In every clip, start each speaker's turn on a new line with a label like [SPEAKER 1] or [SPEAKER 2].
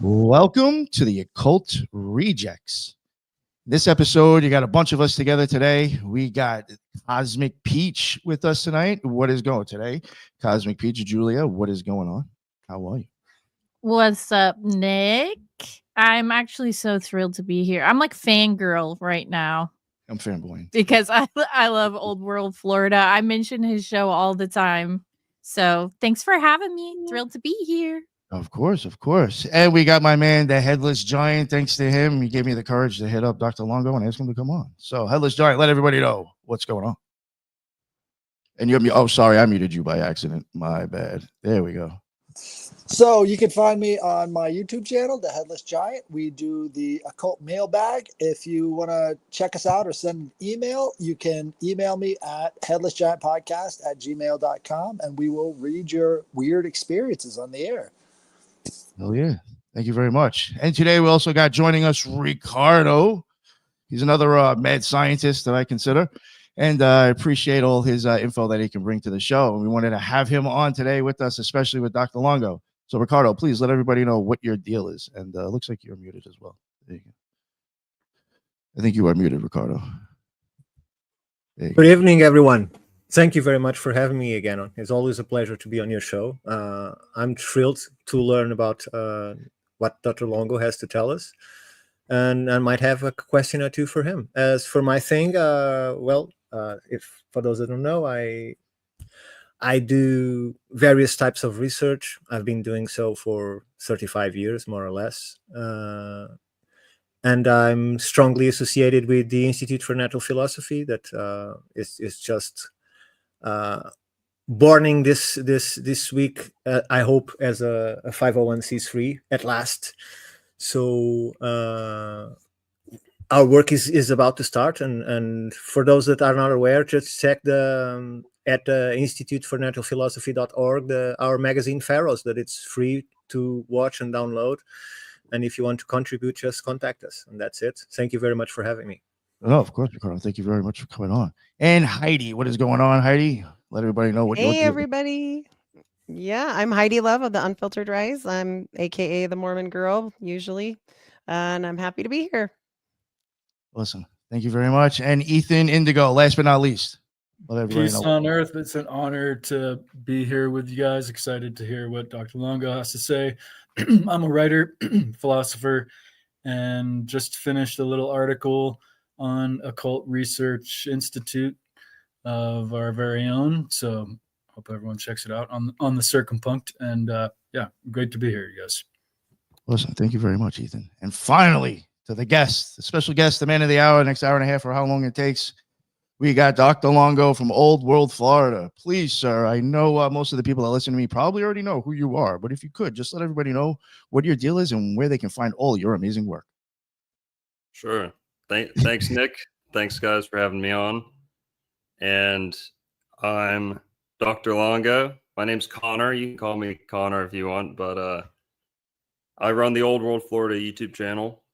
[SPEAKER 1] Welcome to the Occult Rejects. This episode, you got a bunch of us together today. We got Cosmic Peach with us tonight. What is going today? Cosmic Peach, Julia, what is going on? How are you?
[SPEAKER 2] What's up, Nick? I'm actually so thrilled to be here. I'm like fangirl right now
[SPEAKER 1] I'm fanboying.
[SPEAKER 2] because I love Old World Florida. I mention his show all the time. So thanks for having me. Thrilled to be here.
[SPEAKER 1] Of course, of course. And we got my man, the Headless Giant. Thanks to him, he gave me the courage to hit up Dr. Longo and ask him to come on. So, Headless Giant, let everybody know what's going on. And you're, oh, sorry, I muted you by accident. My bad. There we go.
[SPEAKER 3] So you can find me on my YouTube channel, The Headless Giant. We do the occult mailbag. If you want to check us out or send an email, you can email me at headlessgiantpodcast@gmail.com, and we will read your weird experiences on the air.
[SPEAKER 1] Oh, yeah. Thank you very much. And today we also got joining us Ricardo. He's another mad scientist that I consider. And I appreciate all his info that he can bring to the show. And we wanted to have him on today with us, especially with Dr. Longo. So, Ricardo, please let everybody know what your deal is. And it looks like you're muted as well. There you go. I think you are muted, Ricardo.
[SPEAKER 4] Good evening, everyone. Thank you very much for having me again. It's always a pleasure to be on your show. I'm thrilled to learn about what Dr. Longo has to tell us. And I might have a question or two for him. As for my thing, if for those that don't know, I do various types of research. I've been doing so for 35 years, more or less. And I'm strongly associated with the Institute for Natural Philosophy that is just borning this week, I hope, as a 501c3 at last. So our work is about to start. And for those that are not aware, just check at the institutefornaturalphilosophy.org, our magazine Pharaohs, that it's free to watch and download. And if you want to contribute, just contact us. And that's it. Thank you very much for having me.
[SPEAKER 1] Oh, of course, Ricardo. Thank you very much for coming on. And Heidi, what is going on, Heidi? Let everybody know what you're doing.
[SPEAKER 5] Hey, everybody. Yeah, I'm Heidi Love of the Unfiltered Rise. I'm AKA the Mormon Girl, usually. And I'm happy to be here.
[SPEAKER 1] Listen, thank you very much. And Ethan Indigo, last but not least.
[SPEAKER 6] Peace on earth. It's an honor to be here with you guys. Excited to hear what Dr. Longo has to say. I'm a writer, philosopher, and just finished a little article on Occult Research Institute of our very own. So hope everyone checks it out on the Circumpunct. And yeah, great to be here, you guys.
[SPEAKER 1] Listen, thank you very much, Ethan. And finally, to the guest, the special guest, the man of the hour, next hour and a half, or how long it takes. We got Dr. Longo from Old World, Florida. Please, sir, I know most of the people that listen to me probably already know who you are, but if you could, just let everybody know what your deal is and where they can find all your amazing work.
[SPEAKER 7] Sure. Thanks, Nick. Thanks, guys, for having me on. And I'm Dr. Longo. My name's Connor. You can call me Connor if you want, but I run the Old World Florida YouTube channel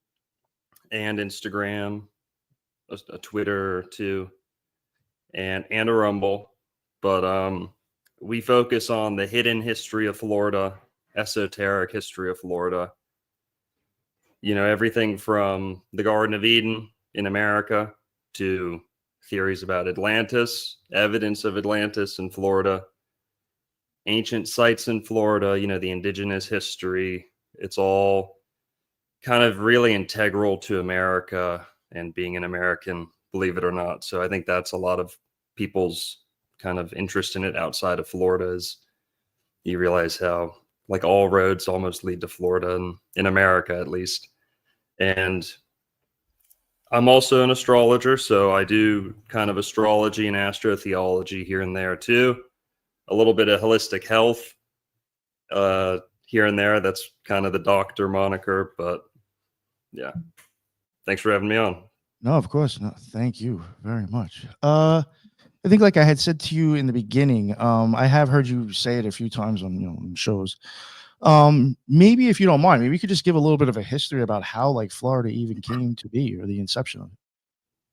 [SPEAKER 7] and Instagram, a Twitter too. And a Rumble, but we focus on the hidden history of Florida, esoteric history of Florida. You know, everything from the Garden of Eden in America to theories about Atlantis, evidence of Atlantis in Florida, ancient sites in Florida, you know, the indigenous history. It's all kind of really integral to America and being an American, believe it or not. So I think that's a lot of people's kind of interest in it outside of Florida, is you realize how like all roads almost lead to Florida, and in America at least. And I'm also an astrologer, so I do kind of astrology and astrotheology here and there too. A little bit of holistic health here and there. That's kind of the doctor moniker, but yeah. Thanks for having me on.
[SPEAKER 1] No, of course. No, thank you very much. I think, like I had said to you in the beginning, I have heard you say it a few times on shows. Maybe if you don't mind, maybe you could just give a little bit of a history about how like Florida even came to be, or the inception of it,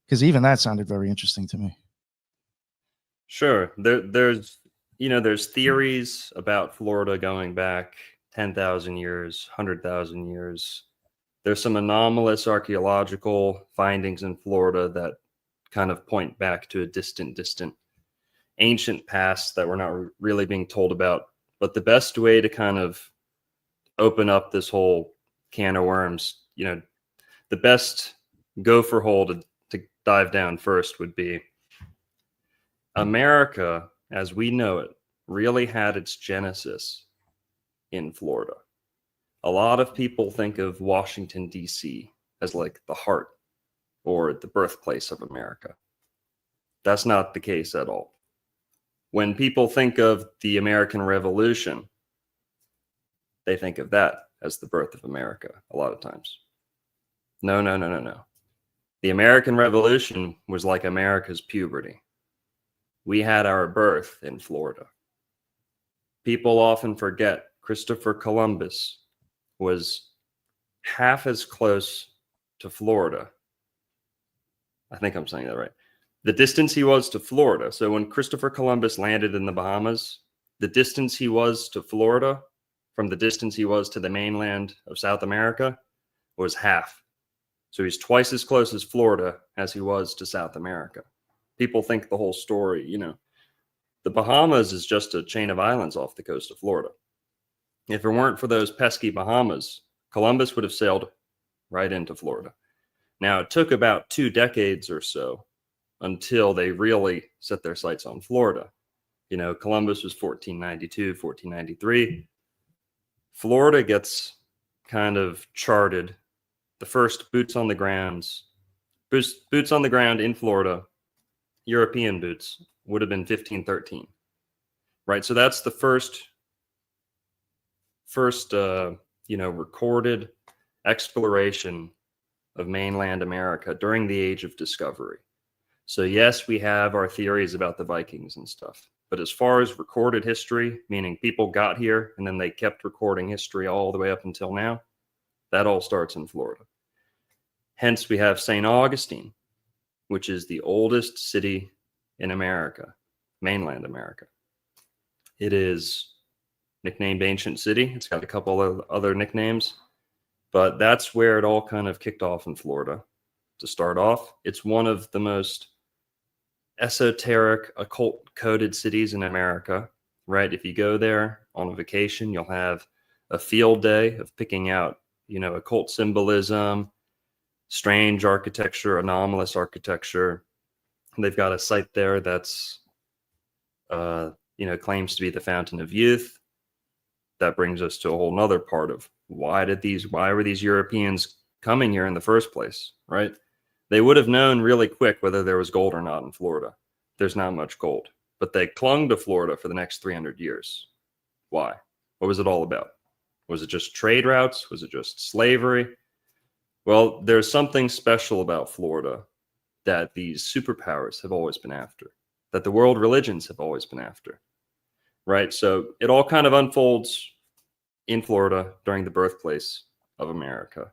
[SPEAKER 1] because even that sounded very interesting to me.
[SPEAKER 7] Sure. There's theories about Florida going back 10,000 years, 100,000 years. There's some anomalous archaeological findings in Florida that kind of point back to a distant ancient past that we're not really being told about. But the best way to kind of open up this whole can of worms, you know, the best gopher hole to dive down first would be America, as we know it, really had its genesis in Florida. A lot of people think of Washington, D.C. as like the heart or the birthplace of America. That's not the case at all. When people think of the American Revolution, they think of that as the birth of America a lot of times. No. The American Revolution was like America's puberty. We had our birth in Florida. People often forget Christopher Columbus was half as close to Florida. I think I'm saying that right. The distance he was to Florida. So when Christopher Columbus landed in the Bahamas, the distance he was to Florida from the distance he was to the mainland of South America was half. So he's twice as close as Florida as he was to South America. People think the whole story, you know, the Bahamas is just a chain of islands off the coast of Florida. If it weren't for those pesky Bahamas, Columbus would have sailed right into Florida. Now, it took about 2 decades or so until they really set their sights on Florida. You know, Columbus was 1492, 1493. Florida gets kind of charted. The first boots on the ground in Florida, European boots, would have been 1513, right? So that's the first recorded exploration of mainland America during the Age of Discovery. So yes, we have our theories about the Vikings and stuff, but as far as recorded history, meaning people got here and then they kept recording history all the way up until now, that all starts in Florida. Hence, we have St. Augustine, which is the oldest city in America, mainland America. It is nicknamed Ancient City. It's got a couple of other nicknames, but that's where it all kind of kicked off in Florida. To start off, it's one of the most esoteric, occult coded cities in America, right? If you go there on a vacation, you'll have a field day of picking out, you know, occult symbolism, strange architecture, anomalous architecture. They've got a site there that's, claims to be the fountain of youth. That brings us to a whole nother part of why were these Europeans coming here in the first place, right? They would have known really quick whether there was gold or not in Florida. There's not much gold, but they clung to Florida for the next 300 years. Why? What was it all about? Was it just trade routes? Was it just slavery? Well, there's something special about Florida that these superpowers have always been after, that the world religions have always been after, right? So it all kind of unfolds in Florida during the birthplace of America.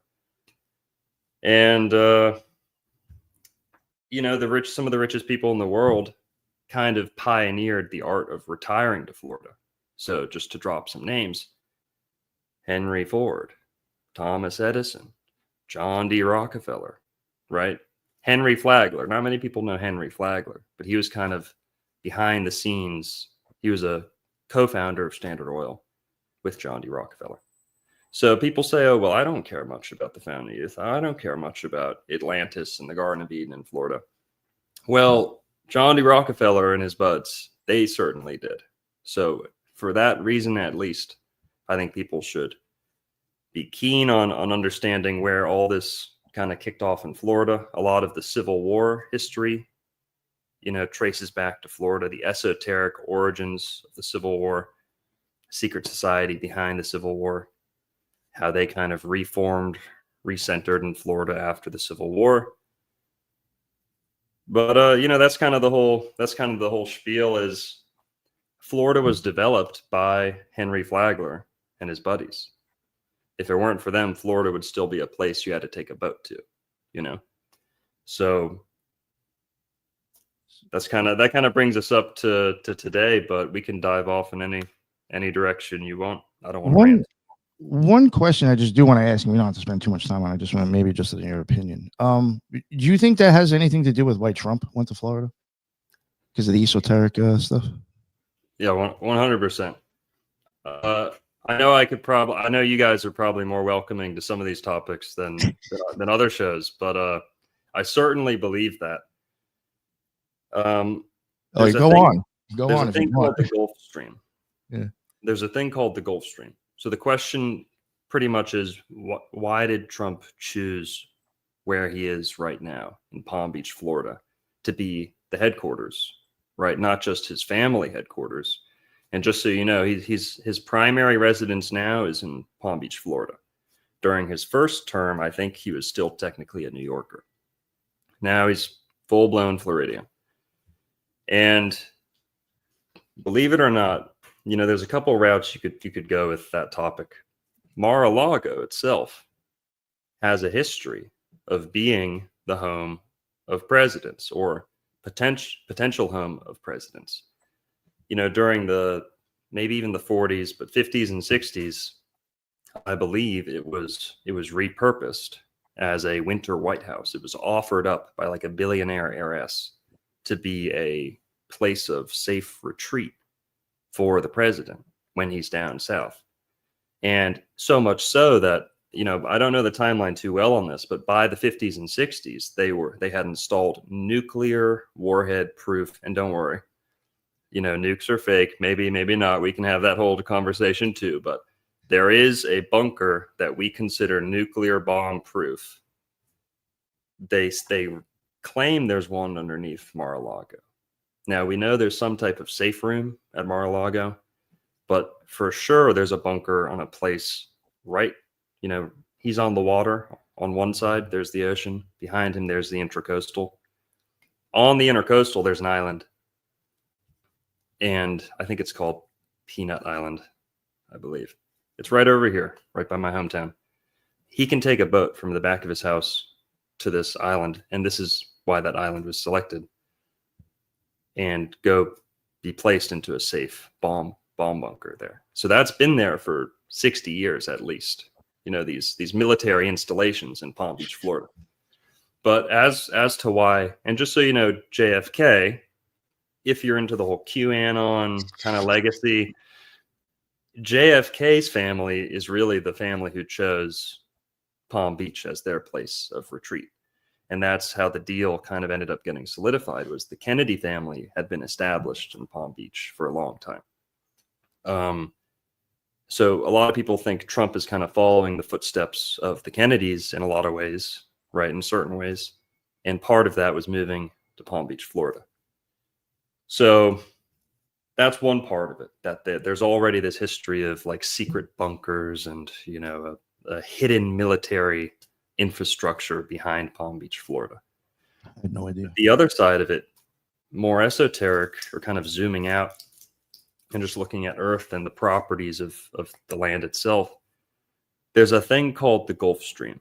[SPEAKER 7] And, some of the richest people in the world kind of pioneered the art of retiring to Florida. So just to drop some names, Henry Ford, Thomas Edison, John D. Rockefeller, right? Henry Flagler. Not many people know Henry Flagler, but he was kind of behind the scenes. He was a co-founder of Standard Oil with John D. Rockefeller. So people say, oh, well, I don't care much about the fountain of youth. I don't care much about Atlantis and the Garden of Eden in Florida. Well, John D. Rockefeller and his buds, they certainly did. So for that reason, at least, I think people should be keen on understanding where all this kind of kicked off in Florida. A lot of the Civil War history, traces back to Florida, the esoteric origins of the Civil War, secret society behind the Civil War, how they kind of reformed, recentered in Florida after the Civil War. But that's kind of the whole spiel. Is Florida was developed by Henry Flagler and his buddies. If it weren't for them, Florida would still be a place you had to take a boat to, So that kind of brings us up to today, but we can dive off in any direction you want. I don't want to rant.
[SPEAKER 1] One question I just do want to ask, and we don't have to spend too much time on it. I just want to maybe just in your opinion. Do you think that has anything to do with why Trump went to Florida? Because of the esoteric stuff?
[SPEAKER 7] Yeah, 100%. I know I know you guys are probably more welcoming to some of these topics than other shows, but I certainly believe that.
[SPEAKER 1] Go
[SPEAKER 7] There's a thing called the Gulf Stream.
[SPEAKER 1] Yeah.
[SPEAKER 7] There's a thing called the Gulf Stream. So the question pretty much is, why did Trump choose where he is right now in Palm Beach, Florida, to be the headquarters, right? Not just his family headquarters. And just so you know, his primary residence now is in Palm Beach, Florida. During his first term, I think he was still technically a New Yorker. Now he's full-blown Floridian. And believe it or not, you know, there's a couple routes you could go with that topic. Mar-a-Lago itself has a history of being the home of presidents, or potential home of presidents. You know, during maybe even the 40s, but 50s and 60s, I believe it was repurposed as a winter White House. It was offered up by like a billionaire heiress to be a place of safe retreat for the president when he's down south. And so much so that, you know, I don't know the timeline too well on this, but by the 50s and 60s, they had installed nuclear warhead proof, and don't worry, you know, nukes are fake, maybe not. We can have that whole conversation too, but there is a bunker that we consider nuclear bomb proof. They claim there's one underneath Mar-a-Lago. Now, we know there's some type of safe room at Mar-a-Lago, but for sure there's a bunker on a place right, you know, he's on the water. On one side, there's the ocean. Behind him, there's the intercoastal. On the intercoastal, there's an island. And I think it's called Peanut Island, I believe. It's right over here, right by my hometown. He can take a boat from the back of his house to this island, and this is why that island was selected, and go be placed into a safe bomb bunker there. So that's been there for 60 years at least. You know, these military installations in Palm Beach, Florida. But as to why, and just so you know, JFK, if you're into the whole QAnon kind of legacy, JFK's family is really the family who chose Palm Beach as their place of retreat. And that's how the deal kind of ended up getting solidified, was the Kennedy family had been established in Palm Beach for a long time. So a lot of people think Trump is kind of following the footsteps of the Kennedys in a lot of ways, right, in certain ways. And part of that was moving to Palm Beach, Florida. So that's one part of it, that there's already this history of like secret bunkers and, you know, a hidden military infrastructure behind Palm Beach, Florida.
[SPEAKER 1] I had no idea.
[SPEAKER 7] The other side of it, more esoteric, or kind of zooming out and just looking at Earth and the properties of the land itself, there's a thing called the Gulf Stream.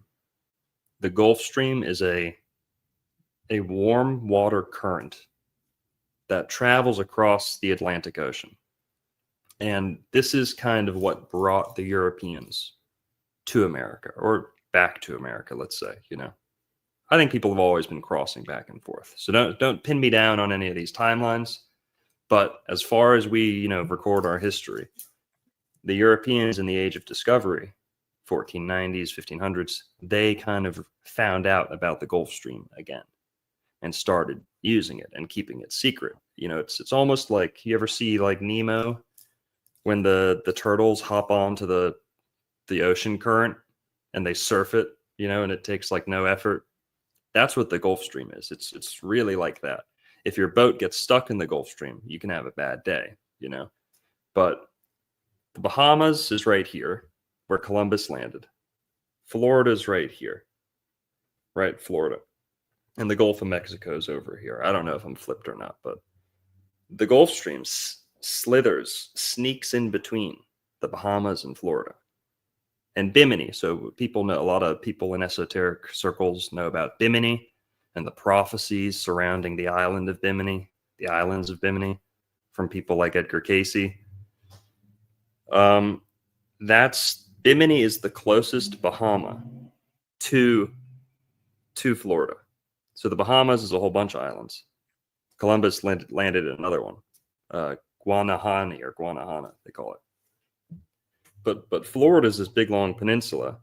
[SPEAKER 7] The Gulf Stream is a warm water current that travels across the Atlantic Ocean. And this is kind of what brought the Europeans to America, or back to America, let's say, you know. I think people have always been crossing back and forth. So don't pin me down on any of these timelines. But as far as we, you know, record our history, the Europeans in the Age of Discovery, 1490s, 1500s, they kind of found out about the Gulf Stream again and started using it and keeping it secret. You know, it's almost like, you ever see like Nemo, when the turtles hop onto the ocean current and they surf it, you know, and it takes like no effort. That's what the Gulf Stream is. It's really like that. If your boat gets stuck in the Gulf Stream, you can have a bad day, you know. But the Bahamas is right here, where Columbus landed. Florida's right here, right? Florida. And the Gulf of Mexico is over here. I don't know if I'm flipped or not, but the Gulf Stream slithers, sneaks in between the Bahamas and Florida. And Bimini. So people know, a lot of people in esoteric circles know about Bimini and the prophecies surrounding the island of Bimini, the islands of Bimini, from people like Edgar Casey. That's Bimini is the closest Bahama to Florida. So the Bahamas is a whole bunch of islands. Columbus landed at another one, Guanahani, they call it. But Florida is this big long peninsula.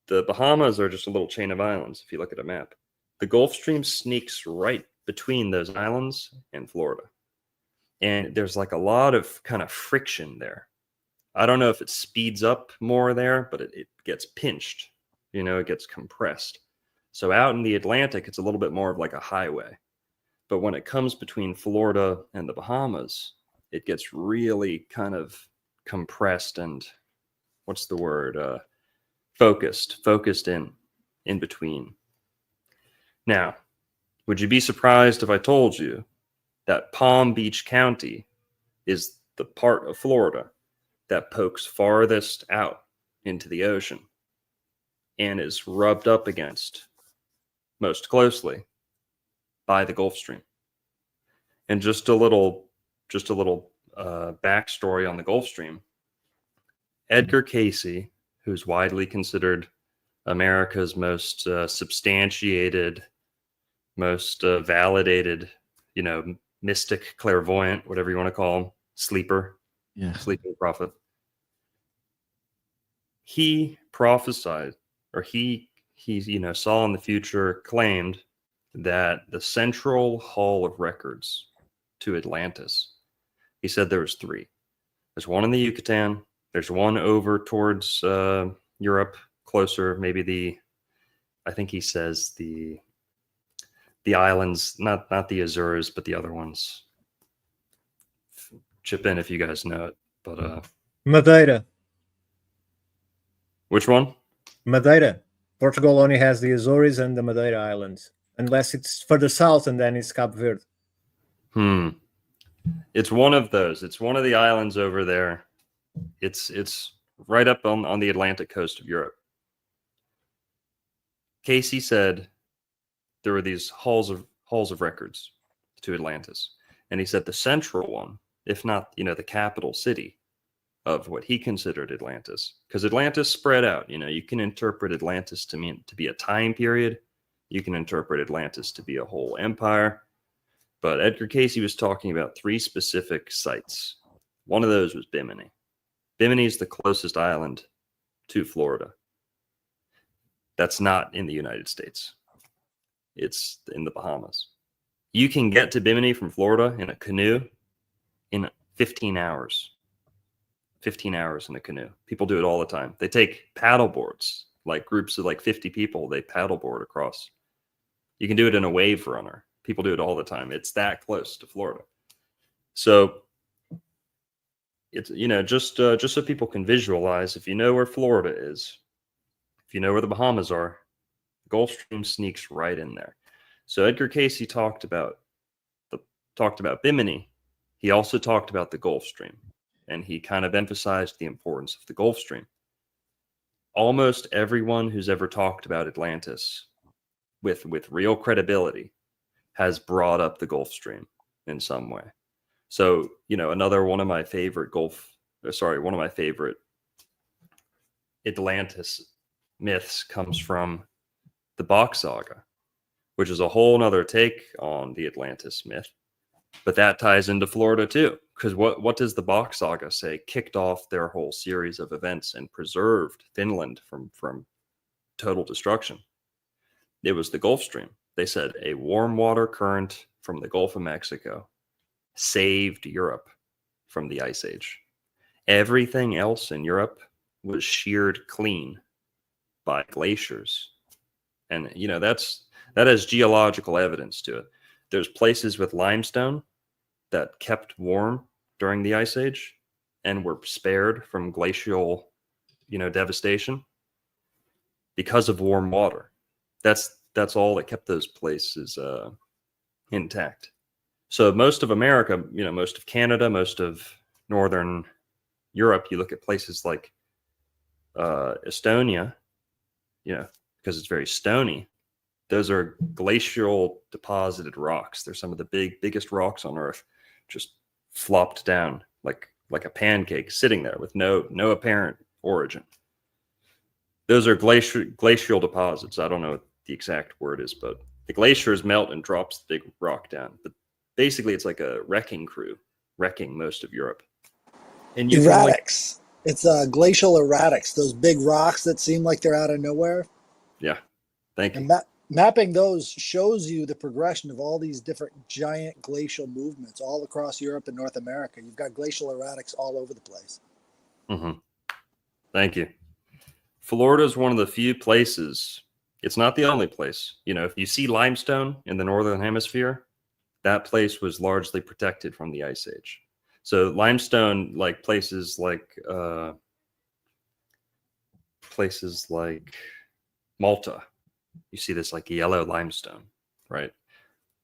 [SPEAKER 7] The Bahamas are just a little chain of islands. If you look at a map, the Gulf Stream sneaks right between those islands and Florida, and there's like a lot of kind of friction there. I don't know if it speeds up more there, but it gets pinched. It gets compressed. So out in the Atlantic, it's a little bit more of like a highway. But when it comes between Florida and the Bahamas, it gets really kind of compressed and what's the word? Focused in between. Now, would you be surprised if I told you that Palm Beach County is the part of Florida that pokes farthest out into the ocean and is rubbed up against most closely by the Gulf Stream? And just a little backstory on the Gulf Stream. Edgar Cayce, who's widely considered America's most substantiated, most validated, mystic, clairvoyant, whatever you want to call him, sleeping prophet. He prophesied, or he saw in the future, claimed that the central hall of records to Atlantis, he said there was 3. There's one in the Yucatan. There's one over towards Europe, closer, maybe I think he says the islands, not the Azores, but the other ones. Chip in if you guys know it. But
[SPEAKER 4] Madeira.
[SPEAKER 7] Which one?
[SPEAKER 4] Madeira. Portugal only has the Azores and the Madeira Islands, unless it's further south, and then it's Cape Verde.
[SPEAKER 7] It's one of those. It's one of the islands over there. It's right up on the Atlantic coast of Europe. Cayce said there were these halls of records to Atlantis, and he said the central one, if not the capital city of what he considered Atlantis, because Atlantis spread out. You can interpret Atlantis to be a time period. You can interpret Atlantis to be a whole empire. But Edgar Cayce was talking about 3 specific sites. One of those was Bimini. Bimini is the closest island to Florida. That's not in the United States. It's in the Bahamas. You can get to Bimini from Florida in a canoe in 15 hours. 15 hours in a canoe. People do it all the time. They take paddle boards, like groups of like 50 people, they paddleboard across. You can do it in a wave runner. People do it all the time. It's that close to Florida. So it's, just so people can visualize, if you know where Florida is, if you know where the Bahamas are, the Gulf Stream sneaks right in there. So Edgar Cayce talked about Bimini. He also talked about the Gulf Stream, and he kind of emphasized the importance of the Gulf Stream. Almost everyone who's ever talked about Atlantis with real credibility has brought up the Gulf Stream in some way. So, another one of my favorite Atlantis myths comes from the Bok Saga, which is a whole nother take on the Atlantis myth. But that ties into Florida too, because what does the Bok Saga say kicked off their whole series of events and preserved Finland from total destruction? It was the Gulf Stream. They said a warm water current from the Gulf of Mexico saved Europe from the Ice Age. Everything else in Europe was sheared clean by glaciers. And, that has geological evidence to it. There's places with limestone that kept warm during the Ice Age and were spared from glacial, devastation because of warm water. That's all that kept those places intact. So most of America, most of Canada, most of Northern Europe, you look at places like Estonia, because it's very stony. Those are glacial deposited rocks. They're some of the biggest rocks on Earth, just flopped down like a pancake, sitting there with no apparent origin. Those are glacial deposits. I don't know what the exact word is, but the glaciers melt and drops the big rock down. But basically, it's like a wrecking crew wrecking most of Europe. And you can, like,
[SPEAKER 3] Erratics. It's glacial erratics, those big rocks that seem like they're out of nowhere.
[SPEAKER 7] yeah, thank you.
[SPEAKER 3] And mapping those shows you the progression of all these different giant glacial movements all across Europe and North America. You've got glacial erratics all over the place.
[SPEAKER 7] Mm-hmm. Thank you. Florida is one of the few places. It's not the only place. You know, if you see limestone in the northern hemisphere, that place was largely protected from the Ice Age. So limestone, like places like Malta, you see this like yellow limestone, right?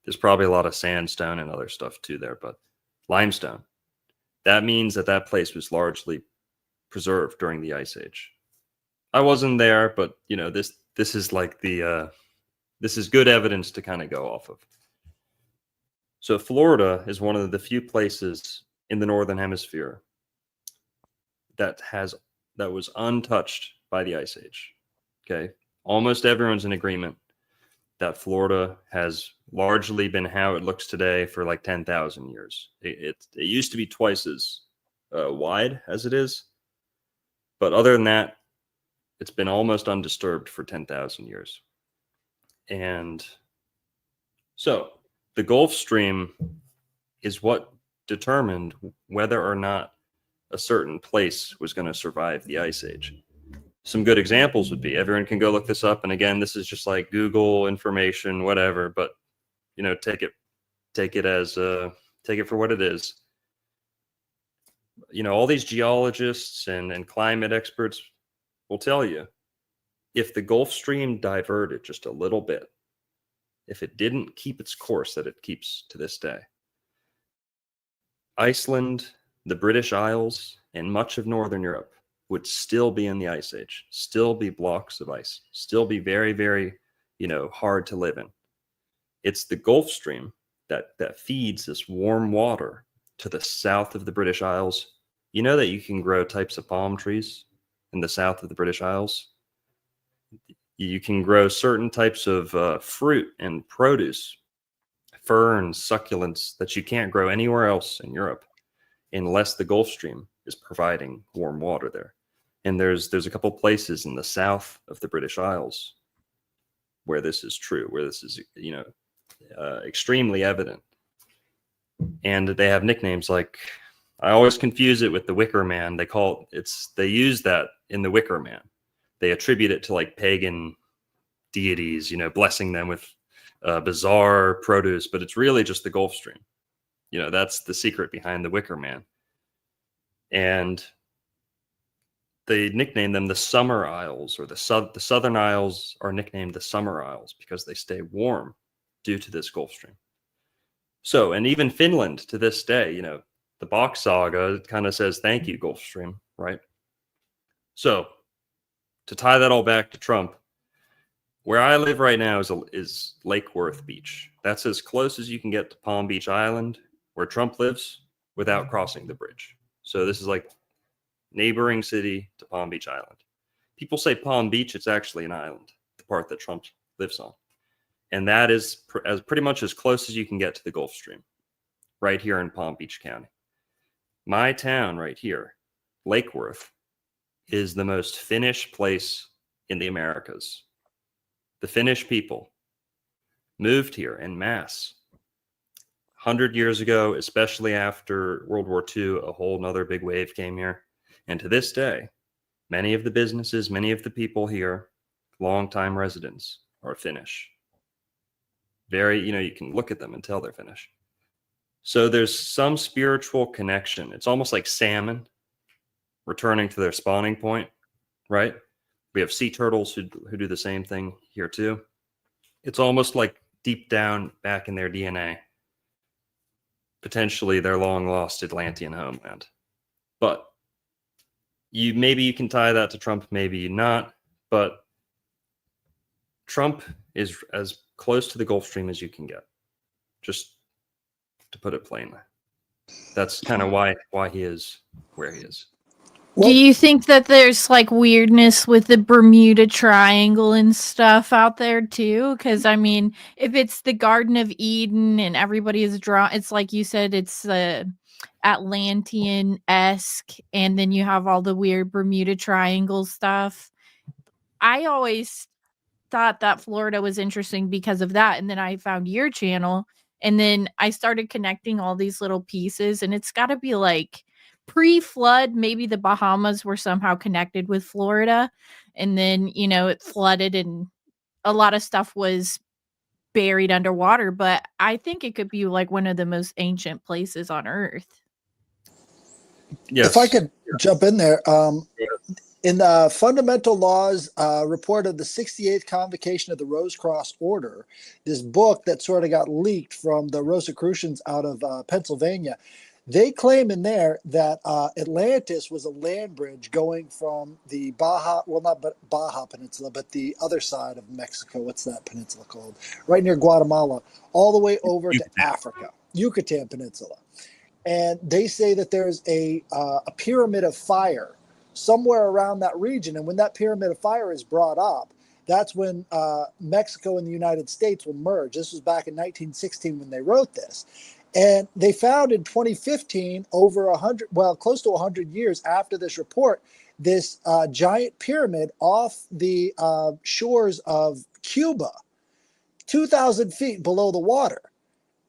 [SPEAKER 7] There's probably a lot of sandstone and other stuff too there, but limestone, that means that that place was largely preserved during the Ice Age. I wasn't there, but you know, this is like this is good evidence to kind of go off of. So Florida is one of the few places in the northern hemisphere that was untouched by the Ice Age. Okay, almost everyone's in agreement that Florida has largely been how it looks today for like 10,000 years. It used to be twice as wide as it is, but other than that, it's been almost undisturbed for 10,000 years. And so the Gulf Stream is what determined whether or not a certain place was going to survive the Ice Age. Some good examples would be, everyone can go look this up. And again, this is just like Google information, whatever, but you know, take it for what it is. You know, all these geologists and climate experts will tell you, if the Gulf Stream diverted just a little bit, if it didn't keep its course that it keeps to this day, Iceland, the British Isles, and much of Northern Europe would still be in the Ice Age, still be blocks of ice, still be very, very, you know, hard to live in. It's the Gulf Stream that feeds this warm water to the south of the British Isles. You know that you can grow types of palm trees in the south of the British Isles. You can grow certain types of fruit and produce, ferns, succulents that you can't grow anywhere else in Europe unless the Gulf Stream is providing warm water there. And there's a couple places in the south of the British Isles where this is true, where this is, you know, extremely evident. And they have nicknames like, I always confuse it with the Wicker Man. They use that in the Wicker Man. They attribute it to like pagan deities, you know, blessing them with bizarre produce, but it's really just the Gulf Stream. You know, that's the secret behind the Wicker Man. And they nickname them the Summer Isles, or the Southern Isles are nicknamed the Summer Isles because they stay warm due to this Gulf Stream. So, and even Finland to this day, you know, the Bok saga kind of says, thank you, Gulf Stream, right? So, to tie that all back to Trump, where I live right now is Lake Worth Beach. That's as close as you can get to Palm Beach Island, where Trump lives, without crossing the bridge. So this is like neighboring city to Palm Beach Island. People say Palm Beach, it's actually an island, the part that Trump lives on. And that is pretty much as close as you can get to the Gulf Stream, right here in Palm Beach County. My town right here, Lake Worth, is the most Finnish place in the Americas. The Finnish people moved here en masse 100 years ago, especially after World War II. A whole nother big wave came here. And to this day, many of the businesses, many of the people here, longtime residents, are Finnish. Very, you know, you can look at them and tell they're Finnish. So there's some spiritual connection. It's almost like salmon returning to their spawning point, right? We have sea turtles who do the same thing here too. It's almost like deep down back in their DNA, potentially their long lost Atlantean homeland. But maybe you can tie that to Trump, maybe not. But Trump is as close to the Gulf Stream as you can get, just to put it plainly. That's kind of why he is where he is.
[SPEAKER 3] Well,
[SPEAKER 2] Do you think that there's like weirdness with the Bermuda Triangle and stuff out there too? Because I mean, if it's the Garden of Eden and everybody is drawn, it's like you said, it's Atlantean-esque, and then you have all the weird Bermuda Triangle stuff. I always thought that Florida was interesting because of that, and then I found your channel, and then I started connecting all these little pieces, and it's got to be like pre-flood. Maybe the Bahamas were somehow connected with Florida, and then it flooded, and a lot of stuff was buried underwater. But I think it could be like one of the most ancient places on Earth.
[SPEAKER 7] Yes.
[SPEAKER 3] If I could jump in there, in the Fundamental Laws report of the 68th Convocation of the Rose Cross Order, this book that sort of got leaked from the Rosicrucians out of Pennsylvania, they claim in there that Atlantis was a land bridge going from the Baja Peninsula, but the other side of Mexico. What's that peninsula called? Right near Guatemala, all the way over to Africa, Yucatan Peninsula. And they say that there's a pyramid of fire somewhere around that region. And when that pyramid of fire is brought up, that's when Mexico and the United States will merge. This was back in 1916 when they wrote this. And they found in 2015, close to 100 years after this report, this giant pyramid off the shores of Cuba, 2,000 feet below the water.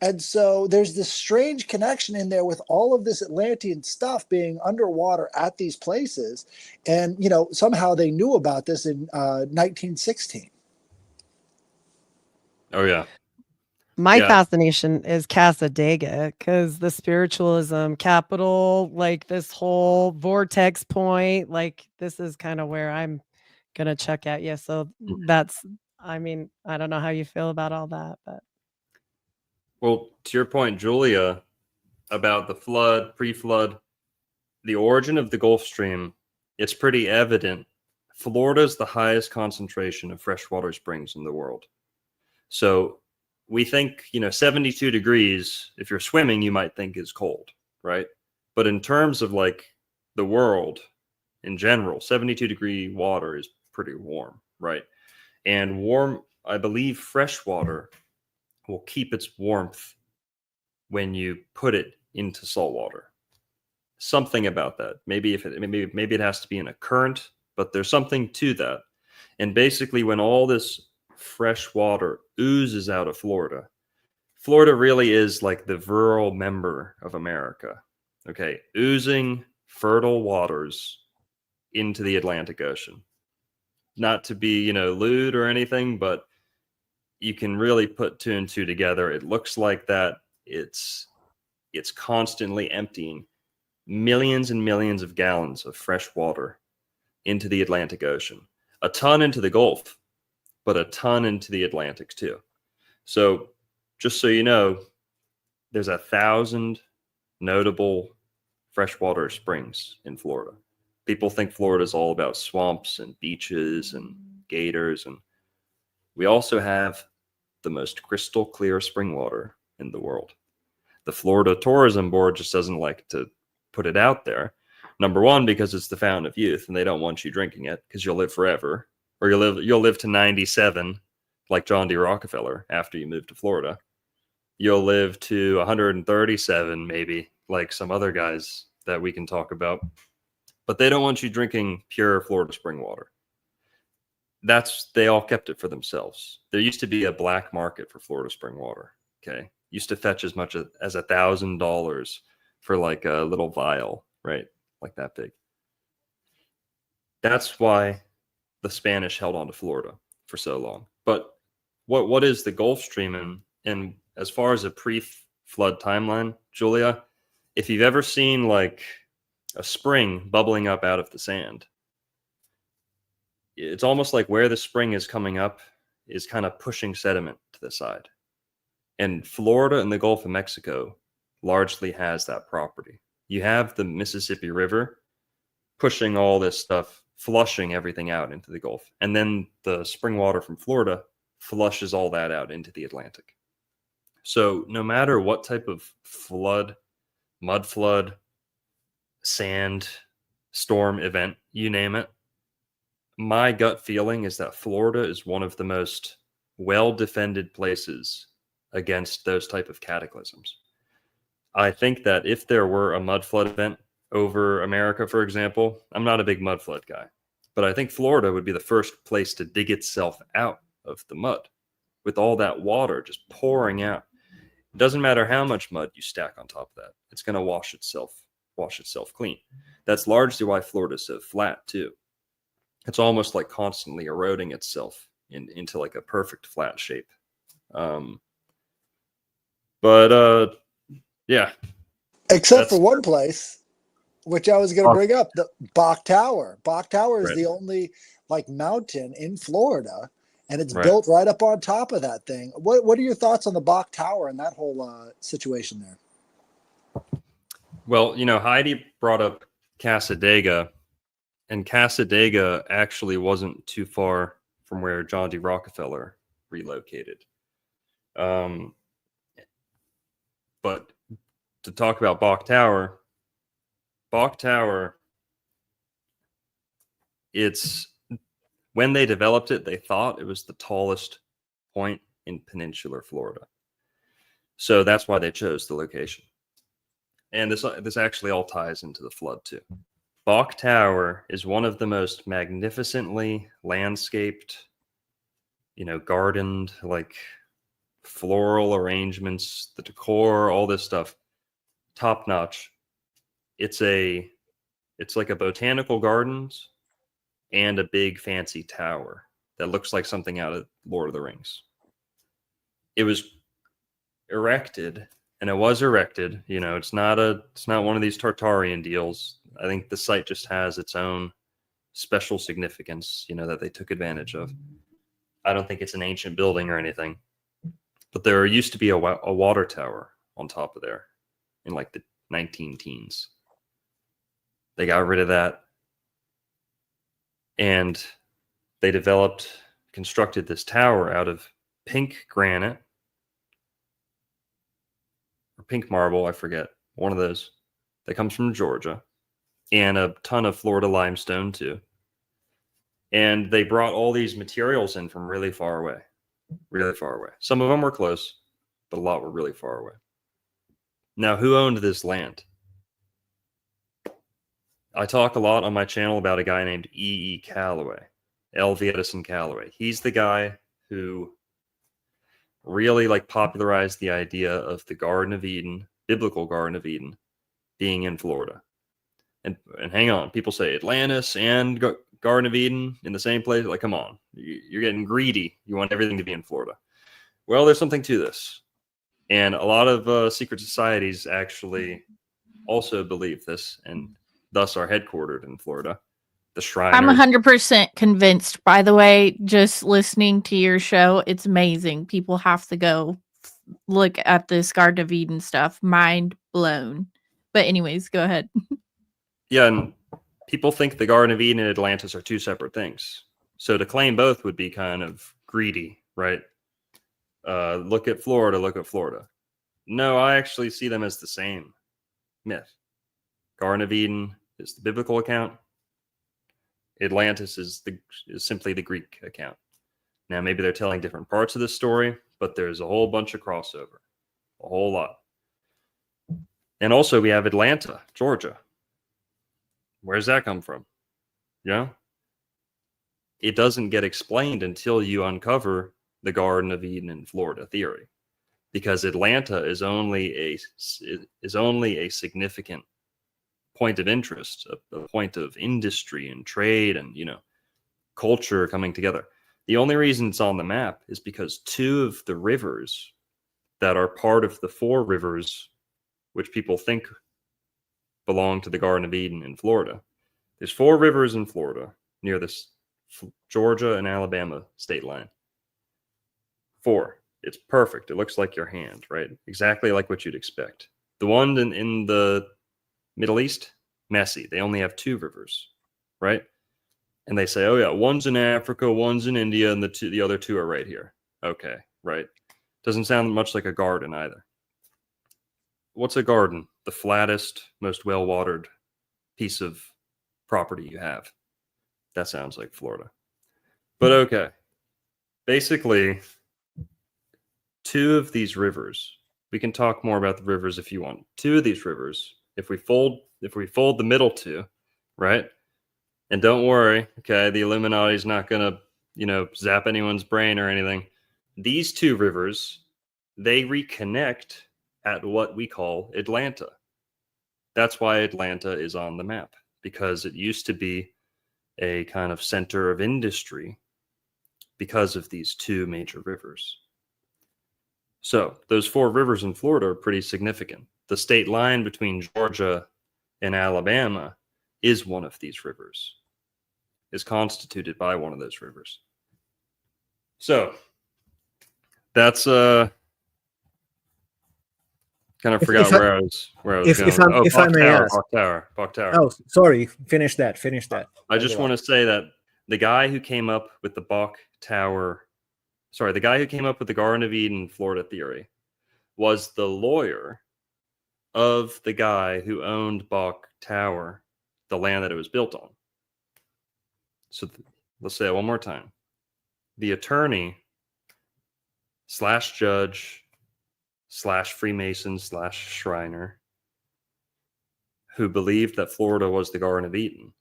[SPEAKER 3] And so there's this strange connection in there with all of this Atlantean stuff being underwater at these places. And, somehow they knew about this in 1916.
[SPEAKER 7] Oh, yeah.
[SPEAKER 5] My
[SPEAKER 7] Yeah.
[SPEAKER 5] fascination is Casadega, because the spiritualism capital, like this whole vortex point, like this is kind of where I'm going to check at. Yeah. So I don't know how you feel about all that, but.
[SPEAKER 7] Well, to your point, Julia, about the flood, pre-flood, the origin of the Gulf Stream, it's pretty evident. Florida is the highest concentration of freshwater springs in the world. So we think, 72 degrees, if you're swimming, you might think is cold, right? But in terms of like the world in general, 72-degree water is pretty warm, right? And warm, I believe freshwater will keep its warmth when you put it into salt water. Something about that. Maybe it has to be in a current, but there's something to that. And basically when all this fresh water oozes out of Florida, Florida really is like the rural member of America. Okay, oozing fertile waters into the Atlantic Ocean. Not to be, lewd or anything, but you can really put two and two together. It looks like that it's constantly emptying millions and millions of gallons of fresh water into the Atlantic Ocean. A ton into the Gulf, but a ton into the Atlantic too. So just so you know, there's 1,000 notable freshwater springs in Florida. People think Florida is all about swamps and beaches and gators, and we also have the most crystal clear spring water in the world. The Florida Tourism Board just doesn't like to put it out there. Number one, because it's the fountain of youth and they don't want you drinking it because you'll live forever, or you'll live to 97 like John D. Rockefeller after you move to Florida. You'll live to 137 maybe, like some other guys that we can talk about. But they don't want you drinking pure Florida spring water. They all kept it for themselves. There used to be a black market for Florida spring water. Okay. Used to fetch as much as $1,000 for like a little vial, right? Like that big. That's why the Spanish held on to Florida for so long. But what is the Gulf Stream? And as far as a pre-flood timeline, Julia, if you've ever seen like a spring bubbling up out of the sand, it's almost like where the spring is coming up is kind of pushing sediment to the side. And Florida and the Gulf of Mexico largely has that property. You have the Mississippi River pushing all this stuff, flushing everything out into the Gulf. And then the spring water from Florida flushes all that out into the Atlantic. So no matter what type of flood, mud flood, sand storm event, you name it. My gut feeling is that Florida is one of the most well-defended places against those type of cataclysms. I think that if there were a mud flood event over America, for example, I'm not a big mud flood guy, but I think Florida would be the first place to dig itself out of the mud with all that water just pouring out. It doesn't matter how much mud you stack on top of that. It's going to wash itself clean. That's largely why Florida is so flat too. It's almost like constantly eroding itself into like a perfect flat shape. Yeah.
[SPEAKER 3] Except for one place, which I was going to bring up, the Bok Tower. Bok Tower is
[SPEAKER 7] Right.
[SPEAKER 3] the only like mountain in Florida, and it's
[SPEAKER 7] Right.
[SPEAKER 3] built right up on top of that thing. What are your thoughts on the Bok Tower and that whole situation there?
[SPEAKER 7] Well, Heidi brought up Casadega, and Casadega actually wasn't too far from where John D. Rockefeller relocated. But to talk about Bok Tower, it's when they developed it, they thought it was the tallest point in peninsular Florida. So that's why they chose the location. And this actually all ties into the flood too. Bok Tower is one of the most magnificently landscaped, gardened, like floral arrangements, the decor, all this stuff, top notch. It's like a botanical gardens and a big fancy tower that looks like something out of Lord of the Rings. It was erected. And it was erected, it's not one of these Tartarian deals. I think the site just has its own special significance, that they took advantage of. I don't think it's an ancient building or anything, but there used to be a water tower on top of there in like the 19 teens. They got rid of that, and they constructed this tower out of pink granite, or pink marble, I forget, one of those that comes from Georgia, and a ton of Florida limestone too. And they brought all these materials in from really far away. Some of them were close, but a lot were really far away. Now, who owned this land? I talk a lot on my channel about a guy named E.E. Calloway, L.V. Edison Calloway. He's the guy who really popularized the idea of the Garden of Eden, biblical Garden of Eden, being in Florida. And hang on, people say Atlantis and Garden of Eden in the same place. Like, come on, you're getting greedy. You want everything to be in Florida. Well, there's something to this. And a lot of secret societies actually also believe this, and thus are headquartered in Florida. The Shriners.
[SPEAKER 2] I'm 100% convinced, by the way, just listening to your show. It's amazing. People have to go look at this Garden of Eden stuff. Mind blown. But anyways, go ahead.
[SPEAKER 7] Yeah, and people think the Garden of Eden and Atlantis are two separate things. So to claim both would be kind of greedy, right? Look at Florida. No, I actually see them as the same myth. Garden of Eden is the biblical account. Atlantis is simply the Greek account. Now, maybe they're telling different parts of the story, but there's a whole bunch of crossover, a whole lot. And also, we have Atlanta, Georgia. Where does that come from? It doesn't get explained until you uncover the Garden of Eden in Florida theory, because Atlanta is only a significant point of interest, a point of industry and trade and culture coming together. The only reason it's on the map is because two of the rivers that are part of the four rivers which people think belong to the Garden of Eden in Florida. There's four rivers in Florida near this Georgia and Alabama state line. 4. It's perfect. It looks like your hand, right? Exactly like what you'd expect. The one in the Middle East, messy. They only have 2 rivers, right? And they say, oh yeah, one's in Africa, one's in India, and the other 2 are right here. Okay, right. Doesn't sound much like a garden either. What's a garden? The flattest, most well-watered piece of property you have. That sounds like Florida. But okay. Basically, two of these rivers, we can talk more about the rivers if you want. Two of these rivers, if we fold the middle two, right? And don't worry, okay, the Illuminati is not going to, zap anyone's brain or anything. These two rivers, they reconnect at what we call Atlanta. That's why Atlanta is on the map, because it used to be a kind of center of industry because of these two major rivers. So those four rivers in Florida are pretty significant. The state line between Georgia and Alabama is one of these rivers, is constituted by one of those rivers. So that's kind of forgot where I was going.
[SPEAKER 4] If I may ask.
[SPEAKER 7] Bok Tower.
[SPEAKER 4] Oh, sorry. Finish that.
[SPEAKER 7] I just want to say that the guy who came up with the Bok Tower, the guy who came up with the Garden of Eden Florida theory was the lawyer of the guy who owned Bok Tower, the land that it was built on. So let's say it one more time. The attorney / judge / Freemason / Shriner who believed that Florida was the Garden of Eden,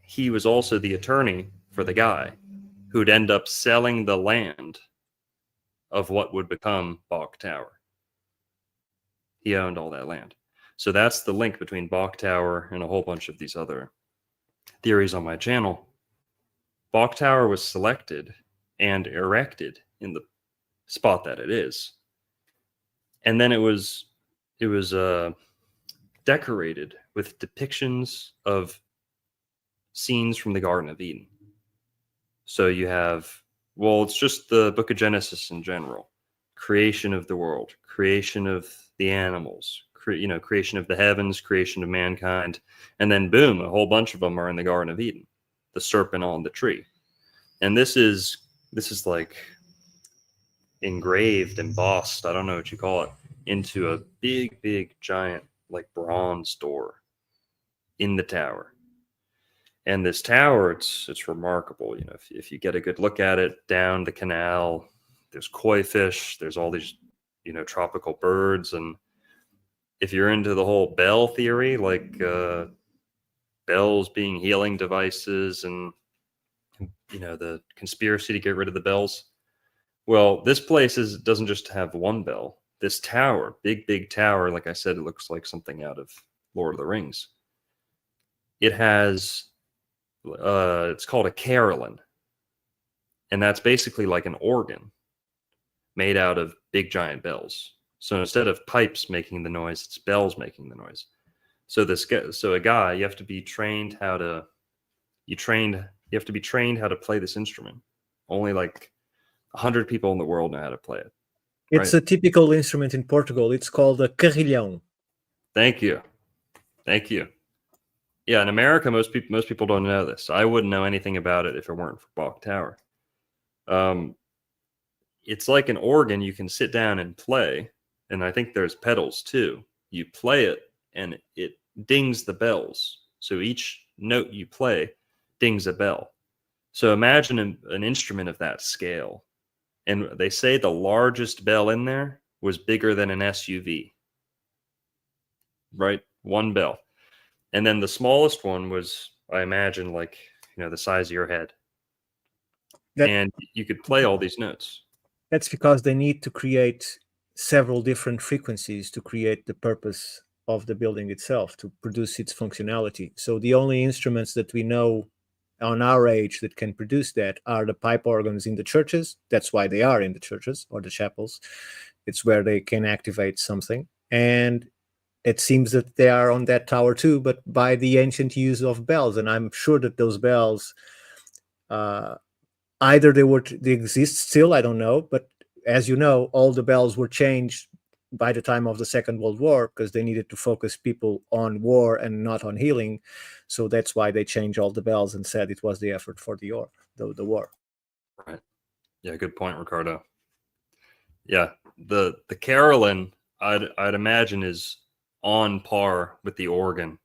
[SPEAKER 7] he was also the attorney for the guy who'd end up selling the land of what would become Bok Tower. He owned all that land. So that's the link between Bok Tower and a whole bunch of these other theories on my channel. Bok Tower was selected and erected in the spot that it is. And then it was decorated with depictions of scenes from the Garden of Eden. So you have, it's just the book of Genesis in general. Creation of the world, creation of the animals, creation of the heavens, creation of mankind. And then boom, a whole bunch of them are in the Garden of Eden. The serpent on the tree. And this is like engraved, embossed, I don't know what you call it, into a big, giant, like bronze door in the tower. And this tower, it's remarkable. If you get a good look at it, down the canal, there's koi fish, there's all these, tropical birds. And if you're into the whole bell theory, like bells being healing devices and, the conspiracy to get rid of the bells. Well, this place doesn't just have one bell. This tower, big tower, like I said, it looks like something out of Lord of the Rings. It has, it's called a carillon. And that's basically like an organ made out of big giant bells. So instead of pipes making the noise, it's bells making the noise. So a guy, you have to be trained how to play this instrument. Only like 100 people in the world know how to play it.
[SPEAKER 4] It's a typical instrument in Portugal. It's called a carillon.
[SPEAKER 7] Thank you. Yeah, in America, most people don't know this. I wouldn't know anything about it if it weren't for Bok Tower. It's like an organ you can sit down and play, and I think there's pedals too. You play it, and it dings the bells. So each note you play dings a bell. So imagine an instrument of that scale. And they say the largest bell in there was bigger than an SUV. Right? One bell. And then the smallest one was, I imagine, like, the size of your head. And you could play all these notes.
[SPEAKER 4] That's because they need to create several different frequencies to create the purpose of the building itself, to produce its functionality. So the only instruments that we know on our age that can produce that are the pipe organs in the churches. That's why they are in the churches or the chapels. It's where they can activate something. And it seems that they are on that tower too, but by the ancient use of bells. And I'm sure that those bells, either they exist still, I don't know. But as you know, all the bells were changed by the time of the Second World War because they needed to focus people on war and not on healing. So that's why they changed all the bells and said it was the effort for the war.
[SPEAKER 7] Right. Yeah, good point, Ricardo. Yeah, the carillon, I'd imagine, is on par with the organ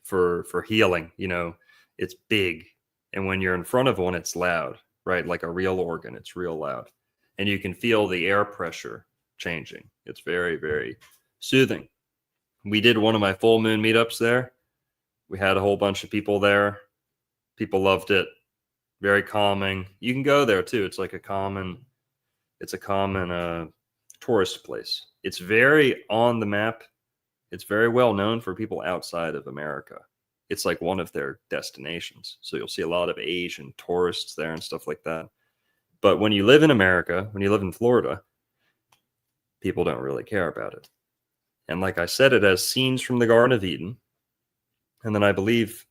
[SPEAKER 7] for healing. You know, it's big, and when you're in front of one, it's loud, right? Like a real organ, it's real loud, and you can feel the air pressure changing. It's very, very soothing. We did one of my full moon meetups there. We had a whole bunch of people there. People loved it. Very calming. You can go there too. It's like a common tourist place. It's very on the map. It's very well known for people outside of America. It's like one of their destinations. So you'll see a lot of Asian tourists there and stuff like that. But when you live in America, when you live in Florida, people don't really care about it. And like I said, it has scenes from the Garden of Eden. And then I believe,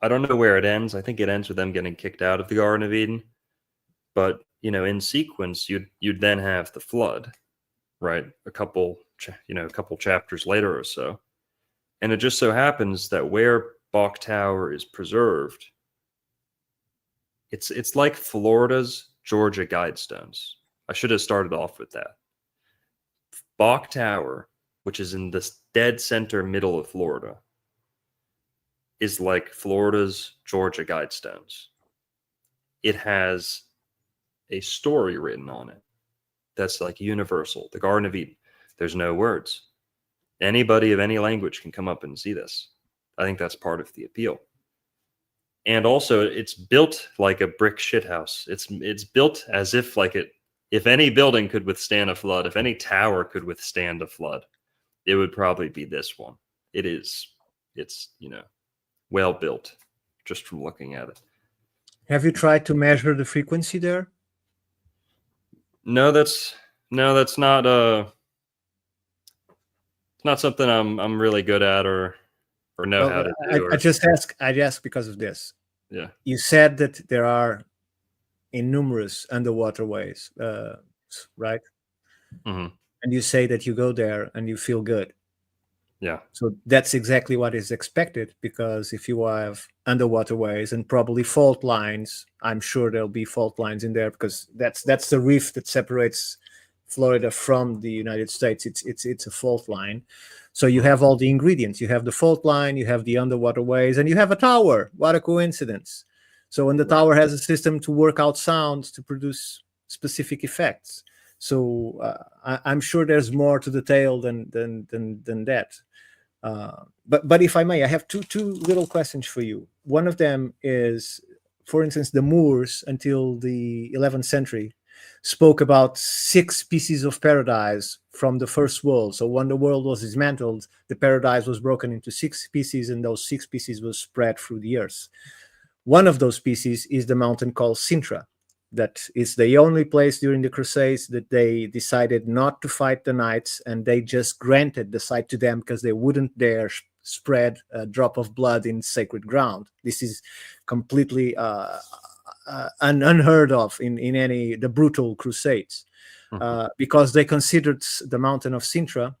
[SPEAKER 7] I don't know where it ends. I think it ends with them getting kicked out of the Garden of Eden. But, you know, in sequence, you'd then have the flood, right? A couple chapters later or so. And it just so happens that where Bok Tower is preserved, it's like Florida's Georgia Guidestones. I should have started off with that. Bok Tower, which is in the dead center middle of Florida, is like Florida's Georgia Guidestones. It has a story written on it that's like universal. The Garden of Eden. There's no words. Anybody of any language can come up and see this. I think that's part of the appeal. And also, it's built like a brick shithouse. It's built as if if any building could withstand a flood, if any tower could withstand a flood, it would probably be this one. It's well built just from looking at it.
[SPEAKER 4] Have you tried to measure the frequency there?
[SPEAKER 7] No, that's not it's not something I'm really good at or know how to do.
[SPEAKER 4] I ask because of this.
[SPEAKER 7] Yeah.
[SPEAKER 4] You said that there are innumerous underwater ways, right?
[SPEAKER 7] Mm-hmm.
[SPEAKER 4] And you say that you go there and you feel good.
[SPEAKER 7] Yeah.
[SPEAKER 4] So that's exactly what is expected, because if you have underwater ways and probably fault lines, I'm sure there'll be fault lines in there, because that's the reef that separates Florida from the United States. It's a fault line. So you have all the ingredients. You have the fault line, you have the underwater ways, and you have a tower. What a coincidence. So when the tower has a system to work out sounds to produce specific effects. So I'm sure there's more to the tale than that. But if I may, I have two little questions for you. One of them is, for instance, the Moors until the 11th century spoke about 6 species of paradise from the first world. So when the world was dismantled, the paradise was broken into 6 species, and those 6 species were spread through the earth. One of those species is the mountain called Sintra. That is the only place during the Crusades that they decided not to fight the knights, and they just granted the site to them because they wouldn't dare spread a drop of blood in sacred ground. This is completely unheard of in the brutal Crusades, because they considered the mountain of Sintra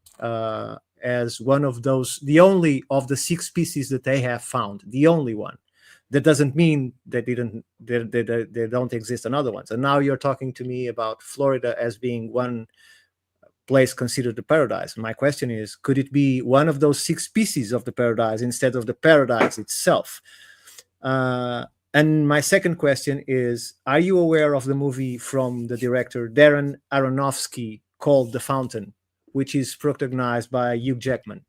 [SPEAKER 4] as one of those, the only of the 6 species that they have found, the only one. That doesn't mean that there don't exist another ones. And now you're talking to me about Florida as being one place considered the paradise. And my question is, could it be one of those 6 species of the paradise instead of the paradise itself? And my second question is, are you aware of the movie from the director Darren Aronofsky called The Fountain, which is protagonized by Hugh Jackman?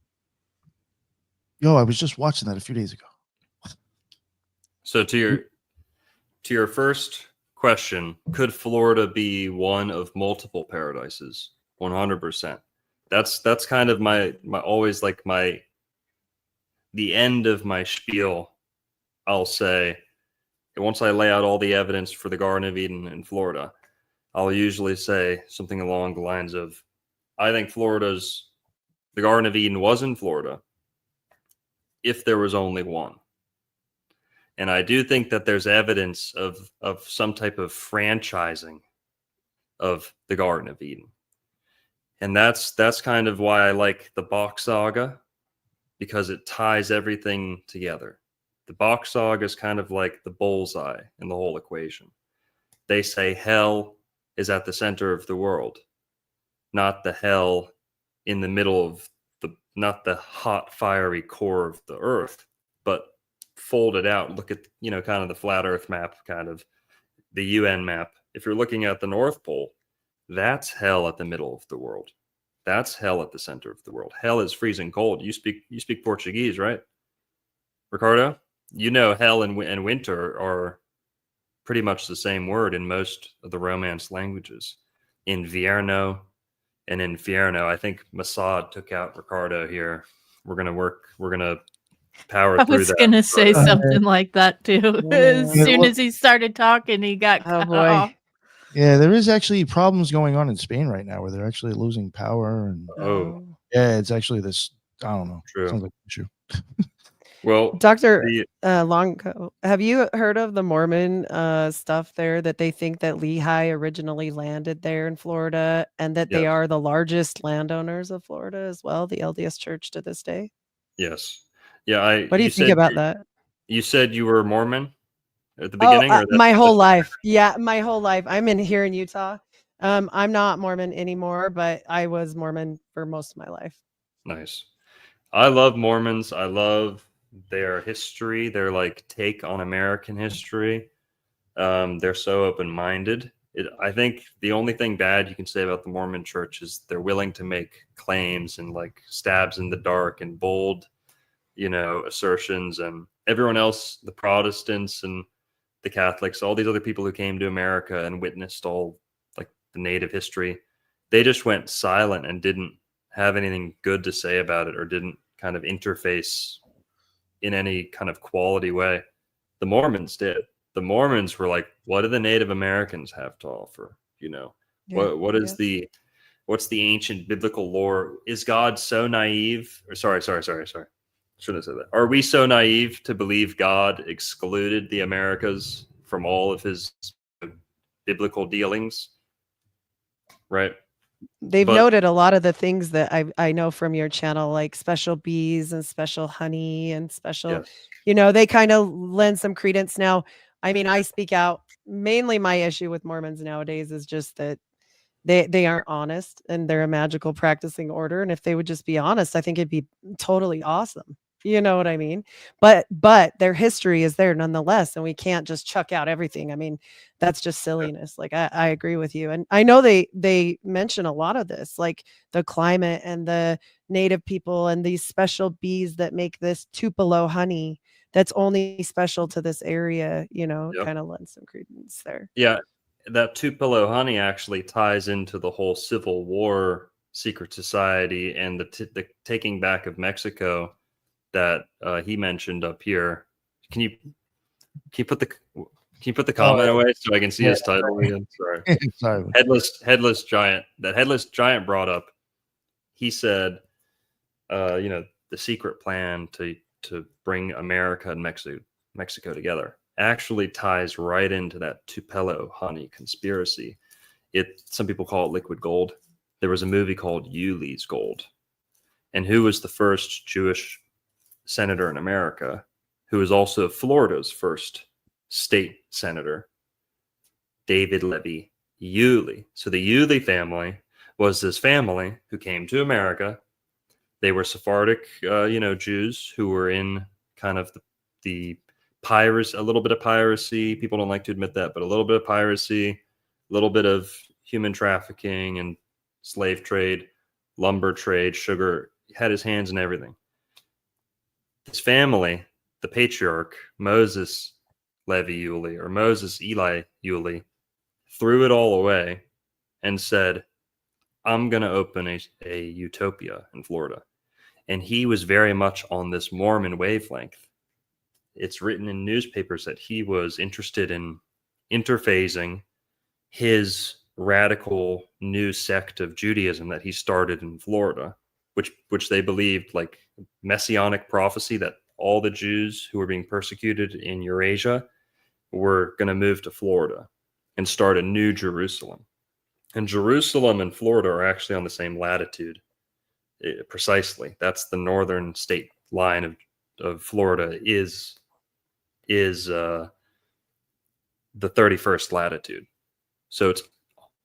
[SPEAKER 1] Yo, I was just watching that a few days ago.
[SPEAKER 7] So to your first question, could Florida be one of multiple paradises? 100%. That's kind of my always like the end of my spiel. I'll say, once I lay out all the evidence for the Garden of Eden in Florida, I'll usually say something along the lines of, I think the Garden of Eden was in Florida if there was only one. And I do think that there's evidence of some type of franchising of the Garden of Eden. And that's kind of why I like the Bok saga, because it ties everything together. The Bok saga is kind of like the bullseye in the whole equation. They say hell is at the center of the world, not the hell in the middle of not the hot, fiery core of the earth, but fold it out, look at, kind of the flat Earth map, kind of the UN map. If you're looking at the North Pole, that's hell at the middle of the world. That's hell at the center of the world. Hell is freezing cold. You speak Portuguese, right, Ricardo? Hell and winter are pretty much the same word in most of the Romance languages. Invierno and Infierno. I think Mossad took out Ricardo here. We're gonna power
[SPEAKER 2] I
[SPEAKER 7] through
[SPEAKER 2] was
[SPEAKER 7] that.
[SPEAKER 2] gonna say something like that too. As
[SPEAKER 1] Yeah,
[SPEAKER 2] soon
[SPEAKER 1] look-
[SPEAKER 2] as he started talking, he got
[SPEAKER 5] Oh
[SPEAKER 2] cut
[SPEAKER 5] boy.
[SPEAKER 2] off.
[SPEAKER 1] Yeah, there is actually problems going on in Spain right now where they're actually losing power, and
[SPEAKER 7] Oh,
[SPEAKER 1] yeah, it's actually this. I don't know.
[SPEAKER 7] True.
[SPEAKER 1] Sounds like an issue.
[SPEAKER 7] well,
[SPEAKER 5] Dr.
[SPEAKER 7] the-
[SPEAKER 5] Longo, have you heard of the Mormon stuff there that they think that Lehi originally landed there in Florida and that they
[SPEAKER 7] Yes.
[SPEAKER 5] are the largest landowners of Florida as well, the LDS Church to this day?
[SPEAKER 7] yes, yeah.
[SPEAKER 5] What do you think about that?
[SPEAKER 7] You said you were Mormon at the beginning, or
[SPEAKER 5] my whole life. Yeah, my whole life. I'm here in Utah. I'm not Mormon anymore, but I was Mormon for most of my life.
[SPEAKER 7] Nice. I love Mormons. I love their history, their take on American history. They're so open-minded. I think the only thing bad you can say about the Mormon church is they're willing to make claims and stabs in the dark and bold, assertions, and everyone else, the Protestants and the Catholics, all these other people who came to America and witnessed all the native history, they just went silent and didn't have anything good to say about it, or didn't kind of interface in any kind of quality way. The Mormons did. The Mormons were like, what do the Native Americans have to offer? What's the ancient biblical lore? Is God so naive? Or sorry. Shouldn't have said that. Are we so naive to believe God excluded the Americas from all of his biblical dealings? Right.
[SPEAKER 5] They've
[SPEAKER 7] But-
[SPEAKER 5] noted a lot of the things that I know from your channel, like special bees and special honey and special,
[SPEAKER 7] Yes.
[SPEAKER 5] they kind of lend some credence. Now, I mean, I speak out. Mainly my issue with Mormons nowadays is just that they aren't honest and they're a magical practicing order. And if they would just be honest, I think it'd be totally awesome. You know what I mean? But their history is there nonetheless, and we can't just chuck out everything. I mean, that's just silliness. I agree with you. And I know they mention a lot of this, like the climate and the native people and these special bees that make this Tupelo honey that's only special to this area,
[SPEAKER 7] Yep.
[SPEAKER 5] kind of lends some credence there.
[SPEAKER 7] Yeah, that Tupelo honey actually ties into the whole Civil War secret society and the taking back of Mexico that he mentioned up here. Can you put the comment away so I can see his title again? Sorry.
[SPEAKER 1] Sorry.
[SPEAKER 7] Headless giant. That headless giant brought up. He said, the secret plan to bring America and Mexico together actually ties right into that Tupelo honey conspiracy. Some people call it liquid gold. There was a movie called Yuli's Gold. And who was the first Jewish senator in America, who was also Florida's first state senator? David Levy Yulee. So the Yulee family was this family who came to America. They were Sephardic, Jews who were in kind of the piracy, a little bit of piracy. People don't like to admit that, but a little bit of piracy, a little bit of human trafficking and slave trade, lumber trade, sugar. He had his hands in everything. His family, the patriarch, Moses Levi Yulee, or Moses Eli Yulee, threw it all away and said, I'm going to open a utopia in Florida. And he was very much on this Mormon wavelength. It's written in newspapers that he was interested in interphasing his radical new sect of Judaism that he started in Florida, which they believed, like messianic prophecy, that all the Jews who were being persecuted in Eurasia were going to move to Florida and start a new Jerusalem. And Jerusalem and Florida are actually on the same latitude. Precisely. That's the northern state line of Florida is the 31st latitude. So it's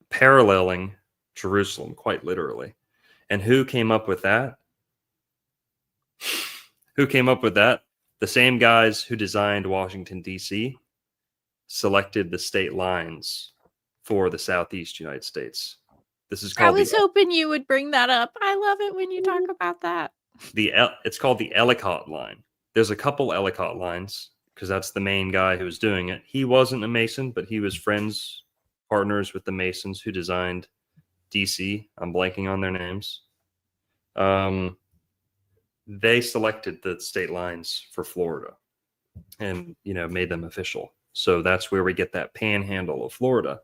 [SPEAKER 7] paralleling Jerusalem quite literally. And who came up with that? Who came up with that? The same guys who designed Washington, D.C. selected the state lines for the Southeast United States. This is
[SPEAKER 2] I
[SPEAKER 7] called
[SPEAKER 2] was hoping you would bring that up. I love it when you talk about that.
[SPEAKER 7] it's called the Ellicott line. There's a couple Ellicott lines because that's the main guy who was doing it. He wasn't a Mason, but he was partners with the Masons who designed DC. I'm blanking on their names. They selected the state lines for Florida and, made them official. So that's where we get that panhandle of Florida.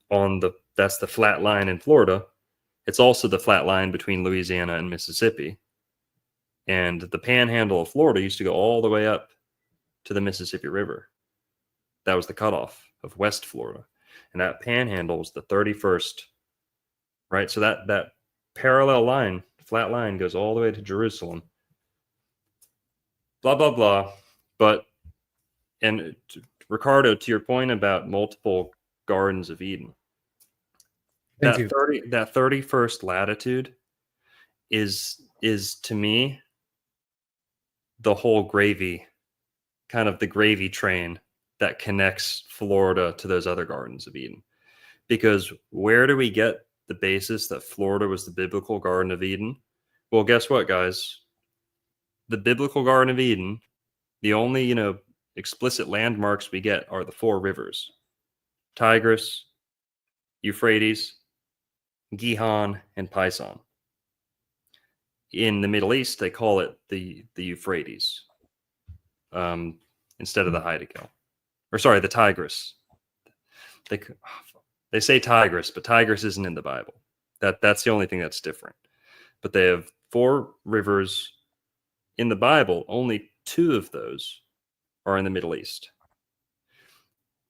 [SPEAKER 7] That's the flat line in Florida. It's also the flat line between Louisiana and Mississippi. And the panhandle of Florida used to go all the way up to the Mississippi River. That was the cutoff of West Florida. And that panhandle was the 31st, right? So that parallel line, flat line, goes all the way to Jerusalem. Blah, blah, blah. But, and Ricardo, to your point about multiple Gardens of Eden, that 31st latitude is to me the whole gravy, kind of the gravy train that connects Florida to those other Gardens of Eden. Because where do we get the basis that Florida was the biblical Garden of Eden? Well, guess what, guys? The biblical Garden of Eden, the only, explicit landmarks we get are the 4 rivers: Tigris, Euphrates, Gihon, and Pison. In the Middle East, they call it the Euphrates instead of the Hydegel. Or sorry, the Tigris. They say Tigris, but Tigris isn't in the Bible. That's the only thing that's different. But they have 4 rivers in the Bible. Only 2 of those are in the Middle East.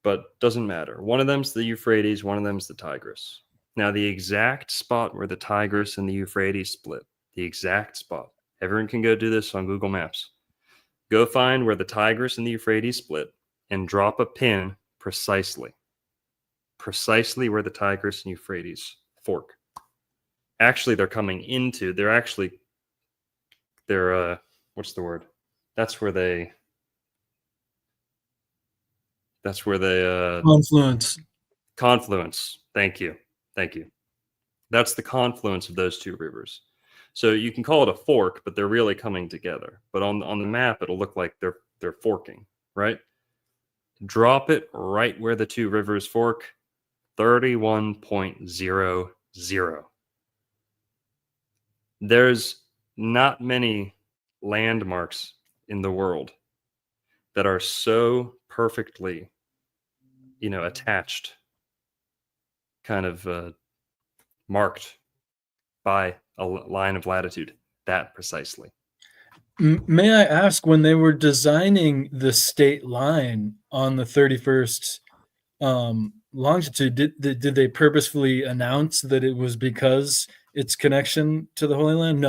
[SPEAKER 7] But doesn't matter. One of them's the Euphrates, one of them's the Tigris. Now, the exact spot where the Tigris and the Euphrates split, the exact spot. Everyone can go do this on Google Maps. Go find where the Tigris and the Euphrates split and drop a pin precisely where the Tigris and Euphrates fork. Actually, they're what's the word? That's where they confluence. Thank you. That's the confluence of those 2 rivers. So you can call it a fork, but they're really coming together. But on the map, it'll look like they're forking, right? Drop it right where the 2 rivers fork, 31.00. There's not many landmarks in the world that are so perfectly, attached, kind of marked by a line of latitude that precisely.
[SPEAKER 6] May I ask, when they were designing the state line on the 31st longitude, did they purposefully announce that it was because its connection to the Holy Land?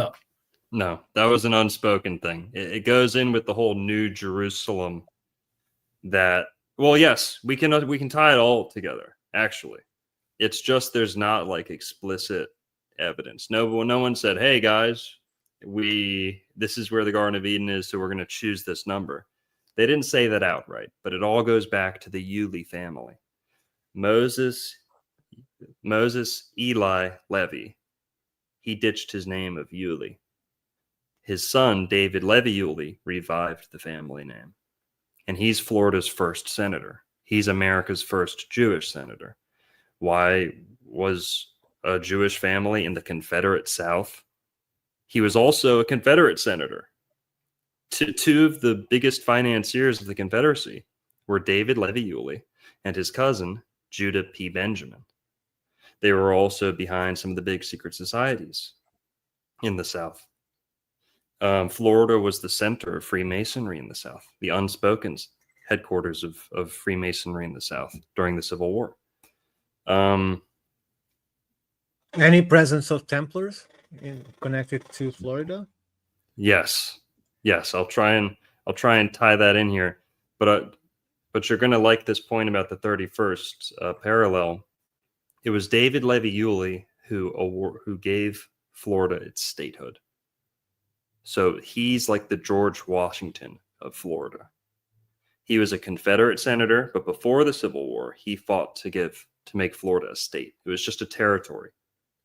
[SPEAKER 6] No,
[SPEAKER 7] that was an unspoken thing. It goes in with the whole New Jerusalem. That, well, yes, we can tie it all together. Actually, it's just there's not like explicit evidence. No one said, "Hey guys, this is where the Garden of Eden is, so we're going to choose this number." They didn't say that outright, but it all goes back to the Yulee family. Moses, Eli, Levi. He ditched his name of Yulee. His son, David Levi Yulee, revived the family name. And he's Florida's first senator. He's America's first Jewish senator. Why was a Jewish family in the Confederate South? He was also a Confederate senator. Two of the biggest financiers of the Confederacy were David Levi Yulee and his cousin, Judah P. Benjamin. They were also behind some of the big secret societies in the South. Florida was the center of Freemasonry in the South, the unspoken headquarters of Freemasonry in the South during the Civil War.
[SPEAKER 4] Any presence of Templars connected to Florida?
[SPEAKER 7] Yes. I'll try and tie that in here, but you're going to like this point about the 31st parallel. It was David Levi Yulee who gave Florida its statehood. So he's like the George Washington of Florida. He was a Confederate senator, but before the Civil War, he fought to make Florida a state. It was just a territory.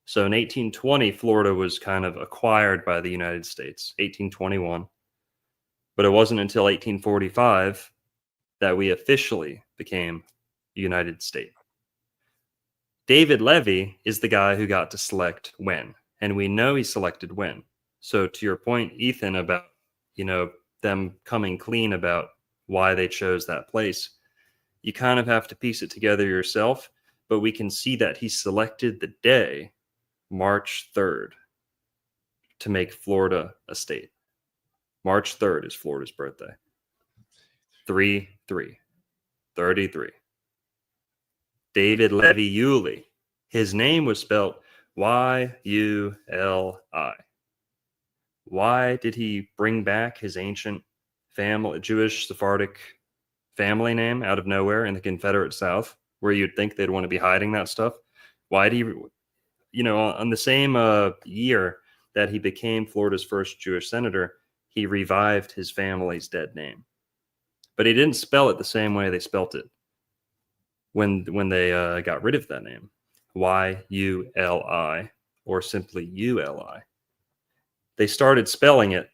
[SPEAKER 7] So in 1820, Florida was kind of acquired by the United States, 1821. But it wasn't until 1845 that we officially became a United States. David Levy is the guy who got to select when, and we know he selected when. So to your point, Ethan, about, them coming clean about why they chose that place, you kind of have to piece it together yourself, but we can see that he selected the day, March 3rd, to make Florida a state. March 3rd is Florida's birthday. 33. David Levy Yulee. His name was spelled Y-U-L-I. Why did he bring back his ancient family, Jewish Sephardic family name out of nowhere in the Confederate South, where you'd think they'd want to be hiding that stuff? Why do on the same year that he became Florida's first Jewish senator, he revived his family's dead name. But he didn't spell it the same way they spelt it when they got rid of that name, Y-U-L-I, or simply U-L-I. They started spelling it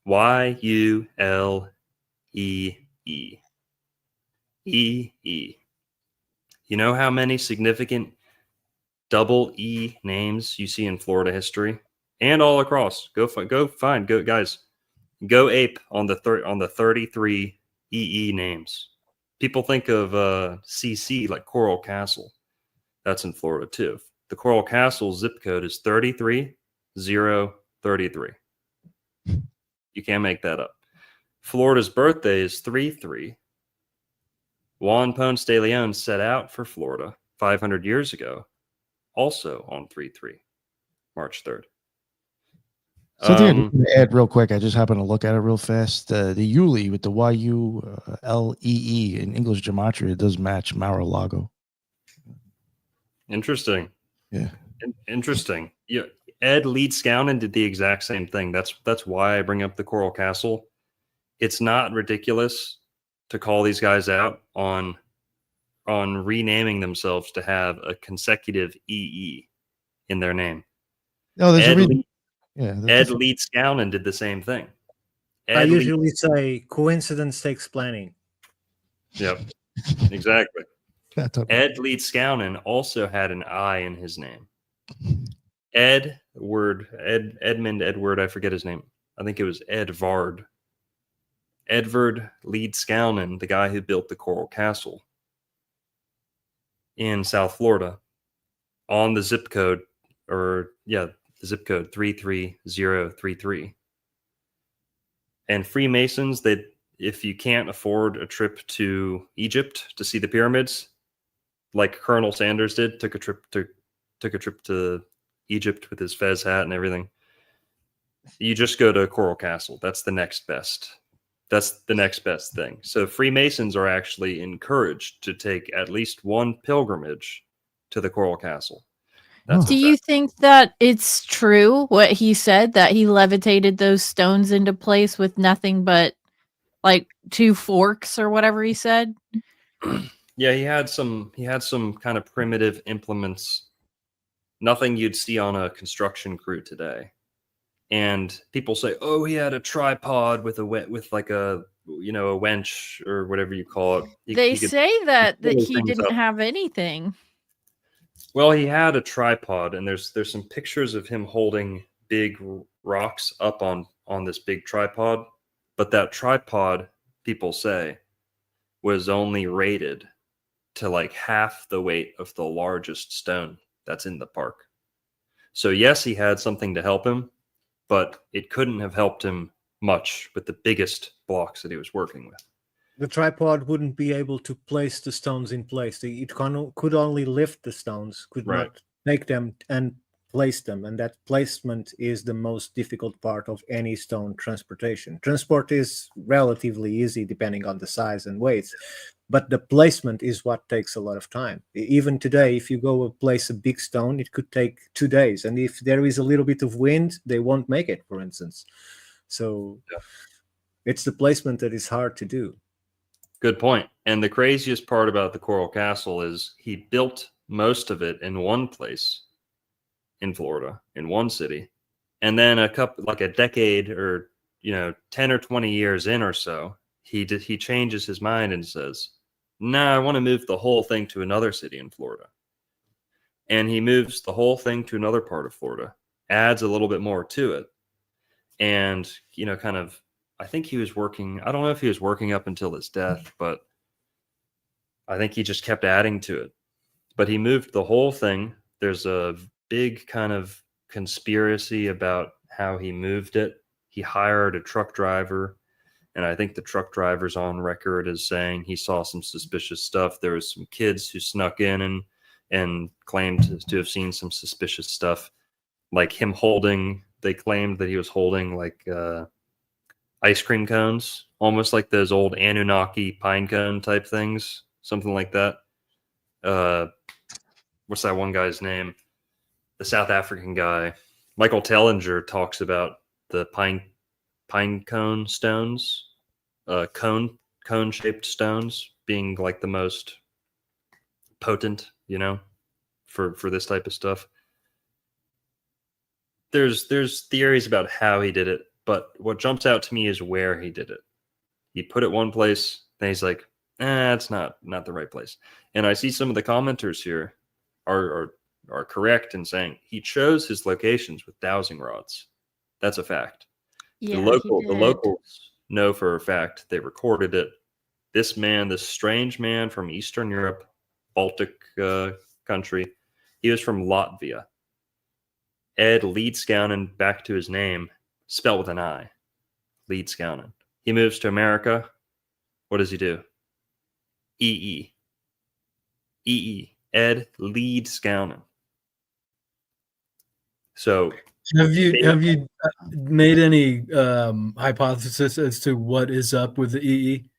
[SPEAKER 7] Y-U-L-E-E. E-E. You know how many significant double E names you see in Florida history and all across? Go guys. Go ape on the 33 EE names. People think of CC like Coral Castle. That's in Florida too. The Coral Castle zip code is 33033. You can't make that up. Florida's birthday is 3-3. Juan Ponce de Leon set out for Florida 500 years ago, also on 3-3, March 3rd.
[SPEAKER 1] Something I just want to add real quick. I just happened to look at it real fast. The Yulee with the Y-U-L-E-E in English gematria, it does match Mar-a-Lago.
[SPEAKER 7] Interesting.
[SPEAKER 1] Yeah.
[SPEAKER 7] Interesting. Yeah. Ed Leeds-Scownon did the exact same thing. That's why I bring up the Coral Castle. It's not ridiculous to call these guys out on renaming themselves to have a consecutive EE in their name.
[SPEAKER 1] No, there's a reason.
[SPEAKER 7] Ed Leeds-Scownon did the same thing.
[SPEAKER 4] I usually say coincidence takes planning.
[SPEAKER 7] Yep, exactly. Ed Leeds-Scownon also had an I in his name. Edmund Edward, I forget his name. I think it was Edvard Leeds-Scownon, the guy who built the Coral Castle in South Florida, on the zip code, the zip code 33033. And Freemasons, if you can't afford a trip to Egypt to see the pyramids, like Colonel Sanders did, took a trip to Egypt with his fez hat and everything, you just go to Coral Castle. That's the next best. That's the next best thing. So Freemasons are actually encouraged to take at least one pilgrimage to the Coral Castle.
[SPEAKER 2] Do you think that it's true what he said, that he levitated those stones into place with nothing but like two forks or whatever he said?
[SPEAKER 7] Yeah, he had some kind of primitive implements, nothing you'd see on a construction crew today. And people say, "Oh, he had a tripod with a wench or whatever you call it."
[SPEAKER 2] They say that he didn't have anything.
[SPEAKER 7] Well, he had a tripod, and there's some pictures of him holding big rocks up on this big tripod. But that tripod, people say, was only rated to like half the weight of the largest stone that's in the park. So yes, he had something to help him, but it couldn't have helped him much with the biggest blocks that he was working with.
[SPEAKER 4] The tripod wouldn't be able to place the stones in place. It could only lift the stones, could not take them and place them. And that placement is the most difficult part of any stone transportation. Transport is relatively easy depending on the size and weight, but the placement is what takes a lot of time. Even today, if you go place a big stone, it could take 2 days. And if there is a little bit of wind, they won't make it, for instance. So It's the placement that is hard to do.
[SPEAKER 7] Good point. And the craziest part about the Coral Castle is he built most of it in one place in Florida, in one city. And then a decade or 10 or 20 years in or so, he changes his mind and says, "Nah, I want to move the whole thing to another city in Florida." And he moves the whole thing to another part of Florida, adds a little bit more to it. And, I think he was working, I don't know if he was working up until his death, but I think he just kept adding to it. But he moved the whole thing. There's a big kind of conspiracy about how he moved it. He hired a truck driver, and I think the truck driver's on record as saying he saw some suspicious stuff. There was some kids who snuck in and claimed to have seen some suspicious stuff, like him they claimed that he was holding like ice cream cones, almost like those old Anunnaki pine cone type things, something like that. What's that one guy's name? The South African guy, Michael Tellinger, talks about the pine cone stones, cone shaped stones being like the most potent, for this type of stuff. There's theories about how he did it, but what jumps out to me is where he did it. He put it one place, then he's like, it's not the right place. And I see some of the commenters here are correct in saying he chose his locations with dowsing rods. That's a fact.
[SPEAKER 2] Yeah,
[SPEAKER 7] The locals know for a fact, they recorded it. This strange man from Eastern Europe, Baltic country, he was from Latvia. Ed Leedskounen, back to his name, spelled with an I. Leedskounen. He moves to America. What does he do? EE. Ed Leedskounen. So
[SPEAKER 6] have you made any hypothesis as to what is up with the EE?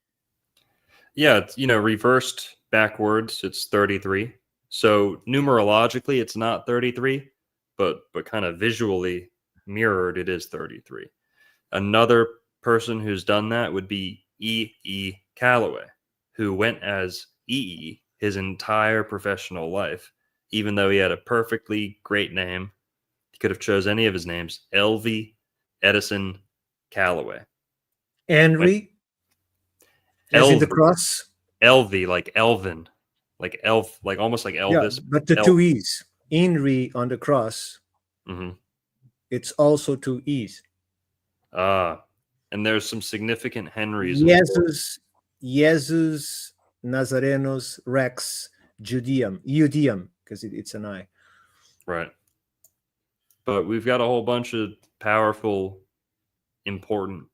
[SPEAKER 7] Yeah, it's, reversed backwards, it's 33. So numerologically, it's not 33, but kind of visually mirrored, it is 33. Another person who's done that would be E.E. Calloway, who went as E.E. his entire professional life, even though he had a perfectly great name. He could have chose any of his names. Elvie Edison Calloway.
[SPEAKER 4] Henry, as in the cross.
[SPEAKER 7] Elvie, like Elvin, like elf, like almost like Elvis.
[SPEAKER 4] Yeah, but the two E's. Henry on the cross.
[SPEAKER 7] Mm-hmm.
[SPEAKER 4] It's also two E's.
[SPEAKER 7] And there's some significant Henrys.
[SPEAKER 4] Jesus Nazarenos Rex Judeum, because it's an I.
[SPEAKER 7] Right. But we've got a whole bunch of powerful, important,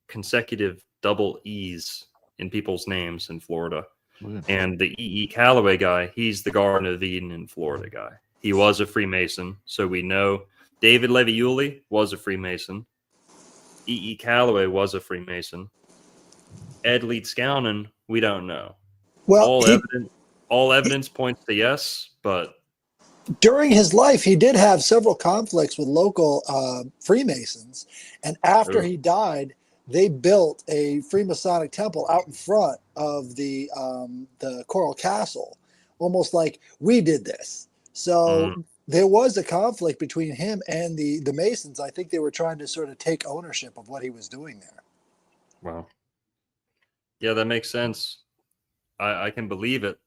[SPEAKER 7] consecutive double E's in people's names in Florida. And the E.E. Calloway guy, he's the Garden of Eden in Florida guy. He was a Freemason, so we know David Leviuli was a Freemason. E.E. Calloway was a Freemason. Ed Leedskounen, we don't know.
[SPEAKER 3] Well,
[SPEAKER 7] all evidence points to yes, but
[SPEAKER 3] during his life, he did have several conflicts with local Freemasons, and after he died, they built a Freemasonic temple out in front of the Coral Castle, almost like we did this. So there was a conflict between him and the Masons. I think they were trying to sort of take ownership of what he was doing there.
[SPEAKER 7] Wow. Yeah, that makes sense. I can believe it.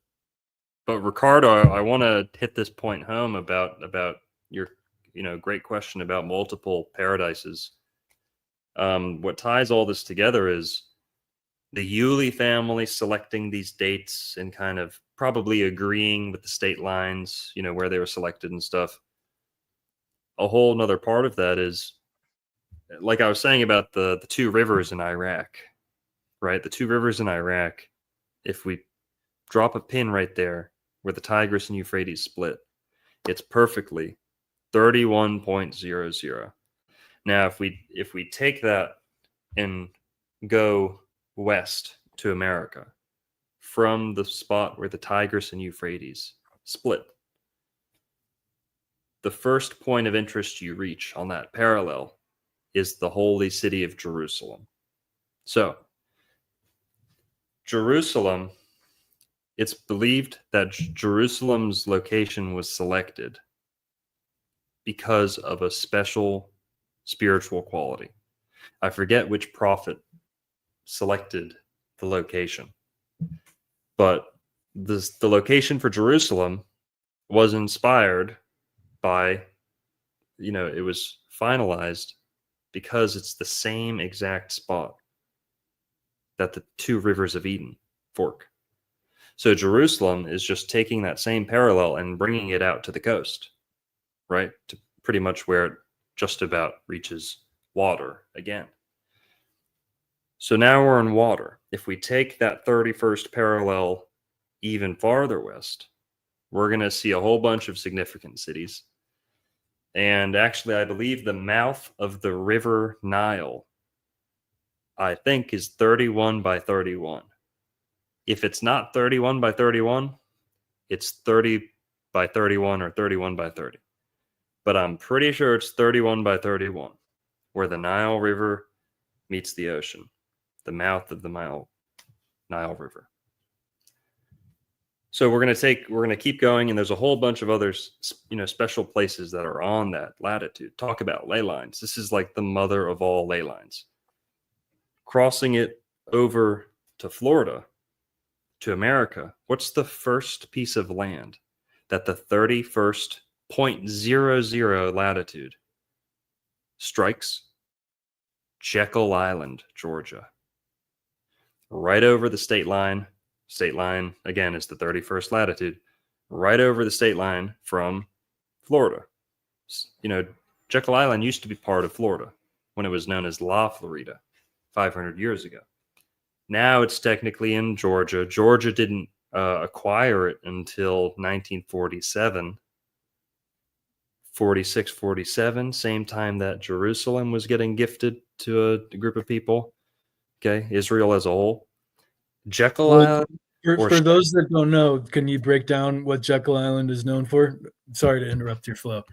[SPEAKER 7] But Ricardo, I want to hit this point home about your great question about multiple paradises. What ties all this together is the Yulee family selecting these dates and kind of probably agreeing with the state lines, where they were selected and stuff. A whole nother part of that is, like I was saying about the two rivers in Iraq, right? The two rivers in Iraq, if we drop a pin right there where the Tigris and Euphrates split, it's perfectly 31.00. Now, if we take that and go west to America from the spot where the Tigris and Euphrates split, the first point of interest you reach on that parallel is the holy city of Jerusalem. So, Jerusalem, it's believed that Jerusalem's location was selected because of a special spiritual quality. I forget which prophet selected the location, but the location for Jerusalem was inspired by, it was finalized because it's the same exact spot that the two rivers of Eden fork. So Jerusalem is just taking that same parallel and bringing it out to the coast, right? To pretty much where it just about reaches water again. So now we're in water. If we take that 31st parallel even farther west, we're going to see a whole bunch of significant cities. And actually, I believe the mouth of the river Nile, I think, is 31 by 31. If it's not 31 by 31, it's 30 by 31 or 31 by 30. But I'm pretty sure it's 31 by 31, where the Nile River meets the ocean, the mouth of the Nile River. So we're going to keep going, and there's a whole bunch of other, special places that are on that latitude. Talk about ley lines. This is like the mother of all ley lines. Crossing it over to Florida, to America, what's the first piece of land that the 31st 0.00 latitude strikes? Jekyll Island, Georgia. Right over the state line. State line, again, is the 31st latitude. Right over the state line from Florida. Jekyll Island used to be part of Florida when it was known as La Florida 500 years ago. Now it's technically in Georgia. Georgia didn't acquire it until 1947. 46, 47, same time that Jerusalem was getting gifted to a group of people. Okay, Israel as a whole. Jekyll Island.
[SPEAKER 6] For those that don't know, can you break down what Jekyll Island is known for? Sorry to interrupt your flow.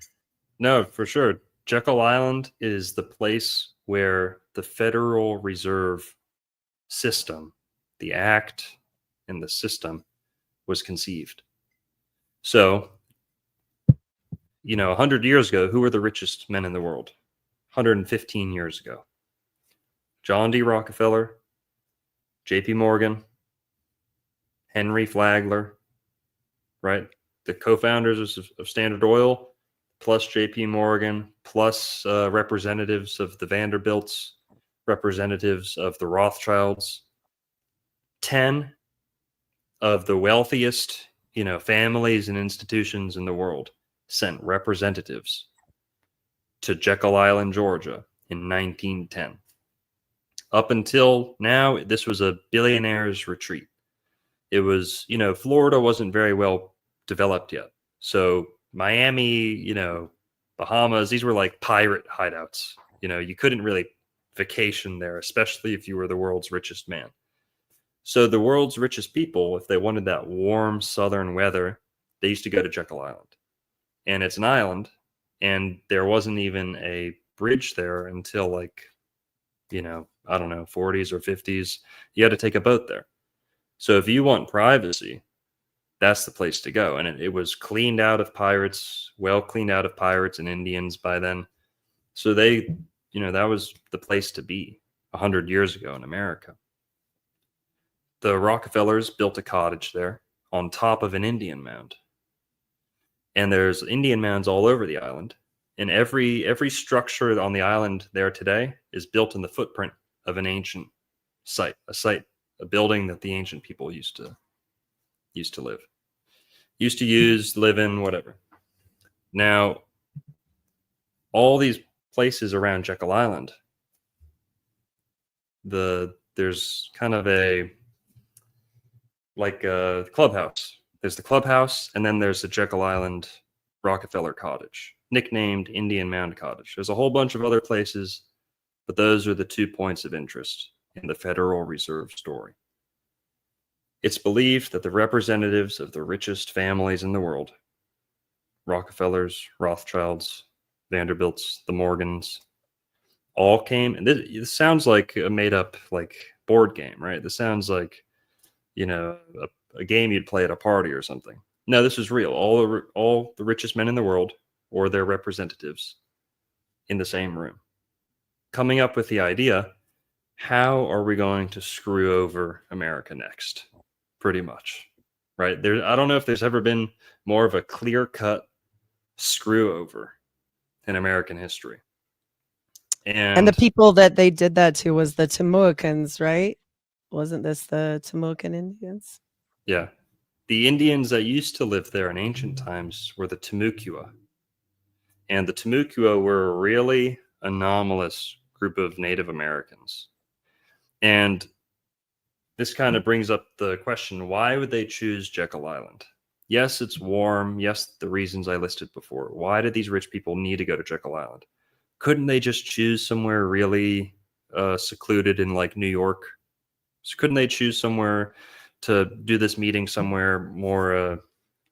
[SPEAKER 7] No, for sure. Jekyll Island is the place where the Federal Reserve System, the act and the system, was conceived. So, 100 years ago, who were the richest men in the world? 115 years ago. John D. Rockefeller, J.P. Morgan, Henry Flagler, right? The co-founders of Standard Oil, plus J.P. Morgan, plus representatives of the Vanderbilts, representatives of the Rothschilds. 10 of the wealthiest, families and institutions in the world sent representatives to Jekyll Island, Georgia in 1910. Up until now, this was a billionaire's retreat. It was, Florida wasn't very well developed yet. So Miami, Bahamas, these were like pirate hideouts. You couldn't really vacation there, especially if you were the world's richest man. So the world's richest people, if they wanted that warm southern weather, they used to go to Jekyll Island. And it's an island, and there wasn't even a bridge there until 40s or 50s. You had to take a boat there. So if you want privacy, that's the place to go. And it was cleaned out of pirates, well cleaned out of pirates and Indians by then. So that was the place to be 100 years ago in America. The Rockefellers built a cottage there on top of an Indian mound. And there's Indian mounds all over the island. And every structure on the island there today is built in the footprint of an ancient site, a building that the ancient people used to live in, whatever. Now, all these places around Jekyll Island, there's kind of a clubhouse. There's the clubhouse, and then there's the Jekyll Island Rockefeller Cottage, nicknamed Indian Mound Cottage. There's a whole bunch of other places, but those are the 2 points of interest in the Federal Reserve story. It's believed that the representatives of the richest families in the world, Rockefellers, Rothschilds, Vanderbilts, the Morgans, all came. And this sounds like a made up like board game, right? This sounds like, you know, a game you'd play at a party or something. No, this is real. All the richest men in the world or their representatives in the same room, coming up with the idea, how are we going to screw over America next? Pretty much, right? I don't know if there's ever been more of a clear-cut screw over in American history.
[SPEAKER 5] And the people that they did that to was the Timucuans, right? Wasn't this the Timucuan Indians?
[SPEAKER 7] Yeah. The Indians that used to live there in ancient times were the Timucua. And the Timucua were a really anomalous group of Native Americans. And this kind of brings up the question, why would they choose Jekyll Island? Yes, it's warm. Yes, the reasons I listed before. Why did these rich people need to go to Jekyll Island? Couldn't they just choose somewhere really secluded in like New York? So couldn't they choose somewhere to do this meeting somewhere more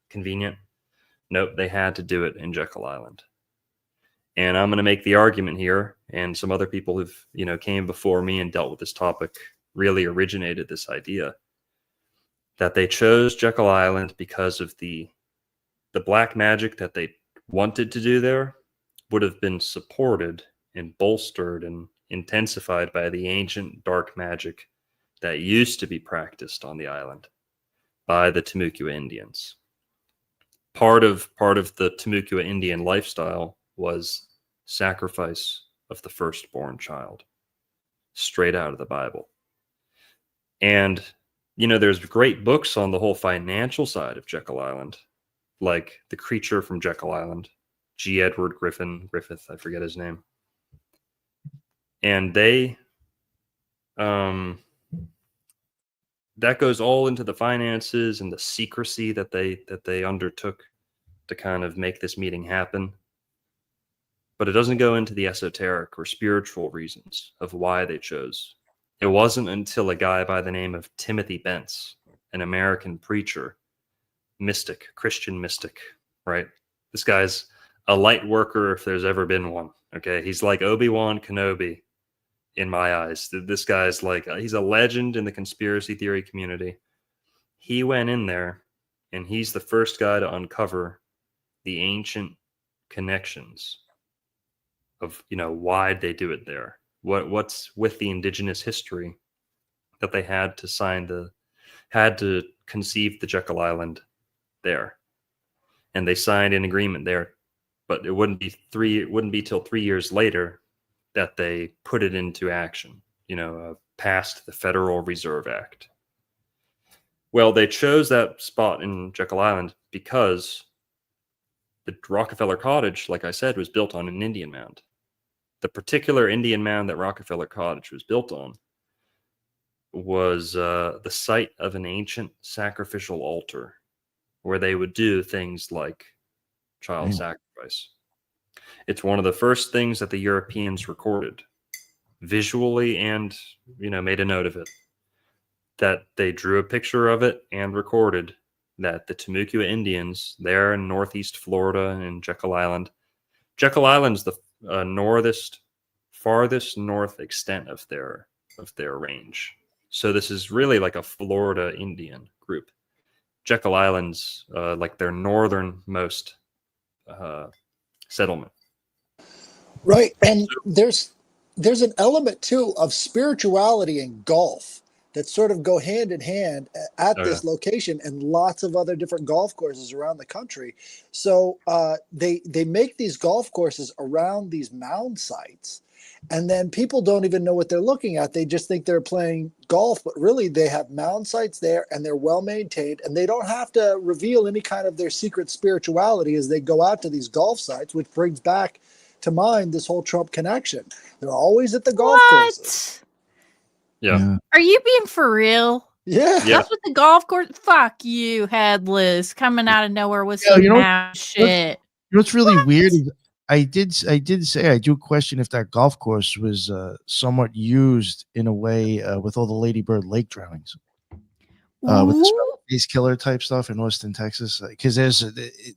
[SPEAKER 7] convenient? Nope, they had to do it in Jekyll Island. And I'm going to make the argument here, and some other people who've, you know, came before me and dealt with this topic really originated this idea that they chose Jekyll Island because of the black magic that they wanted to do there would have been supported and bolstered and intensified by the ancient dark magic that used to be practiced on the island by the Timucua Indians. Part of the Timucua Indian lifestyle was sacrifice of the firstborn child, straight out of the Bible. And, you know, there's great books on the whole financial side of Jekyll Island, like The Creature from Jekyll Island, G. Edward Griffith, I forget his name. And they, that goes all into the finances and the secrecy that they undertook to kind of make this meeting happen. But it doesn't go into the esoteric or spiritual reasons of why they chose. It wasn't until a guy by the name of Timothy Bence, an American preacher, mystic, Christian mystic, right? This guy's a light worker if there's ever been one, okay? He's like Obi-Wan Kenobi in my eyes. This guy's like, he's a legend in the conspiracy theory community. He went in there, and he's the first guy to uncover the ancient connections of, you know, why'd they do it there? What's with the indigenous history that they had to conceive the Jekyll Island there. And they signed an agreement there, but it wouldn't be till 3 years later that they put it into action, you know, passed the Federal Reserve Act. Well, they chose that spot in Jekyll Island because the Rockefeller Cottage, like I said, was built on an Indian mound. The particular Indian mound that Rockefeller Cottage was built on was the site of an ancient sacrificial altar where they would do things like child sacrifice. It's one of the first things that the Europeans recorded visually and, you know, made a note of it, that they drew a picture of it and recorded that the Timucua Indians there in northeast Florida and Jekyll Island's the farthest north extent of their range. So this is really like a Florida Indian group. Jekyll Island's like their northernmost settlement.
[SPEAKER 3] Right, and there's an element too of spirituality and golf that sort of go hand in hand at this location and lots of other different golf courses around the country. So they make these golf courses around these mound sites, and then people don't even know what they're looking at. They just think they're playing golf, but really they have mound sites there and they're well maintained, and they don't have to reveal any kind of their secret spirituality as they go out to these golf sites, which brings back to mind this whole Trump connection. They're always at the golf courses.
[SPEAKER 7] Yeah.
[SPEAKER 2] Are you being for real?
[SPEAKER 3] Yeah.
[SPEAKER 2] That's what the golf course. Fuck you, headless, coming out of nowhere with some shit.
[SPEAKER 1] You know what's really weird is I did say I do question if that golf course was somewhat used in a way with all the Lady Bird lake drownings. With the space killer type stuff in Austin, Texas, because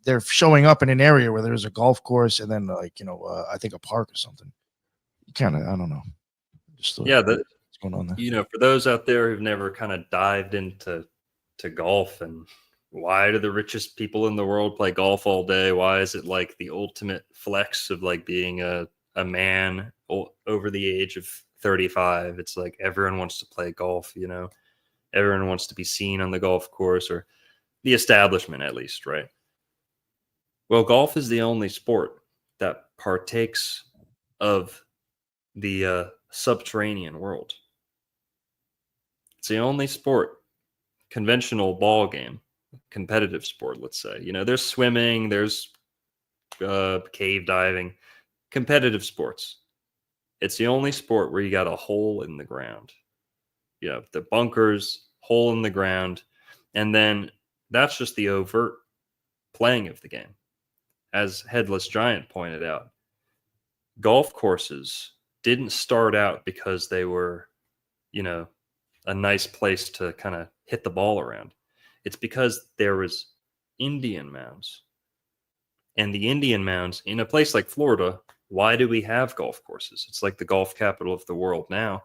[SPEAKER 1] they're showing up in an area where there's a golf course and then I think a park or something. kind of, I don't know. Just thought,
[SPEAKER 7] Yeah,
[SPEAKER 1] what's going on there?
[SPEAKER 7] you know, for those out there who've never kind of dived into golf, and why do the richest people in the world play golf all day? Why is it like the ultimate flex of like being a man over the age of 35? It's like everyone wants to play golf, you know, everyone wants to be seen on the golf course, or the establishment at least, right? Well, golf is the only sport that partakes of the subterranean world. It's the only sport, conventional ball game, competitive sport, let's say. You know, there's swimming, there's cave diving, competitive sports. It's the only sport where you got a hole in the ground. You know, the bunkers, hole in the ground, and then that's just the overt playing of the game. As Headless Giant pointed out, golf courses didn't start out because they were, you know, a nice place to kind of hit the ball around. It's because there was Indian mounds. And the Indian mounds in a place like Florida, why do we have golf courses? It's like the golf capital of the world now.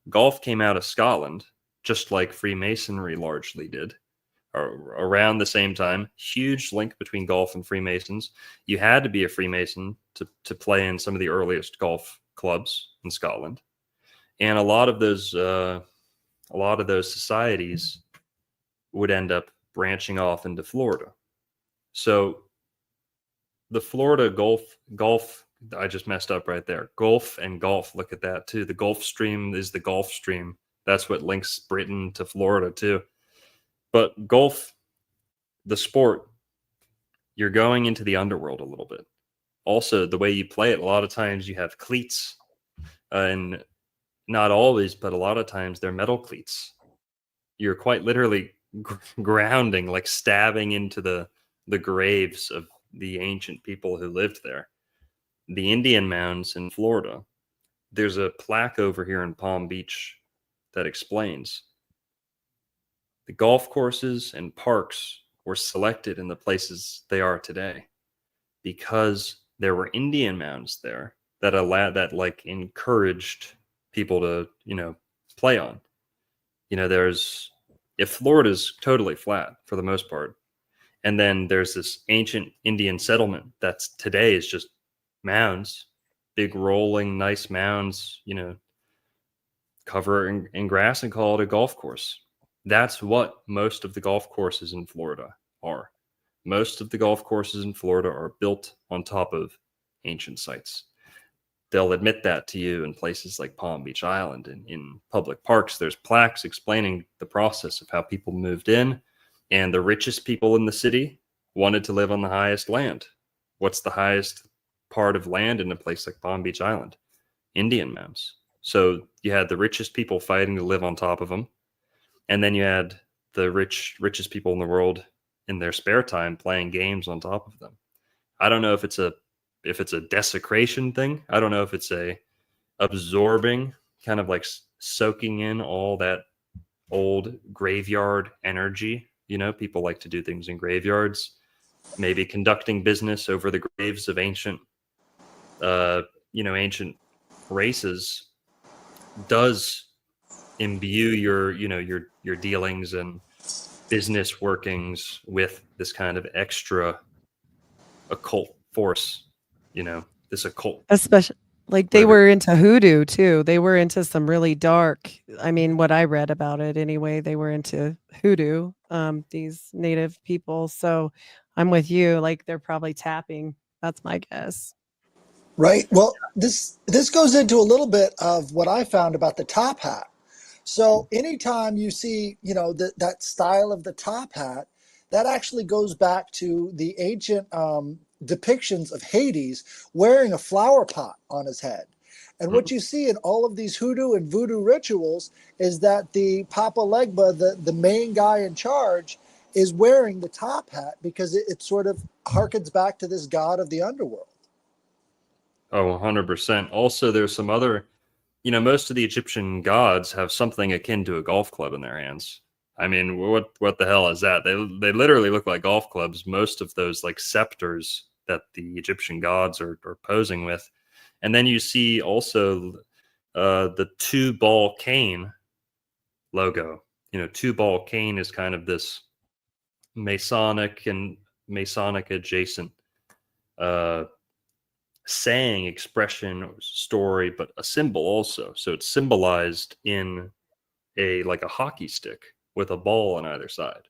[SPEAKER 7] Golf came out of Scotland, just like Freemasonry largely did, around the same time. Huge link between golf and Freemasons. You had to be a Freemason to play in some of the earliest golf clubs in Scotland. And a lot of those societies would end up branching off into Florida. So the Florida Gulf, I just messed up right there. Gulf and Gulf, look at that too. The Gulf Stream is the Gulf Stream. That's what links Britain to Florida too. But golf, the sport, you're going into the underworld a little bit. Also, the way you play it, a lot of times you have cleats, and not always, but a lot of times they're metal cleats. You're quite literally grounding, like stabbing into the graves of the ancient people who lived there. The Indian mounds in Florida, there's a plaque over here in Palm Beach that explains the golf courses and parks were selected in the places they are today because there were Indian mounds there that like encouraged people to, you know, play on. You know, if Florida's totally flat for the most part, and then there's this ancient Indian settlement that's today is just mounds, big rolling, nice mounds, you know, cover in grass and call it a golf course. That's what most of the golf courses in Florida are. Most of the golf courses in Florida are built on top of ancient sites. They'll admit that to you in places like Palm Beach Island, and in public parks. There's plaques explaining the process of how people moved in, and the richest people in the city wanted to live on the highest land. What's the highest part of land in a place like Palm Beach Island? Indian mounds. So you had the richest people fighting to live on top of them, and then you had the richest people in the world in their spare time playing games on top of them. I don't know if it's a desecration thing. I don't know if it's a absorbing, kind of like soaking in all that old graveyard energy. You know, people like to do things in graveyards, maybe conducting business over the graves of ancient races does imbue your dealings and business workings with this kind of extra occult force, you know, this occult.
[SPEAKER 5] Especially like they were into hoodoo too. They were into some really dark, I mean, what I read about it anyway, they were into hoodoo, these native people. So I'm with you, like they're probably tapping. That's my guess.
[SPEAKER 3] Right. Well, this goes into a little bit of what I found about the top hat. So anytime you see, you know, that style of the top hat, that actually goes back to the ancient depictions of Hades wearing a flower pot on his head. And what you see in all of these hoodoo and voodoo rituals is that the Papa Legba, the main guy in charge, is wearing the top hat because it sort of harkens back to this god of the underworld.
[SPEAKER 7] Oh, 100%. Also, there's some other, you know, most of the Egyptian gods have something akin to a golf club in their hands. I mean, what the hell is that? They literally look like golf clubs. Most of those like scepters that the Egyptian gods are posing with. And then you see also the two-ball cane logo. You know, two-ball cane is kind of this Masonic and Masonic adjacent saying, expression, or story, but a symbol also. So it's symbolized in like a hockey stick with a ball on either side.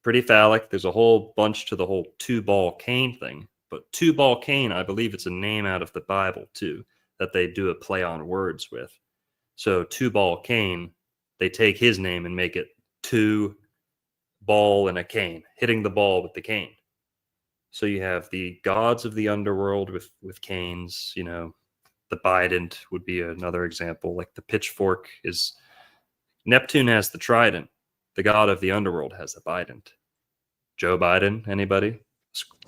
[SPEAKER 7] Pretty phallic. There's a whole bunch to the whole two-ball cane thing. But two-ball cane, I believe it's a name out of the Bible too, that they do a play on words with. So two-ball cane, they take his name and make it two ball and a cane, hitting the ball with the cane. So you have the gods of the underworld with canes. You know, the bident would be another example. Like the pitchfork is Neptune has the trident. The god of the underworld has the bident. Joe Biden, anybody?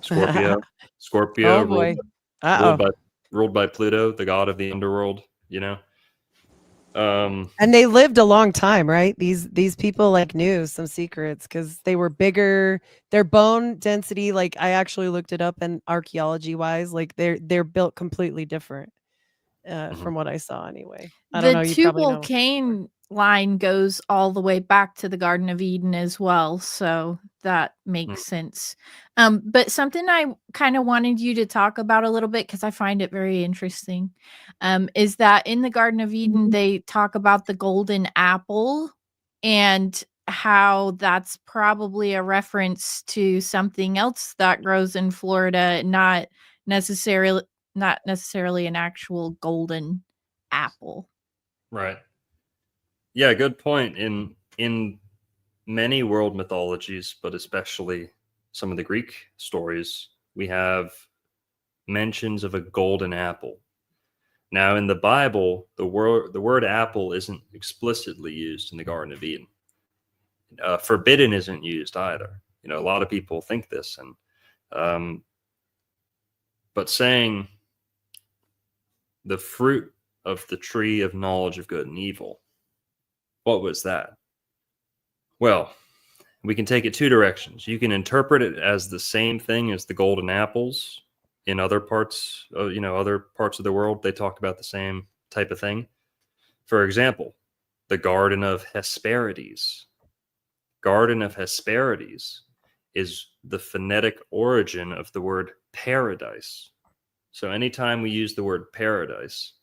[SPEAKER 7] Scorpio. Scorpio
[SPEAKER 5] Oh boy.
[SPEAKER 7] ruled by Pluto, the god of the underworld. You know.
[SPEAKER 5] And they lived a long time, right? These people like knew some secrets because they were bigger. Their bone density, like I actually looked it up, and archaeology wise, like they're built completely different from what I saw anyway. I don't know.
[SPEAKER 2] The
[SPEAKER 5] You
[SPEAKER 2] two
[SPEAKER 5] probably know.
[SPEAKER 2] volcane line goes all the way back to the Garden of Eden as well, so that makes sense. But something I kind of wanted you to talk about a little bit, because I find it very interesting, is that in the Garden of Eden they talk about the golden apple and how that's probably a reference to something else that grows in Florida, not necessarily an actual golden apple.
[SPEAKER 7] Right. Yeah, good point. In many world mythologies, but especially some of the Greek stories, we have mentions of a golden apple. Now, in the Bible, the word apple isn't explicitly used in the Garden of Eden. Forbidden isn't used either. You know, a lot of people think this, and but saying the fruit of the tree of knowledge of good and evil, what was that? Well, we can take it two directions. You can interpret it as the same thing as the golden apples in other parts of, other parts of the world. They talk about the same type of thing. For example, the Garden of Hesperides. Garden of Hesperides is the phonetic origin of the word paradise. So anytime we use the word paradise,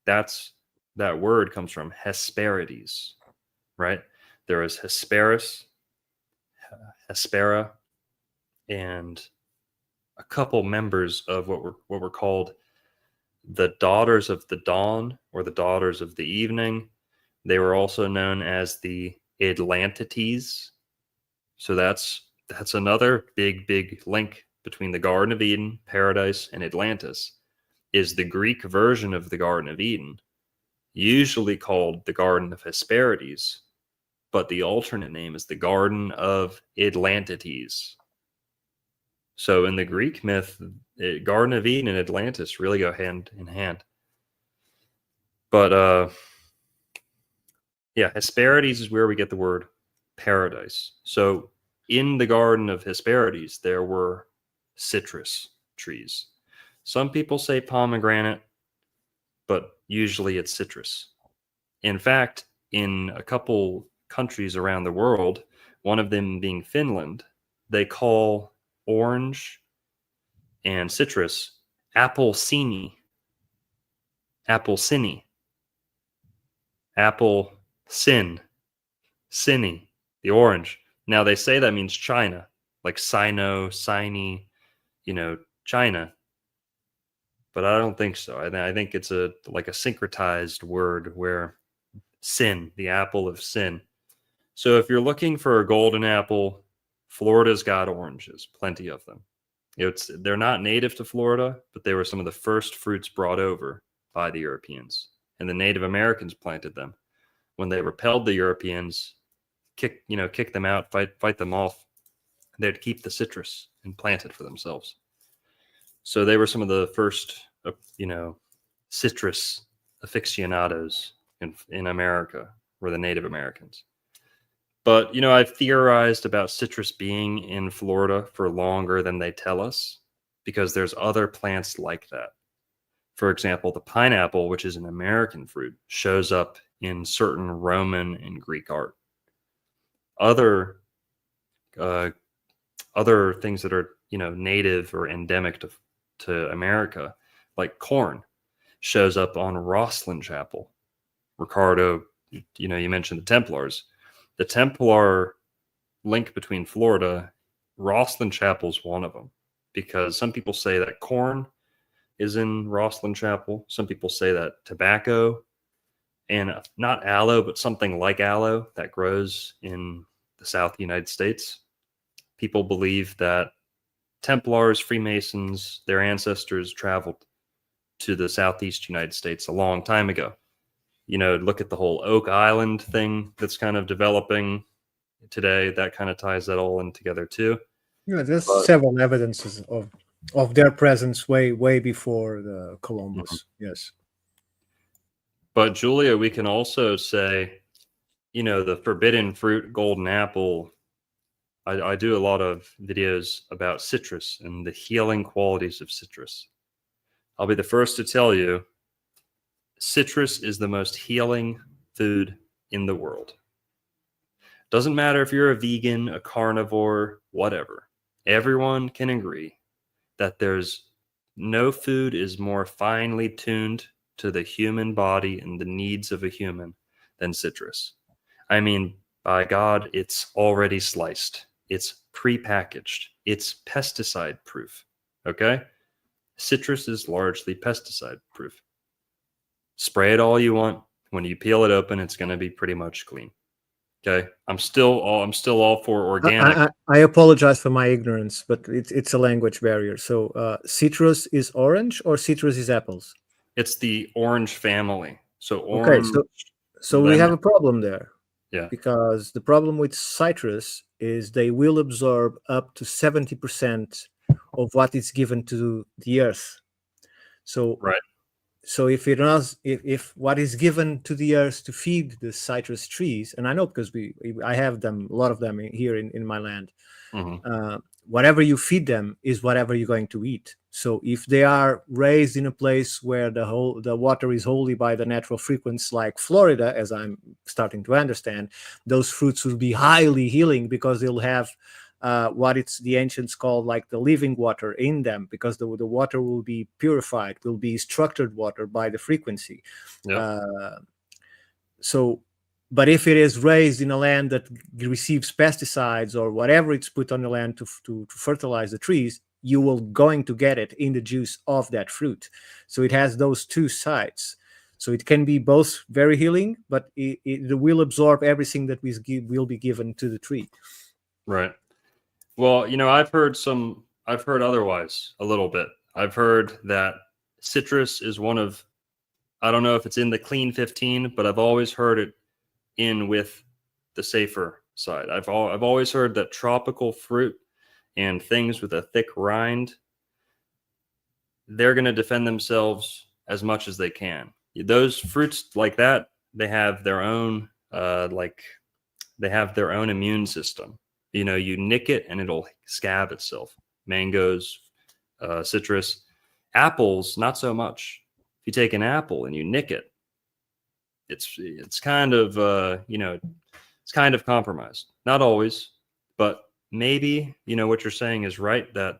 [SPEAKER 7] that word comes from Hesperides, right? There is Hesperus, Hespera, and a couple members of what were called the Daughters of the Dawn or the Daughters of the Evening. They were also known as the Atlantides. So that's another big link between the Garden of Eden, paradise, and Atlantis, is the Greek version of the Garden of Eden, usually called the Garden of Hesperides, but the alternate name is the Garden of Atlantides. So in the Greek myth, Garden of Eden and Atlantis really go hand in hand. But yeah, Hesperides is where we get the word paradise. So in the Garden of Hesperides, there were citrus trees. Some people say pomegranate, but usually it's citrus. In fact, in a couple countries around the world, one of them being Finland, they call orange and citrus applecini. Applecini. Apple sin. Cinny, the orange. Now they say that means China, like Sino, Sini, China. But I don't think so. I think it's like a syncretized word where sin, the apple of sin. So if you're looking for a golden apple, Florida's got oranges, plenty of them. They're not native to Florida, but they were some of the first fruits brought over by the Europeans. And the Native Americans planted them. When they repelled the Europeans, kick them out, fight them off, they'd keep the citrus and plant it for themselves. So they were some of the first, citrus aficionados in America, were the Native Americans. But, I've theorized about citrus being in Florida for longer than they tell us, because there's other plants like that. For example, the pineapple, which is an American fruit, shows up in certain Roman and Greek art. Other things that are, native or endemic to America, like corn, shows up on Rosslyn Chapel. Ricardo, you mentioned the Templars. The Templar link between Florida, Rosslyn Chapel is one of them, because some people say that corn is in Rosslyn Chapel. Some people say that tobacco, and not aloe, but something like aloe that grows in the South United States. People believe that Templars, Freemasons, their ancestors traveled to the Southeast United States a long time ago. Look at the whole Oak Island thing that's kind of developing today. That kind of ties that all in together too.
[SPEAKER 4] Yeah, there's several evidences of their presence way before the Columbus. Yes.
[SPEAKER 7] But Julia, we can also say, the forbidden fruit, golden apple. I do a lot of videos about citrus and the healing qualities of citrus. I'll be the first to tell you, citrus is the most healing food in the world. Doesn't matter if you're a vegan, a carnivore, whatever. Everyone can agree that there's no food is more finely tuned to the human body and the needs of a human than citrus. I mean, by God, it's already sliced. It's prepackaged. It's pesticide proof. Okay? Citrus is largely pesticide proof. Spray it all you want. When you peel it open, it's going to be pretty much clean. Okay? I'm still all for organic.
[SPEAKER 4] I apologize for my ignorance, but it's a language barrier. So citrus is orange or citrus is apples?
[SPEAKER 7] It's the orange family. So orange.
[SPEAKER 4] Okay, so we have a problem there.
[SPEAKER 7] Yeah.
[SPEAKER 4] Because the problem with citrus is they will absorb up to 70% of what is given to the earth. So
[SPEAKER 7] right.
[SPEAKER 4] So if what is given to the earth to feed the citrus trees, and I know because I have them, a lot of them here in my land, whatever you feed them is whatever you're going to eat. So if they are raised in a place where the water is holy by the natural frequency, like Florida, as I'm starting to understand, those fruits will be highly healing because they'll have what the ancients called like the living water in them, because the water will be purified, will be structured water by the frequency.
[SPEAKER 7] Yeah.
[SPEAKER 4] But if it is raised in a land that receives pesticides or whatever it's put on the land to fertilize the trees, you will going to get it in the juice of that fruit. So it has those two sides. So it can be both very healing, but it will absorb everything that will be given to the tree.
[SPEAKER 7] Right. Well, I've heard otherwise a little bit. I've heard that citrus is one of, I don't know if it's in the clean 15, but I've always heard it in with the safer side. I've always heard that tropical fruit and things with a thick rind, they're going to defend themselves as much as they can. Those fruits like that, they have their own immune system. You nick it and it'll scab itself. Mangoes, citrus, apples, not so much. If you take an apple and you nick it, it's kind of it's kind of compromised. Not always, but maybe what you're saying is right, that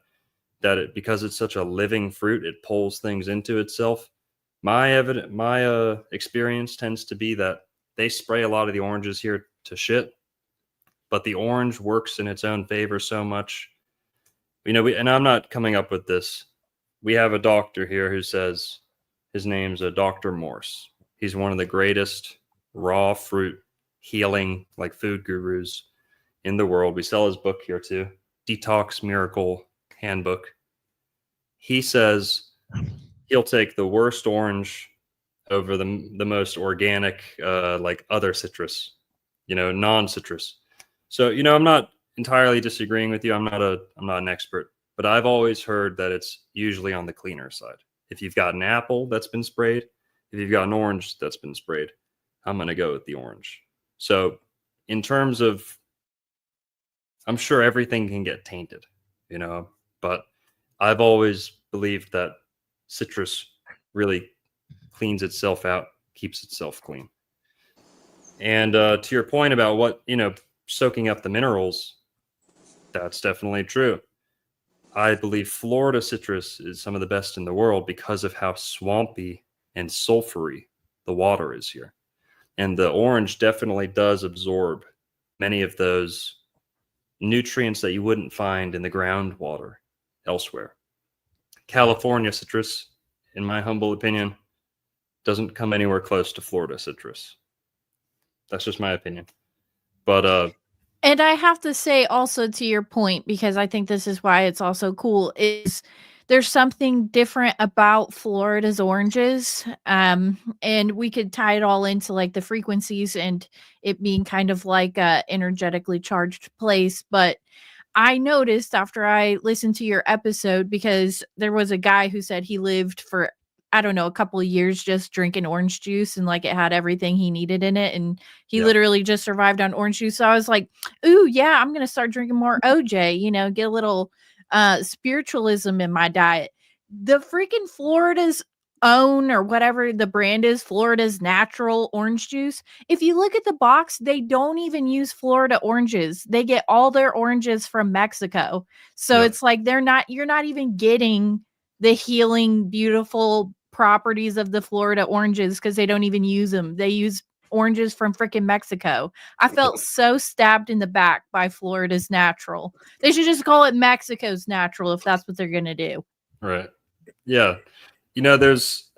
[SPEAKER 7] it, because it's such a living fruit, it pulls things into itself. My experience tends to be that they spray a lot of the oranges here to shit, but the orange works in its own favor so much. And I'm not coming up with this. We have a doctor here who says his name's Dr. Morse. He's one of the greatest raw fruit healing, like food gurus in the world. We sell his book here too, Detox Miracle Handbook. He says he'll take the worst orange over the most organic, like other citrus, non-citrus. So, I'm not entirely disagreeing with you. I'm not an expert, but I've always heard that it's usually on the cleaner side. If you've got an apple that's been sprayed, if you've got an orange that's been sprayed, I'm going to go with the orange. So in terms of, I'm sure everything can get tainted, but I've always believed that citrus really cleans itself out, keeps itself clean. And to your point about what, soaking up the minerals, that's definitely true. I believe Florida citrus is some of the best in the world because of how swampy and sulfury the water is here. And the orange definitely does absorb many of those nutrients that you wouldn't find in the groundwater elsewhere. California citrus, in my humble opinion, doesn't come anywhere close to Florida citrus. That's just my opinion. But
[SPEAKER 2] and I have to say also to your point, because I think this is why it's also cool, is there's something different about Florida's oranges. And we could tie it all into like the frequencies and it being kind of like a energetically charged place. But I noticed after I listened to your episode, because there was a guy who said he lived for, I don't know, a couple of years just drinking orange juice and like it had everything he needed in it. And he literally just survived on orange juice. So I was like, ooh, yeah, I'm going to start drinking more OJ, get a little spiritualism in my diet. The freaking Florida's own, or whatever the brand is, Florida's natural orange juice. If you look at the box, they don't even use Florida oranges. They get all their oranges from Mexico. So it's like you're not even getting the healing, beautiful properties of the Florida oranges because they don't even use them. They use oranges from freaking Mexico. I felt so stabbed in the back by Florida's natural. They should just call it Mexico's natural if that's what they're going to do.
[SPEAKER 7] right. Yeah. There's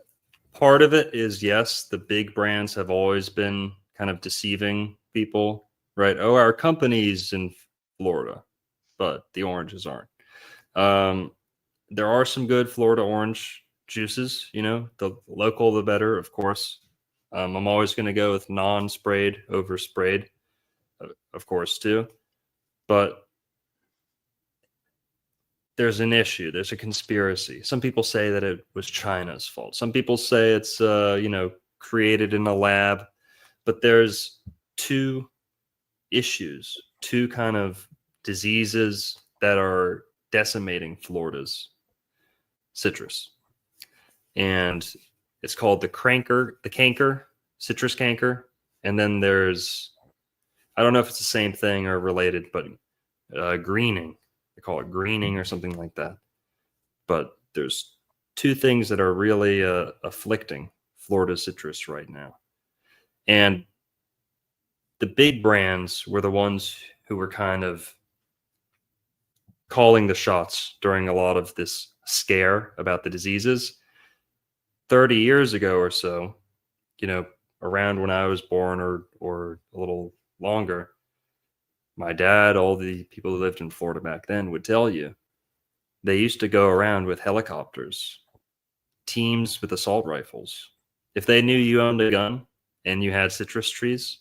[SPEAKER 7] part of it is, yes, the big brands have always been kind of deceiving people, right? Oh, our company's in Florida, but the oranges aren't. There are some good Florida orange juices, the local, the better, of course. I'm always going to go with non-sprayed over sprayed, of course, too. But there's an issue. There's a conspiracy. Some people say that it was China's fault. Some people say it's, created in a lab. But there's two issues, two kind of diseases that are decimating Florida's citrus. And it's called the canker, citrus canker. And then there's, I don't know if it's the same thing or related, but greening. They call it greening or something like that. But there's two things that are really afflicting Florida citrus right now. And the big brands were the ones who were kind of calling the shots during a lot of this scare about the diseases. 30 years ago or so, around when I was born or a little longer, my dad, all the people who lived in Florida back then would tell you they used to go around with helicopters, teams with assault rifles. If they knew you owned a gun and you had citrus trees,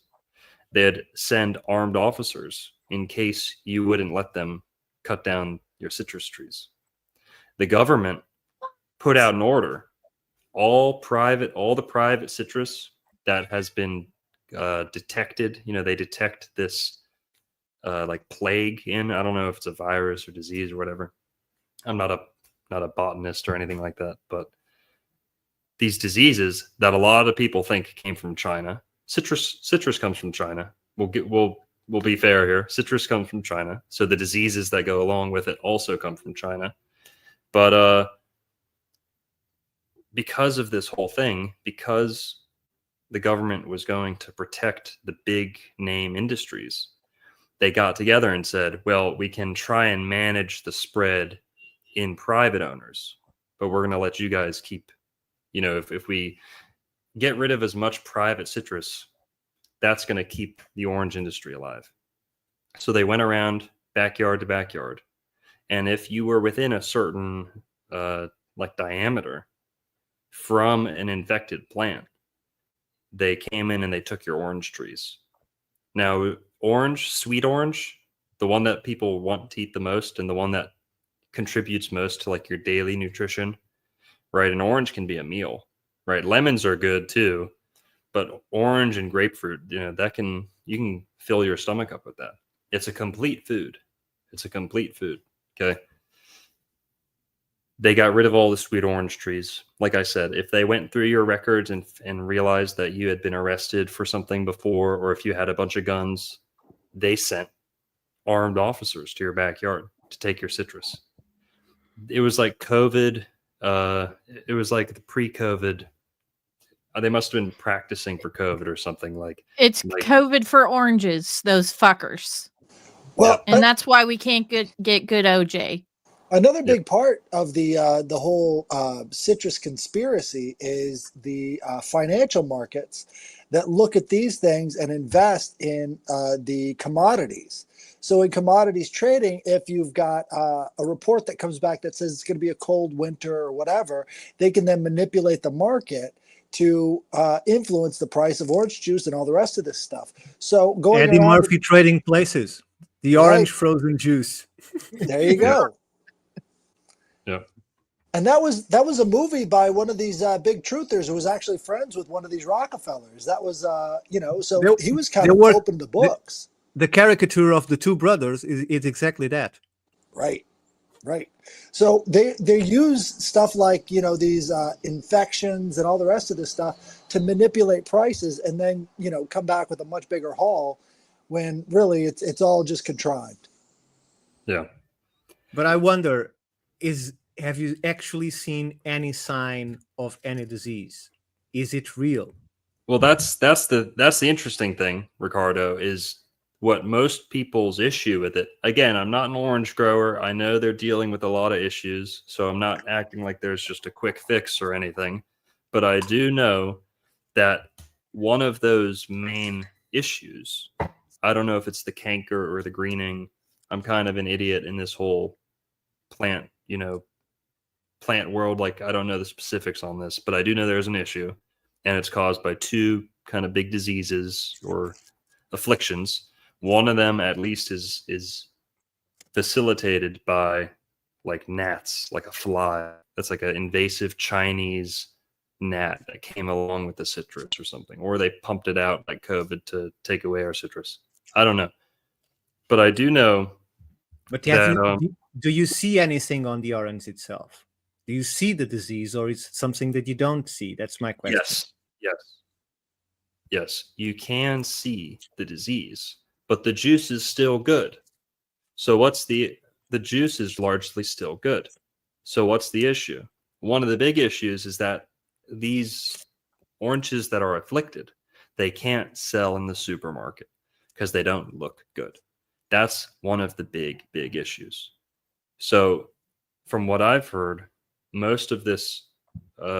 [SPEAKER 7] they'd send armed officers in case you wouldn't let them cut down your citrus trees. The government put out an order. All the private citrus that has been detected, they detect this like plague in. I don't know if it's a virus or disease or whatever. I'm not a botanist or anything like that, but these diseases that a lot of people think came from China. Citrus comes from China. We'll be fair here. Citrus comes from China, so the diseases that go along with it also come from China. But because of this whole thing, because the government was going to protect the big name industries, they got together and said, well, we can try and manage the spread in private owners, but we're going to let you guys keep, if we get rid of as much private citrus, that's going to keep the orange industry alive. So they went around backyard to backyard. And if you were within a certain diameter from an infected plant, they came in and they took your orange trees. Now, sweet orange, the one that people want to eat the most and the one that contributes most to like your daily nutrition, right? An orange can be a meal, right? Lemons are good too, but orange and grapefruit, you can fill your stomach up with that. It's a complete food. Okay. they got rid of all the sweet orange trees. Like I said, if they went through your records and realized that you had been arrested for something before, or if you had a bunch of guns, they sent armed officers to your backyard to take your citrus. It was like COVID. It was like the pre-COVID. They must have been practicing for COVID or something like.
[SPEAKER 2] It's COVID for oranges, those fuckers.
[SPEAKER 3] Well,
[SPEAKER 2] And that's why we can't get good OJ.
[SPEAKER 3] another big part of the whole citrus conspiracy is the financial markets that look at these things and invest in the commodities. So in commodities trading, if you've got a report that comes back that says it's going to be a cold winter or whatever, they can then manipulate the market to influence the price of orange juice and all the rest of this stuff. So going
[SPEAKER 4] Eddie
[SPEAKER 3] around
[SPEAKER 4] Murphy Trading Places, the orange frozen juice.
[SPEAKER 3] there you go.
[SPEAKER 7] Yeah.
[SPEAKER 3] And that was a movie by one of these big truthers who was actually friends with one of these Rockefellers. That was so he was kind of open the books.
[SPEAKER 4] The caricature of the two brothers is exactly that.
[SPEAKER 3] Right. So they use stuff like these infections and all the rest of this stuff to manipulate prices, and then come back with a much bigger haul when really it's all just contrived.
[SPEAKER 7] Yeah.
[SPEAKER 4] But I wonder, have you actually seen any sign of any disease? Is it real?
[SPEAKER 7] Well, that's the interesting thing, Ricardo, is what most people's issue with it. Again, I'm not an orange grower. I know they're dealing with a lot of issues, so I'm not acting like there's just a quick fix or anything. But I do know that one of those main issues, I don't know if it's the canker or the greening. I'm kind of an idiot in this whole plant world. Like, I don't know the specifics on this, but I do know there's an issue, and it's caused by two kind of big diseases or afflictions. One of them, at least, is facilitated by like gnats, like a fly. That's like an invasive Chinese gnat that came along with the citrus or something, or they pumped it out like COVID to take away our citrus. I don't know, but I do know.
[SPEAKER 4] But do you see anything on the orange itself? Do you see the disease, or is it something that you don't see? That's my question.
[SPEAKER 7] Yes. You can see the disease, but the juice is still good. So what's the juice is largely still good. So what's the issue? One of the big issues is that these oranges that are afflicted, they can't sell in the supermarket because they don't look good. That's one of the big issues. So from what I've heard, most of this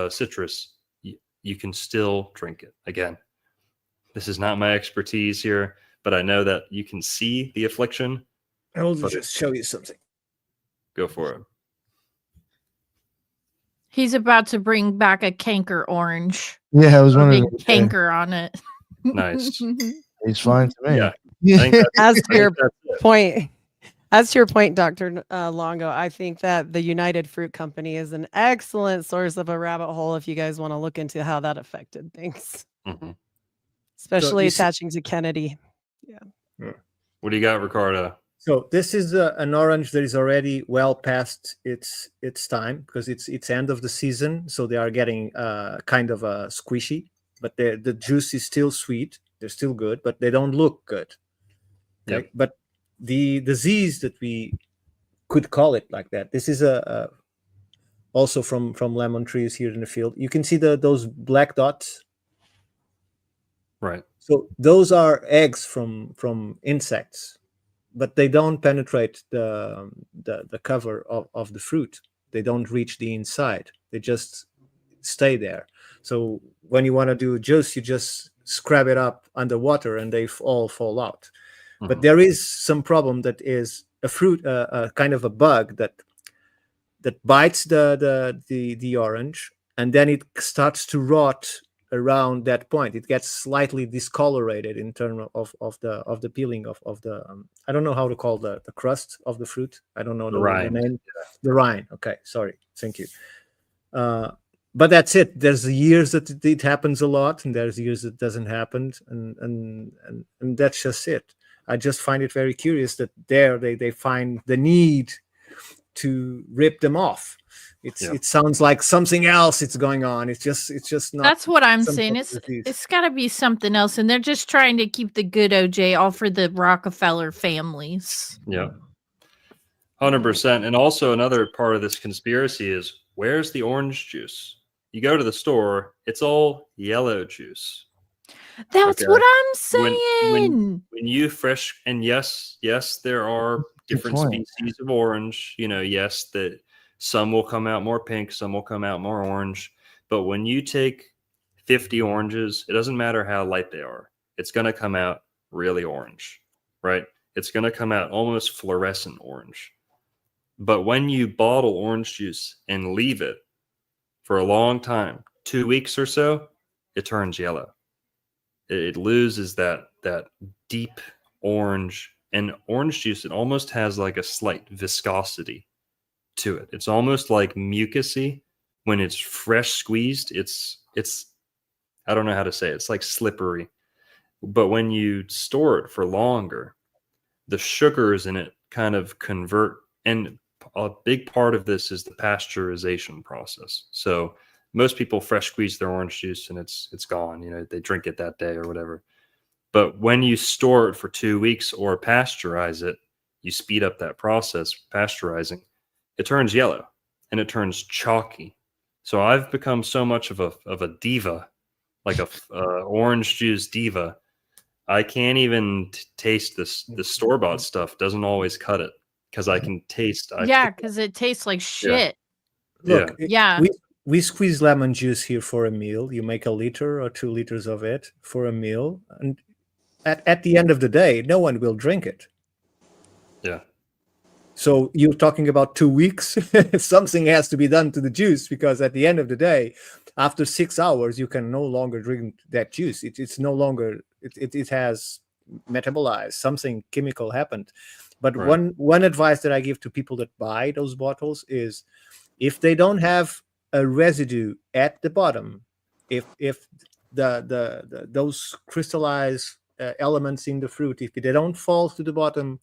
[SPEAKER 7] citrus, you can still drink it. Again, this is not my expertise here, but I know that you can see the affliction.
[SPEAKER 4] I will just show you something.
[SPEAKER 7] Go for it.
[SPEAKER 2] He's about to bring back a canker orange.
[SPEAKER 1] Yeah, I was wondering.
[SPEAKER 2] Big canker on it.
[SPEAKER 7] Nice.
[SPEAKER 1] He's fine to me.
[SPEAKER 7] Yeah.
[SPEAKER 5] As to your point, Dr. Longo, I think that the United Fruit Company is an excellent source of a rabbit hole if you guys want to look into how that affected things.
[SPEAKER 7] Mm-hmm.
[SPEAKER 5] Especially attaching to Kennedy. Yeah.
[SPEAKER 7] What do you got, Ricardo?
[SPEAKER 4] So this is an orange that is already well past its time because it's end of the season. So they are getting kind of squishy, but the juice is still sweet. They're still good, but they don't look good. Okay? Yep. But the disease that we could call it like that. This is also from lemon trees here in the field. You can see those black dots.
[SPEAKER 7] Right.
[SPEAKER 4] So those are eggs from insects, but they don't penetrate the cover of the fruit. They don't reach the inside. They just stay there. So when you want to do juice, you just scrub it up underwater and they all fall out. Mm-hmm. But there is some problem that is a fruit, kind of a bug that bites the orange, and then it starts to rot around that point. It gets slightly discolorated in terms of the peeling of the I don't know how to call the crust of the fruit. I don't know the
[SPEAKER 7] rind.
[SPEAKER 4] Name. The rind. Okay, sorry. Thank you. But that's it. There's years that it happens a lot, and there's years it doesn't happen, and that's just it. I just find it very curious that they find the need to rip them off. It sounds like something else it's going on. It's just not.
[SPEAKER 2] That's what I'm
[SPEAKER 4] some
[SPEAKER 2] saying.
[SPEAKER 4] sort of disease.
[SPEAKER 2] It's got to be something else, and they're just trying to keep the good OJ all for the Rockefeller families.
[SPEAKER 7] Yeah, 100%. And also another part of this conspiracy is, where's the orange juice? You go to the store, it's all yellow juice.
[SPEAKER 2] That's
[SPEAKER 7] Okay.
[SPEAKER 2] what I'm saying.
[SPEAKER 7] When you fresh, and yes, there are different
[SPEAKER 1] point.
[SPEAKER 7] species of orange. Yes, that some will come out more pink, some will come out more orange. But when you take 50 oranges, it doesn't matter how light they are. It's going to come out really orange, right? It's going to come out almost fluorescent orange. But when you bottle orange juice and leave it for a long time, 2 weeks or so, it turns yellow. It loses that deep orange. And orange juice, it almost has like a slight viscosity to it. It's almost like mucusy. When it's fresh squeezed, it's I don't know how to say it. It's like slippery. But when you store it for longer, the sugars in it kind of convert. And a big part of this is the pasteurization process. So most people fresh squeeze their orange juice and it's gone. They drink it that day or whatever. But when you store it for 2 weeks or pasteurize it, you speed up that process, pasteurizing. It turns yellow and it turns chalky. So I've become so much of a diva, like a orange juice diva. I can't even taste the store-bought stuff. Doesn't always cut it because I can taste.
[SPEAKER 2] Because it tastes like shit.
[SPEAKER 4] Look,
[SPEAKER 2] Yeah.
[SPEAKER 4] We squeeze lemon juice here for a meal. You make 1 liter or 2 liters of it for a meal, and at the end of the day, no one will drink it.
[SPEAKER 7] Yeah.
[SPEAKER 4] So you're talking about 2 weeks. Something has to be done to the juice, because at the end of the day, after 6 hours, you can no longer drink that juice. It's no longer. It has metabolized. Something chemical happened. But
[SPEAKER 7] Right.
[SPEAKER 4] one advice that I give to people that buy those bottles is, if they don't have a residue at the bottom, if the those crystallized elements in the fruit, if they don't fall to the bottom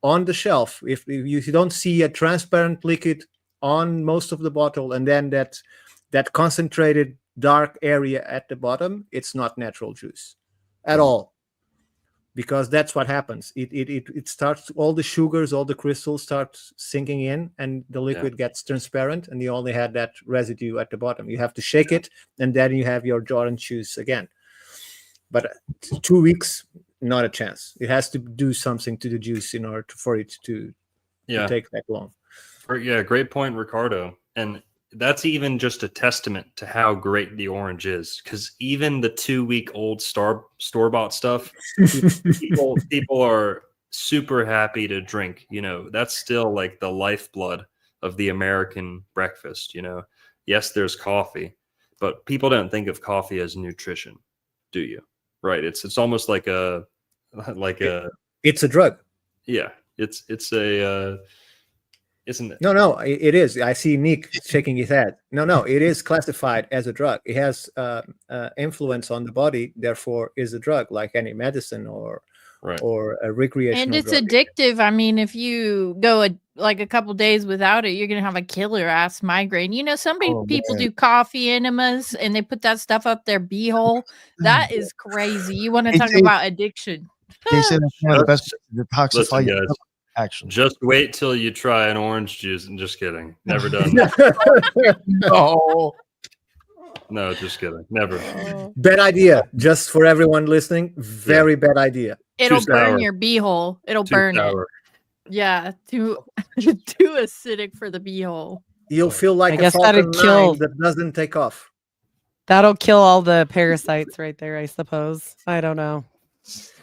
[SPEAKER 4] on the shelf, if you don't see a transparent liquid on most of the bottle, and then that concentrated dark area at the bottom, it's not natural juice at all. Because that's what happens. It starts, all the sugars, all the crystals start sinking in, and the liquid gets transparent, and you only had that residue at the bottom. You have to shake it, and then you have your orange juice again. But 2 weeks, not a chance. It has to do something to the juice in order for it to take that long.
[SPEAKER 7] Yeah, great point, Ricardo. And that's even just a testament to how great the orange is, because even the 2-week-old store-bought stuff, people are super happy to drink. That's still like the lifeblood of the American breakfast. Yes, there's coffee, but people don't think of coffee as nutrition, do you? Right? It's almost like
[SPEAKER 4] it's a drug.
[SPEAKER 7] Yeah, it's a. Isn't it?
[SPEAKER 4] No, it is. I see Nick shaking his head. No, it is classified as a drug. It has influence on the body, therefore is a drug, like any medicine or a recreational
[SPEAKER 2] And it's
[SPEAKER 4] drug.
[SPEAKER 2] addictive. I mean, if you go a couple days without it, you're gonna have a killer ass migraine. Some people do coffee enemas and they put that stuff up their beehole. That is crazy. You want to talk about addiction?
[SPEAKER 1] They say that's one of the best to detoxify.
[SPEAKER 7] Listen, guys,
[SPEAKER 1] actually,
[SPEAKER 7] just wait till you try an orange juice. And just kidding, never done. No, just kidding, never.
[SPEAKER 4] Bad idea. Just for everyone listening, very bad idea.
[SPEAKER 2] It'll burn your beehole. It'll burn it. Yeah, too acidic for the beehole.
[SPEAKER 4] You'll feel like
[SPEAKER 5] I guess
[SPEAKER 4] Falcon
[SPEAKER 5] that'd kill.
[SPEAKER 4] 9 that doesn't take off.
[SPEAKER 5] That'll kill all the parasites right there, I suppose. I don't know.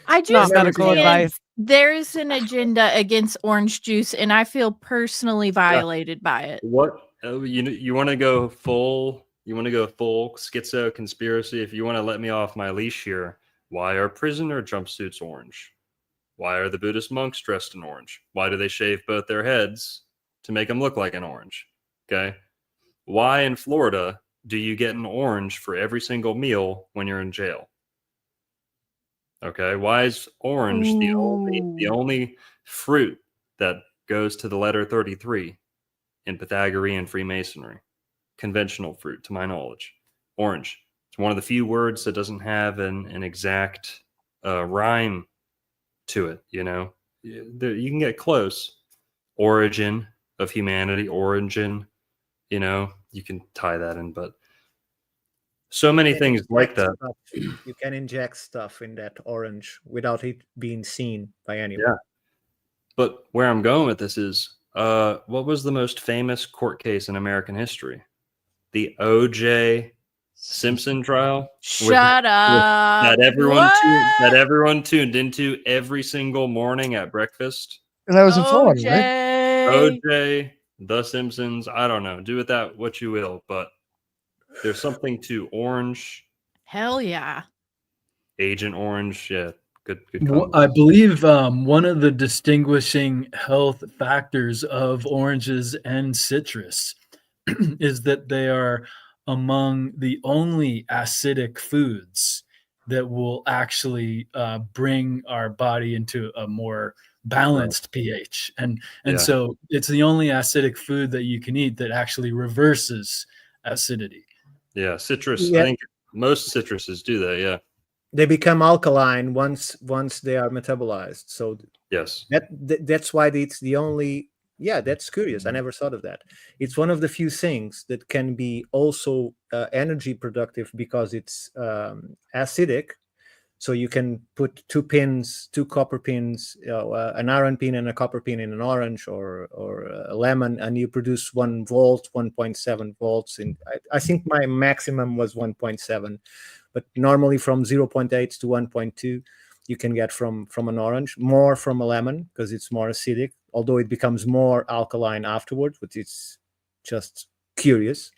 [SPEAKER 2] I
[SPEAKER 5] Not
[SPEAKER 2] just
[SPEAKER 5] medical
[SPEAKER 2] saying,
[SPEAKER 5] advice.
[SPEAKER 2] there's an agenda against orange juice, and I feel personally violated by it.
[SPEAKER 7] What you want to go full? You want to go full schizo conspiracy? If you want to let me off my leash here, why are prisoner jumpsuits orange? Why are the Buddhist monks dressed in orange? Why do they shave both their heads to make them look like an orange? Okay. Why in Florida do you get an orange for every single meal when you're in jail? Okay. Why is orange the only fruit that goes to the letter 33? in Pythagorean Freemasonry. Conventional fruit, to my knowledge. Orange. It's one of the few words that doesn't have an exact rhyme to it, you know. You can get close. Origin of humanity, origin, you know, you can tie that in, but so many things like that.
[SPEAKER 4] You can inject stuff in that orange without it being seen by anyone.
[SPEAKER 7] Yeah. But where I'm going with this is, what was the most famous court case in American history? The O.J. Simpson trial.
[SPEAKER 2] Shut up.
[SPEAKER 7] That everyone tuned into every single morning at breakfast.
[SPEAKER 1] And that was in Florida, right?
[SPEAKER 7] O.J., The Simpsons. I don't know. Do with that what you will, but there's something to Orange.
[SPEAKER 2] Hell yeah.
[SPEAKER 7] Agent Orange. Yeah. Good.
[SPEAKER 6] I believe one of the distinguishing health factors of oranges and citrus is that they are among the only acidic foods that will actually bring our body into a more balanced pH. And so it's the only acidic food that you can eat that actually reverses acidity.
[SPEAKER 7] Yeah, citrus.
[SPEAKER 4] Yeah.
[SPEAKER 7] I think most citruses do that. Yeah.
[SPEAKER 4] They become alkaline once they are metabolized. So
[SPEAKER 7] yes,
[SPEAKER 4] that's why it's the only. Yeah, that's curious. I never thought of that. It's one of the few things that can be also energy productive because it's acidic. So you can put two copper pins, an iron pin and a copper pin in an orange or a lemon, and you produce 1 volt, 1.7 volts. And I think my maximum was 1.7, but normally from 0.8 to 1.2, you can get from an orange, more from a lemon because it's more acidic, although it becomes more alkaline afterwards, which is just curious.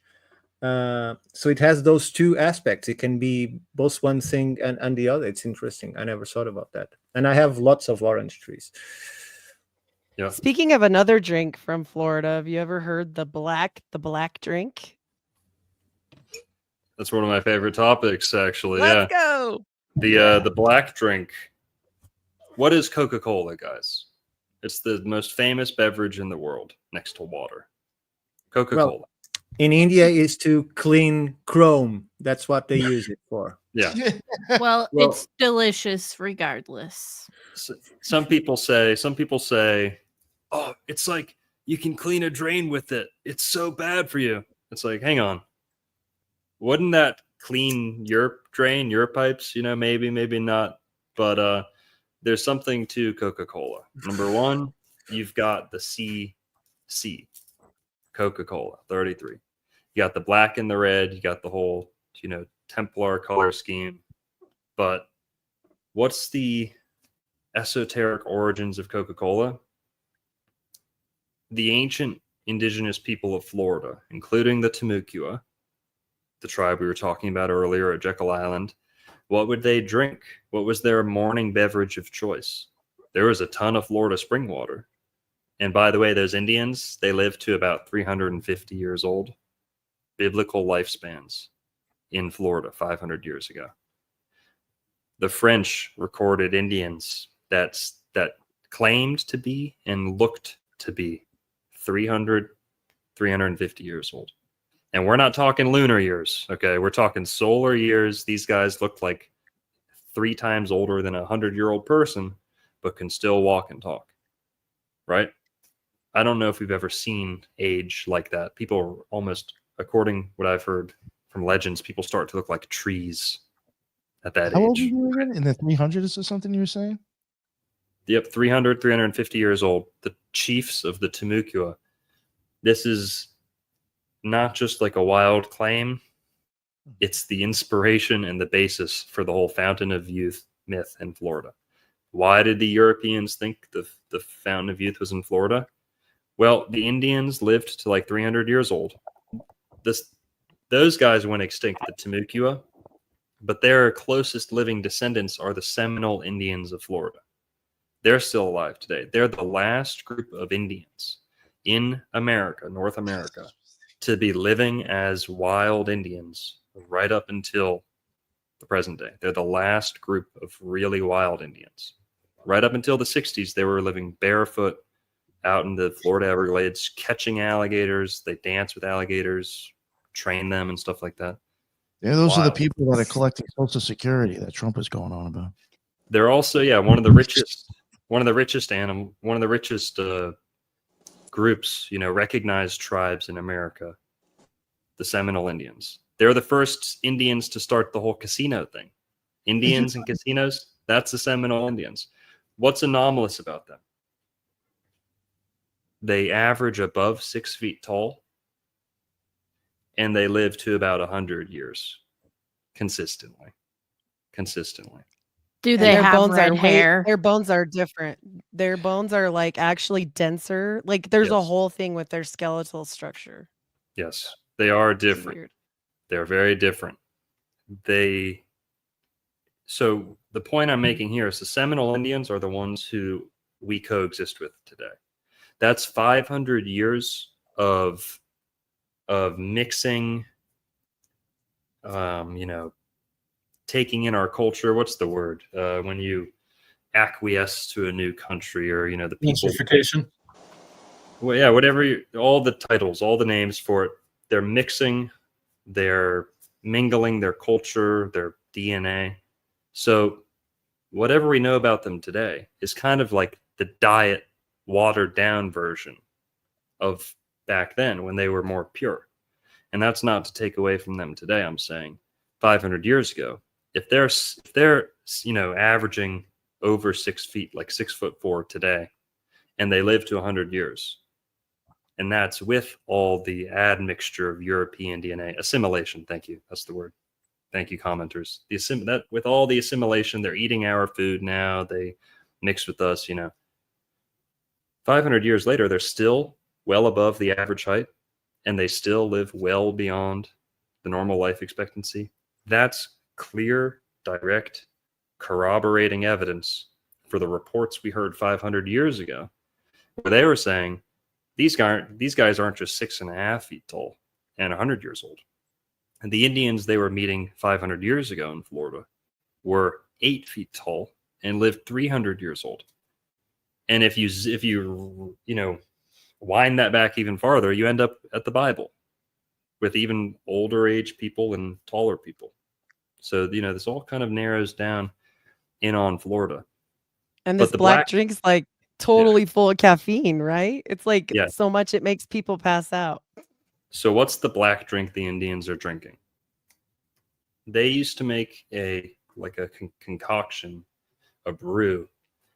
[SPEAKER 4] So it has those two aspects. It can be both one thing and the other. It's interesting. I never thought about that. And I have lots of orange trees.
[SPEAKER 7] Yeah.
[SPEAKER 5] Speaking of another drink from Florida, have you ever heard the black drink?
[SPEAKER 7] That's one of my favorite topics, actually.
[SPEAKER 5] Let's go.
[SPEAKER 7] The black drink. What is Coca-Cola, guys? It's the most famous beverage in the world, next to water. Coca-Cola.
[SPEAKER 4] Well, in India, is to clean chrome. That's what they use it for.
[SPEAKER 7] Yeah.
[SPEAKER 2] Well, it's delicious regardless.
[SPEAKER 7] Some people say, oh, it's like you can clean a drain with it. It's so bad for you. It's like, hang on. Wouldn't that clean your drain, your pipes? You know, maybe not. But there's something to Coca-Cola. Number one, you've got the CC. Coca-Cola 33. You got the black and the red, you got the whole, you know, Templar color scheme. But what's the esoteric origins of Coca-Cola? The ancient indigenous people of Florida, including the Timucua, the tribe we were talking about earlier at Jekyll Island, what would they drink? What was their morning beverage of choice? There was a ton of Florida spring water. And by the way, those Indians, they lived to about 350 years old. Biblical lifespans in Florida 500 years ago. The French recorded Indians that claimed to be and looked to be 300, 350 years old. And we're not talking lunar years, okay? We're talking solar years. These guys looked like 3 times older than a 100-year-old person, but can still walk and talk, right? I don't know if we've ever seen age like that. People are almost, according to what I've heard from legends, people start to look like trees at that age.
[SPEAKER 1] How old are you again? In the 300s or something you were saying?
[SPEAKER 7] Yep, 300, 350 years old. The chiefs of the Timucua. This is not just like a wild claim. It's the inspiration and the basis for the whole Fountain of Youth myth in Florida. Why did the Europeans think the Fountain of Youth was in Florida? Well, the Indians lived to like 300 years old. Those guys went extinct, the Timucua, but their closest living descendants are the Seminole Indians of Florida. They're still alive today. They're the last group of Indians in America, North America, to be living as wild Indians right up until the present day. They're the last group of really wild Indians. Right up until the 60s, they were living barefoot out in the Florida Everglades catching alligators. They dance with alligators, train them and stuff like that.
[SPEAKER 1] Yeah, those are the
[SPEAKER 7] Wild.
[SPEAKER 1] people that are collecting Social Security that Trump is going on about.
[SPEAKER 7] They're also, yeah, one of the richest groups, recognized tribes in America, the Seminole Indians. They're the first Indians to start the whole casino thing. Indians and casinos, that's the Seminole Indians. What's anomalous about them? They average above 6 feet tall, and they live to about 100 years consistently.
[SPEAKER 2] Do
[SPEAKER 5] And
[SPEAKER 2] they
[SPEAKER 5] their
[SPEAKER 2] have
[SPEAKER 5] bones
[SPEAKER 2] red
[SPEAKER 5] are
[SPEAKER 2] hair?
[SPEAKER 5] their bones are different. Their bones are like actually denser. Like there's a
[SPEAKER 7] Yes.
[SPEAKER 5] whole thing with their skeletal structure.
[SPEAKER 7] Yes, they are
[SPEAKER 5] It's
[SPEAKER 7] different.
[SPEAKER 5] weird.
[SPEAKER 7] They're very different. So the point I'm making here is the Seminole Indians are the ones who we coexist with today. That's 500 years of mixing, taking in our culture. What's the word? When you acquiesce to a new country, or the people.
[SPEAKER 6] Gentrification.
[SPEAKER 7] Well, yeah, whatever. All the titles, all the names for it. They're mixing. They're mingling their culture, their DNA. So whatever we know about them today is kind of like the diet, watered down version of back then when they were more pure. And that's not to take away from them today. I'm saying 500 years ago, if they're averaging over 6 feet, like 6'4" today, and they live to 100 years, and that's with all the admixture of European DNA, assimilation. Thank you. That's the word. Thank you, commenters. With all the assimilation, they're eating our food now. They mix with us, 500 years later, they're still well above the average height, and they still live well beyond the normal life expectancy. That's clear, direct, corroborating evidence for the reports we heard 500 years ago, where they were saying these guys aren't just 6.5 feet tall and 100 years old. And the Indians they were meeting 500 years ago in Florida were 8 feet tall and lived 300 years old. And if you wind that back even farther, you end up at the Bible with even older age people and taller people. So, this all kind of narrows down in on Florida.
[SPEAKER 5] And
[SPEAKER 7] But
[SPEAKER 5] this
[SPEAKER 7] the
[SPEAKER 5] black drink's like totally full of caffeine, right? It's like
[SPEAKER 7] Yeah.
[SPEAKER 5] so much it makes people pass out.
[SPEAKER 7] So what's the black drink the Indians are drinking? They used to make a concoction, a brew,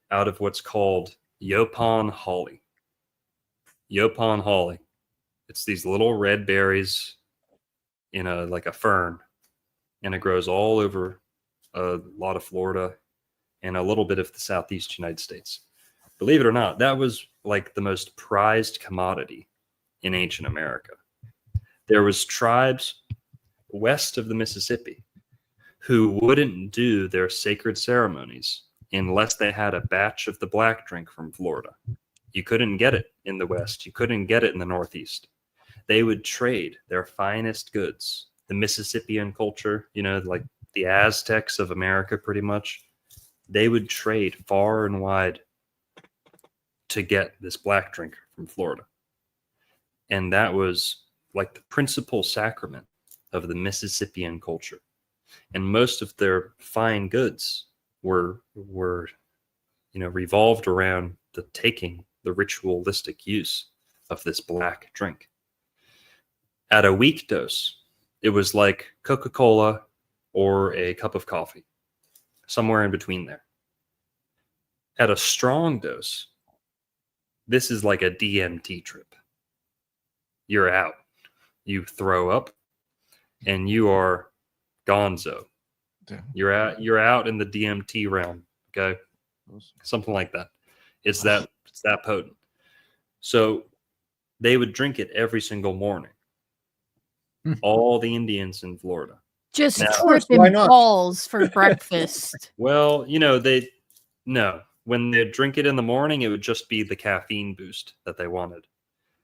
[SPEAKER 7] out of what's called Yopon holly. Yopon holly. It's these little red berries in a fern, and it grows all over a lot of Florida and a little bit of the southeast United States. Believe it or not, that was like the most prized commodity in ancient America. There was tribes west of the Mississippi who wouldn't do their sacred ceremonies unless they had a batch of the black drink from Florida. You couldn't get it in the West. You couldn't get it in the Northeast. They would trade their finest goods. The Mississippian culture, like the Aztecs of America, pretty much, they would trade far and wide to get this black drink from Florida. And that was like the principal sacrament of the Mississippian culture. And most of their fine goods were revolved around the ritualistic use of this black drink. At a weak dose, it was like Coca-Cola or a cup of coffee, somewhere in between there. At a strong dose, this is like a DMT trip. You're out. You throw up, and you are gonzo.
[SPEAKER 1] Yeah.
[SPEAKER 7] You're out in the DMT realm. Okay, something like that. It's that potent. So they would drink it every single morning. All the Indians in Florida.
[SPEAKER 2] Just
[SPEAKER 7] Now-
[SPEAKER 2] tripping
[SPEAKER 4] Why not?
[SPEAKER 2] balls for breakfast.
[SPEAKER 7] Well, when they drink it in the morning, it would just be the caffeine boost that they wanted.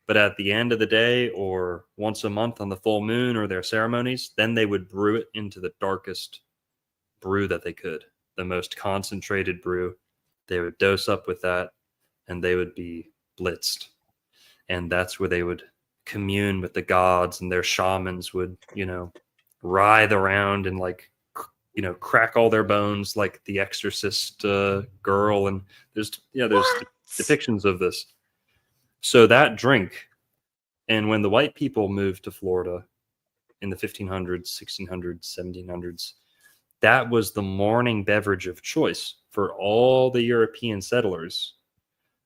[SPEAKER 7] But at the end of the day, or once a month on the full moon or their ceremonies, then they would brew it into the darkest brew that they could, the most concentrated brew. They would dose up with that, and they would be blitzed, and that's where they would commune with the gods, and their shamans would, writhe around and like, crack all their bones like the Exorcist girl, and there's depictions of this. So that drink, and when the white people moved to Florida in the 1500s, 1600s, 1700s, that was the morning beverage of choice for all the European settlers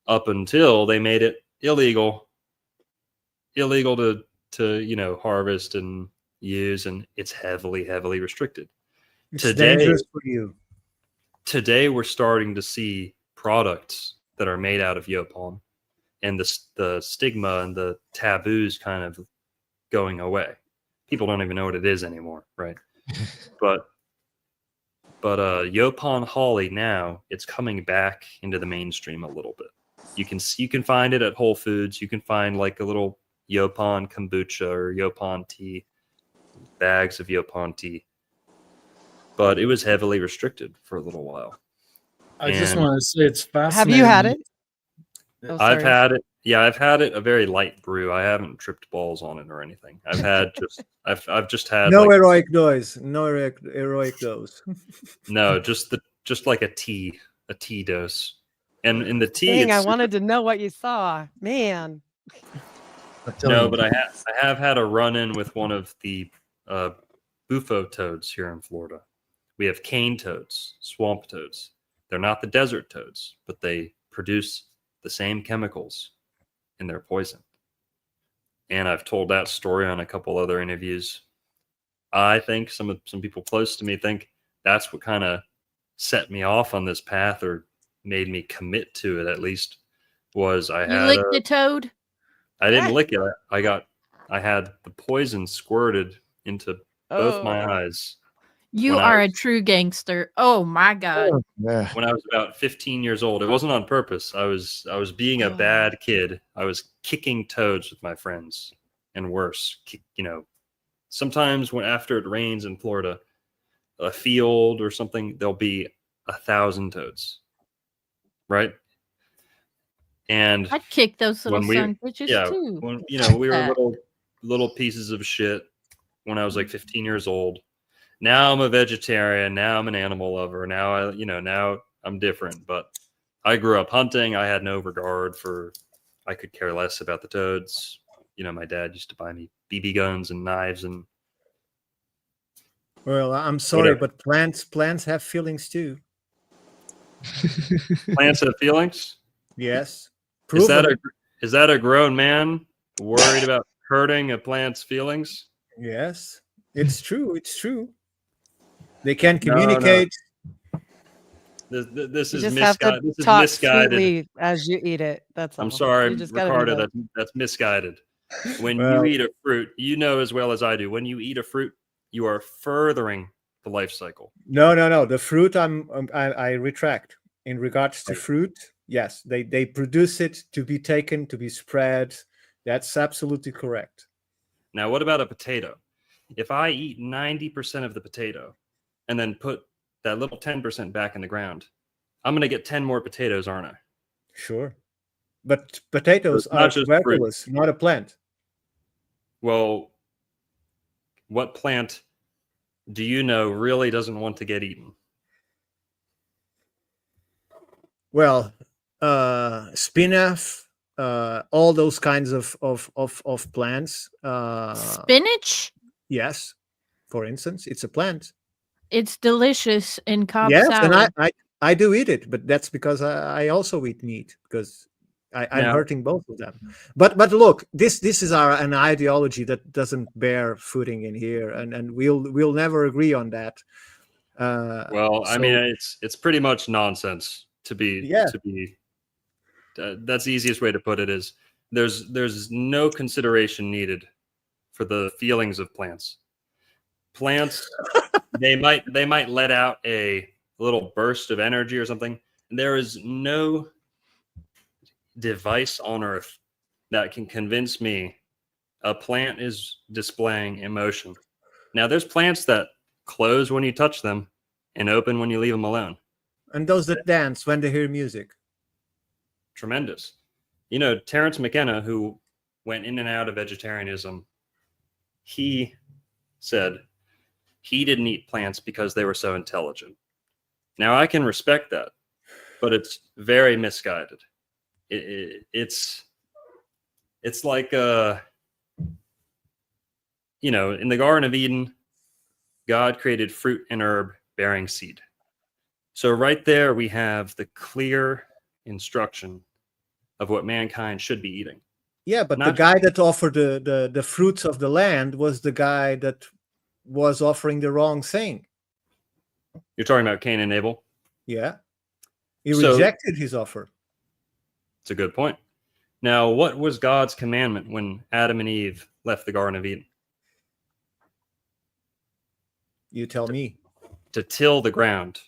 [SPEAKER 7] up until they made it illegal to harvest and use, and it's heavily restricted.
[SPEAKER 4] It's dangerous for you.
[SPEAKER 7] Today we're starting to see products that are made out of yopon, and the stigma and the taboos kind of going away. People don't even know what it is anymore, right? but yopon holly now, it's coming back into the mainstream a little bit. You can find it at Whole Foods. You can find like a little yopon kombucha or yopon tea, bags of yopon tea. But it was heavily restricted for a little while.
[SPEAKER 6] I just want to say it's fascinating.
[SPEAKER 5] Have you had it? Oh,
[SPEAKER 7] I've
[SPEAKER 5] sorry.
[SPEAKER 7] had it. Yeah, I've had it. A very light brew. I haven't tripped balls on it or anything. I've just had
[SPEAKER 4] No heroic dose. No heroic dose.
[SPEAKER 7] No, just like a tea dose. And in the tea,
[SPEAKER 5] Dang, I wanted to know what you saw, man.
[SPEAKER 7] No, but I have had a run-in with one of the bufo toads here in Florida. We have cane toads, swamp toads. They're not the desert toads, but they produce the same chemicals in their poison. And I've told that story on a couple other interviews. I think some people close to me think that's what kind of set me off on this path, or made me commit to it at least, was I had
[SPEAKER 2] licked the toad?
[SPEAKER 7] I didn't lick it. I had the poison squirted into both my eyes.
[SPEAKER 2] You are a true gangster. Oh my God.
[SPEAKER 1] Yeah.
[SPEAKER 7] When I was about 15 years old. It wasn't on purpose. I was being a bad kid. I was kicking toads with my friends, and worse. Sometimes after it rains in Florida, a field or something, there'll be 1,000 toads. Right? And
[SPEAKER 2] I'd kick those little son bitches too.
[SPEAKER 7] When we were little pieces of shit when I was like 15 years old. Now I'm a vegetarian. Now I'm an animal lover. Now now I'm different. But I grew up hunting. I had no regard for. I could care less about the toads. My dad used to buy me BB guns and knives and.
[SPEAKER 4] Well, I'm sorry, but plants have feelings too.
[SPEAKER 7] Plants have feelings?
[SPEAKER 4] Yes.
[SPEAKER 7] Is that a grown man worried about hurting a plant's feelings?
[SPEAKER 4] Yes, it's true. It's true. They can communicate.
[SPEAKER 7] No. This is
[SPEAKER 5] just
[SPEAKER 7] misguided.
[SPEAKER 5] have to talk sweetly as you eat it. That's all.
[SPEAKER 7] I'm sorry,
[SPEAKER 5] You just gotta do
[SPEAKER 7] Ricardo. That's misguided. When you eat a fruit, as well as I do. When you eat a fruit, you are furthering the life cycle.
[SPEAKER 4] No. The fruit, I retract. In regards to fruit, yes, they produce it to be taken, to be spread. That's absolutely correct.
[SPEAKER 7] Now, what about a potato? If I eat 90% of the potato and then put that little 10% back in the ground, I'm going to get 10 more potatoes, aren't I?
[SPEAKER 4] Sure. But potatoes are tuberculous, not a plant.
[SPEAKER 7] Well, what plant do you know really doesn't want to get eaten?
[SPEAKER 4] Well, spinach, all those kinds of plants.
[SPEAKER 2] Spinach?
[SPEAKER 4] Yes, for instance, it's a plant.
[SPEAKER 2] It's delicious in Cobb
[SPEAKER 4] yes,
[SPEAKER 2] salad.
[SPEAKER 4] And I do eat it, but that's because I also eat meat, because I'm hurting both of them. But look, this is an ideology that doesn't bear footing in here, and we'll never agree on that.
[SPEAKER 7] I mean, it's pretty much nonsense to be. That's the easiest way to put it. Is there's no consideration needed for the feelings of plants. Plants, they might let out a little burst of energy or something. There is no device on earth that can convince me a plant is displaying emotion. Now, there's plants that close when you touch them and open when you leave them alone.
[SPEAKER 4] And those that dance when they hear music.
[SPEAKER 7] Tremendous. You know, Terence McKenna, who went in and out of vegetarianism, he said he didn't eat plants because they were so intelligent. Now, I can respect that, but it's very misguided. It's like, you know, in the Garden of Eden, God created fruit and herb bearing seed. So right there, we have the clear instruction of what mankind should be eating.
[SPEAKER 4] Yeah, but the
[SPEAKER 7] Not-
[SPEAKER 4] guy that offered the fruits of the land was the guy that was offering the wrong thing.
[SPEAKER 7] You're talking about Cain and Abel?
[SPEAKER 4] Yeah. He
[SPEAKER 7] So-
[SPEAKER 4] rejected his offer.
[SPEAKER 7] It's a good point. Now, what was God's commandment when Adam and Eve left the Garden of Eden?
[SPEAKER 4] You tell me.
[SPEAKER 7] To till the ground.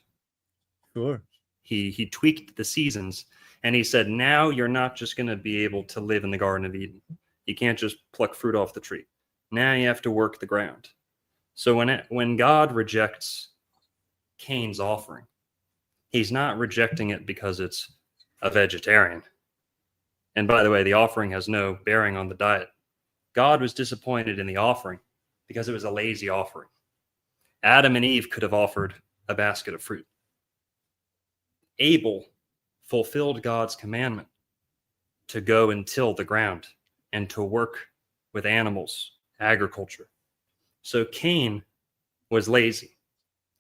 [SPEAKER 4] Sure.
[SPEAKER 7] He tweaked the seasons, and he said, now you're not just going to be able to live in the Garden of Eden. You can't just pluck fruit off the tree. Now you have to work the ground. So when God rejects Cain's offering, he's not rejecting it because it's a vegetarian. And by the way, the offering has no bearing on the diet. God was disappointed in the offering because it was a lazy offering. Adam and Eve could have offered a basket of fruit. Abel fulfilled God's commandment to go and till the ground and to work with animals, agriculture. So Cain was lazy.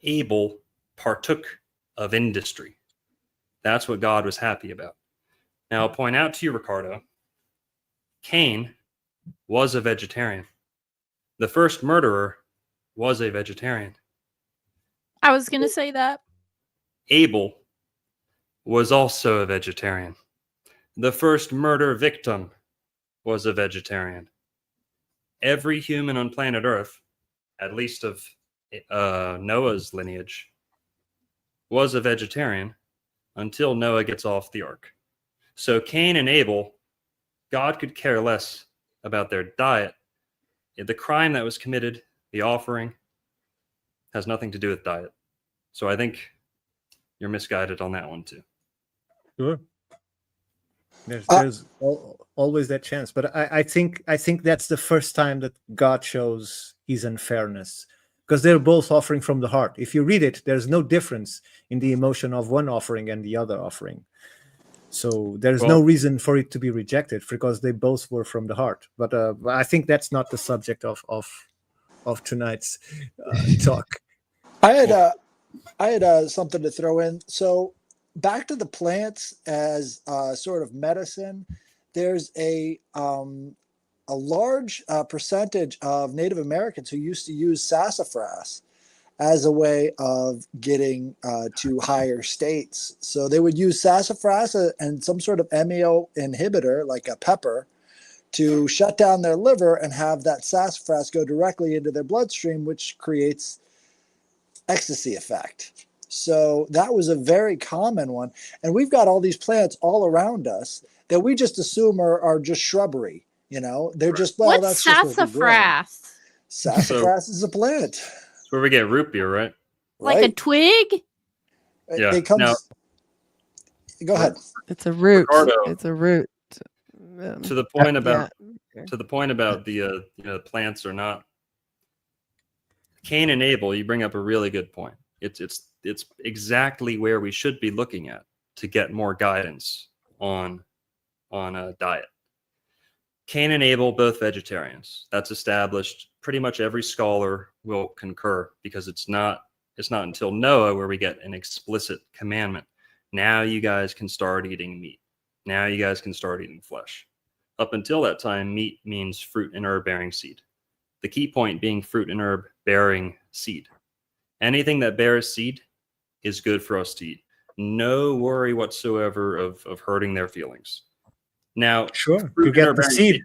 [SPEAKER 7] Abel partook of industry. That's what God was happy about. Now, I'll point out to you, Ricardo, Cain was a vegetarian. The first murderer was a vegetarian.
[SPEAKER 2] I was going to say that.
[SPEAKER 7] Abel was also a vegetarian. The first murder victim was a vegetarian. Every human on planet Earth, at least of Noah's lineage, was a vegetarian until Noah gets off the ark. So Cain and Abel, God could care less about their diet. The crime that was committed, the offering, has nothing to do with diet. So I think you're misguided on that one too.
[SPEAKER 4] Sure. There's always that chance, but I think that's the first time that God shows his unfairness, because they're both offering from the heart. If you read it, there's no difference in the emotion of one offering and the other offering. So there's no reason for it to be rejected because they both were from the heart. But I think that's not the subject of tonight's talk.
[SPEAKER 3] I had something to throw in. So back to the plants as sort of medicine. There's a large percentage of Native Americans who used to use sassafras as a way of getting to higher states. So they would use sassafras and some sort of MEO inhibitor, like a pepper, to shut down their liver and have that sassafras go directly into their bloodstream, which creates ecstasy effect. So that was a very common one. And we've got all these plants all around us that we just assume are just shrubbery. You know, they're just, well,
[SPEAKER 2] What's
[SPEAKER 3] that's just what we grow.
[SPEAKER 2] sassafras?
[SPEAKER 3] Sassafras is a plant.
[SPEAKER 7] That's where we get root beer, right?
[SPEAKER 2] Like a
[SPEAKER 3] Right?
[SPEAKER 2] twig?
[SPEAKER 7] Yeah.
[SPEAKER 3] It comes.
[SPEAKER 7] Now-
[SPEAKER 3] Go ahead.
[SPEAKER 5] It's a root.
[SPEAKER 7] Ricardo.
[SPEAKER 5] It's a root.
[SPEAKER 7] To the point about
[SPEAKER 5] yeah.
[SPEAKER 7] to the point about the plants or not. Cain and Abel, you bring up a really good point. It's exactly where we should be looking at to get more guidance on a diet. Cain and Abel, both vegetarians. That's established. Pretty much every scholar will concur because it's not until Noah where we get an explicit commandment. Now you guys can start eating meat. Now you guys can start eating flesh. Up until that time, meat means fruit and herb bearing seed. The key point being fruit and herb bearing seed. Anything that bears seed is good for us to eat. No worry whatsoever of hurting their feelings. Now,
[SPEAKER 4] Sure,
[SPEAKER 7] fruit
[SPEAKER 4] you
[SPEAKER 7] and
[SPEAKER 4] get
[SPEAKER 7] herb
[SPEAKER 4] the
[SPEAKER 7] bearing
[SPEAKER 4] seed.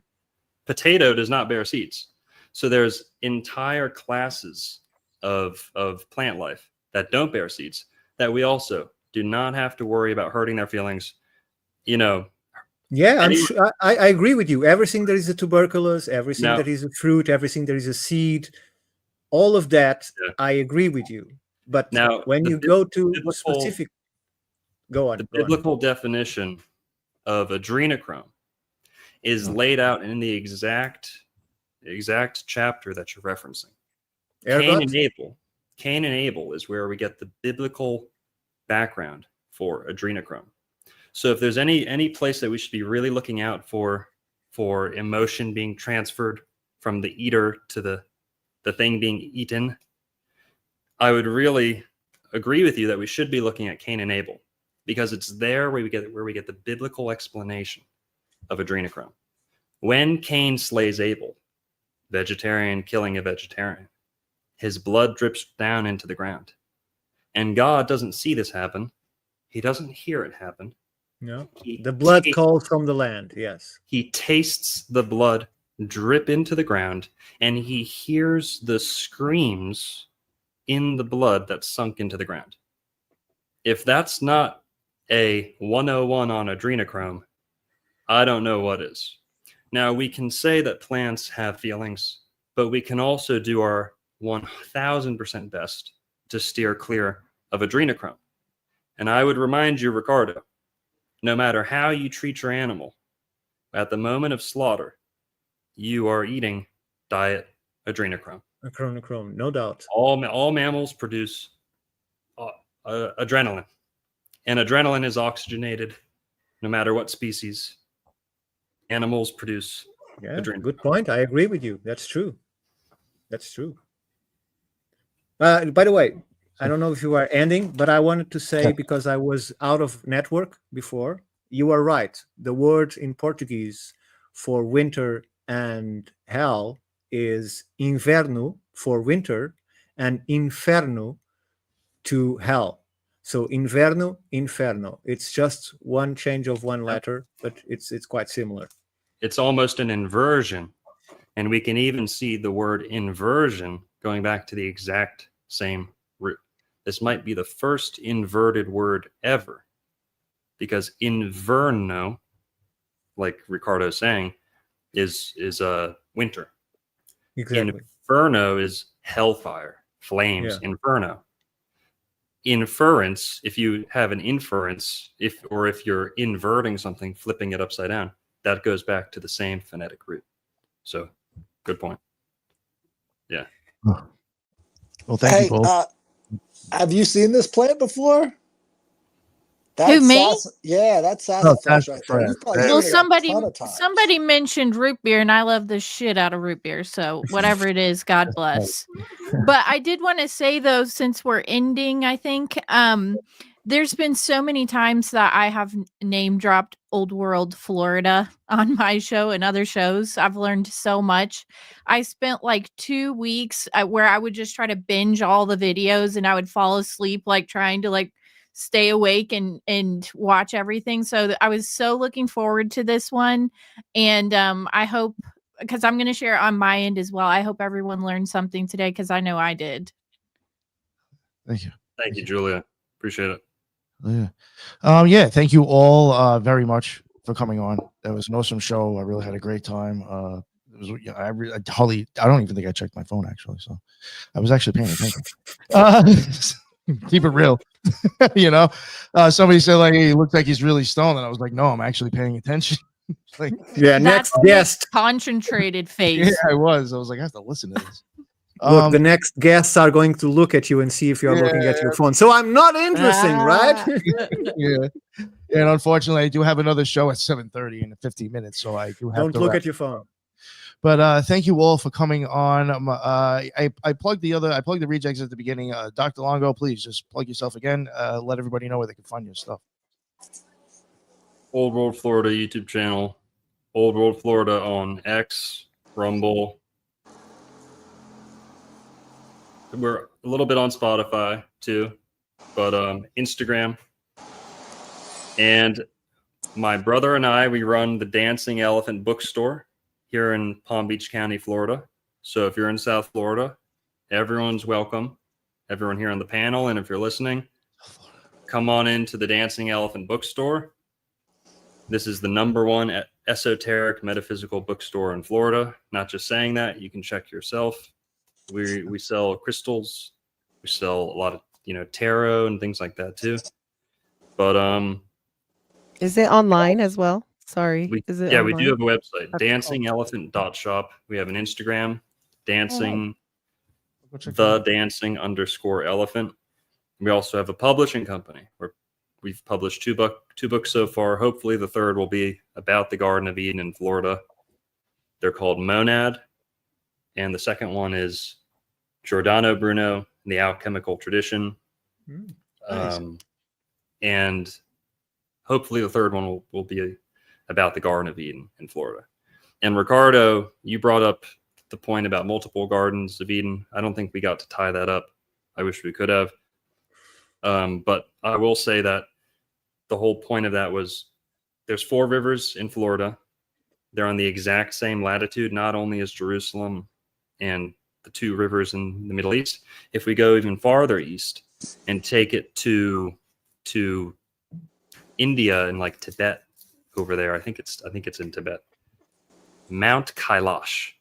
[SPEAKER 7] Potato does not bear seeds. So there's entire classes of plant life that don't bear seeds that we also do not have to worry about hurting their feelings. You know,
[SPEAKER 4] Yeah,
[SPEAKER 7] Any-
[SPEAKER 4] I agree with you. Everything that is a tuberculous, everything
[SPEAKER 7] No.
[SPEAKER 4] that is a fruit, everything that is a seed, all of that,
[SPEAKER 7] Yeah.
[SPEAKER 4] I agree with you. But
[SPEAKER 7] Now,
[SPEAKER 4] when
[SPEAKER 7] the
[SPEAKER 4] you go to
[SPEAKER 7] biblical-
[SPEAKER 4] specific, go on.
[SPEAKER 7] the
[SPEAKER 4] go on.
[SPEAKER 7] biblical definition of adrenochrome is laid out in the exact chapter that you're referencing. Cain and Abel is where we get the biblical background for adrenochrome. So if there's any place that we should be really looking out for emotion being transferred from the eater to the thing being eaten, I would really agree with you that we should be looking at Cain and Abel, because it's there where we get the biblical explanation of adrenochrome. When Cain slays Abel, vegetarian killing a vegetarian, his blood drips down into the ground. And God doesn't see this happen. He doesn't hear it happen.
[SPEAKER 4] No. The blood calls from the land, yes.
[SPEAKER 7] He tastes the blood drip into the ground, and he hears the screams in the blood that's sunk into the ground. If that's not a 101 on adrenochrome, I don't know what is. Now, we can say that plants have feelings, but we can also do our 1000% best to steer clear of adrenochrome. And I would remind you, Ricardo, no matter how you treat your animal, at the moment of slaughter, you are eating diet adrenochrome.
[SPEAKER 4] Adrenochrome, no doubt.
[SPEAKER 7] All mammals produce adrenaline, and adrenaline is oxygenated no matter what species. Animals produce adrenaline.
[SPEAKER 4] Good point. I agree with you. That's true. That's true. By the way, I don't know if you are ending, but I wanted to say, because I was out of network before, you are right. The word in Portuguese for winter and hell is inverno for winter and inferno to hell. So inverno, inferno. It's just one change of one letter, but it's quite similar.
[SPEAKER 7] It's almost an inversion. And we can even see the word inversion going back to the exact same root. This might be the first inverted word ever, because inverno, like Ricardo's saying, is winter.
[SPEAKER 4] Exactly.
[SPEAKER 7] Inferno is hellfire, flames, inferno. Inference, if you have an inference, if you're inverting something, flipping it upside down, that goes back to the same phonetic root. So, good point. Yeah.
[SPEAKER 1] Well, thank you both.
[SPEAKER 3] Have you seen this plant before?
[SPEAKER 2] Who, me?
[SPEAKER 3] That's sassafras right there. You've probably
[SPEAKER 2] Well,
[SPEAKER 3] seen it a ton of times.
[SPEAKER 2] somebody mentioned root beer, and I love the shit out of root beer. So whatever it is, God bless. But I did want to say, though, since we're ending, I think there's been so many times that I have name dropped Old World Florida on my show and other shows. I've learned so much. I spent like 2 weeks where I would just try to binge all the videos, and I would fall asleep, like trying to stay awake and watch everything. So I was so looking forward to this one. And I hope, because I'm going to share on my end as well, I hope everyone learned something today, because I know I did.
[SPEAKER 1] Thank you.
[SPEAKER 7] Thank you, Julia. Appreciate it.
[SPEAKER 1] Yeah. Thank you all very much for coming on. That was an awesome show. I really had a great time. It was, I don't even think I checked my phone, actually. So I was actually paying attention. Keep it real. Somebody said, like, hey, he looked like he's really stoned, and I was like, no, I'm actually paying attention.
[SPEAKER 4] Next guest.
[SPEAKER 2] Concentrated face.
[SPEAKER 1] Yeah, I was like, I have to listen to this.
[SPEAKER 4] Look, the next guests are going to look at you and see if you're looking at your phone. So I'm not interesting, right?
[SPEAKER 1] Yeah. And unfortunately, I do have another show at 7:30 in 15 minutes, so I do have
[SPEAKER 4] Don't
[SPEAKER 1] to
[SPEAKER 4] look
[SPEAKER 1] wrap.
[SPEAKER 4] at your phone.
[SPEAKER 1] But thank you all for coming on. I plugged the rejects at the beginning. Dr. Longo, please just plug yourself again. Let everybody know where they can find your stuff.
[SPEAKER 7] Old World Florida YouTube channel. Old World Florida on X, Rumble. We're a little bit on Spotify too, but Instagram. And my brother and I, we run the Dancing Elephant Bookstore here in Palm Beach County, Florida. So if you're in South Florida, everyone's welcome. Everyone here on the panel, and if you're listening, come on into the Dancing Elephant Bookstore. This is the #1 esoteric metaphysical bookstore in Florida. Not just saying that, you can check yourself. We sell crystals. We sell a lot of tarot and things like that too. But
[SPEAKER 5] is it online as well? Sorry. Is it
[SPEAKER 7] we
[SPEAKER 5] online?
[SPEAKER 7] do have a website,
[SPEAKER 5] That's
[SPEAKER 7] dancingelephant.shop. We have an Instagram, dancing
[SPEAKER 1] Go check it
[SPEAKER 7] the
[SPEAKER 1] out.
[SPEAKER 7] dancing_elephant. We also have a publishing company where we've published two books so far. Hopefully the third will be about the Garden of Eden in Florida. They're called Monad, and the second one is Giordano Bruno and the Alchemical Tradition.
[SPEAKER 1] Nice.
[SPEAKER 7] And hopefully the third one will be about the Garden of Eden in Florida. And Ricardo, you brought up the point about multiple gardens of Eden. I don't think we got to tie that up. I wish we could have. But I will say that the whole point of that was there's 4 rivers in Florida. They're on the exact same latitude, not only as Jerusalem and the 2 rivers in the Middle East. If we go even farther east and take it to India and like Tibet over there, I think it's in Tibet. Mount Kailash.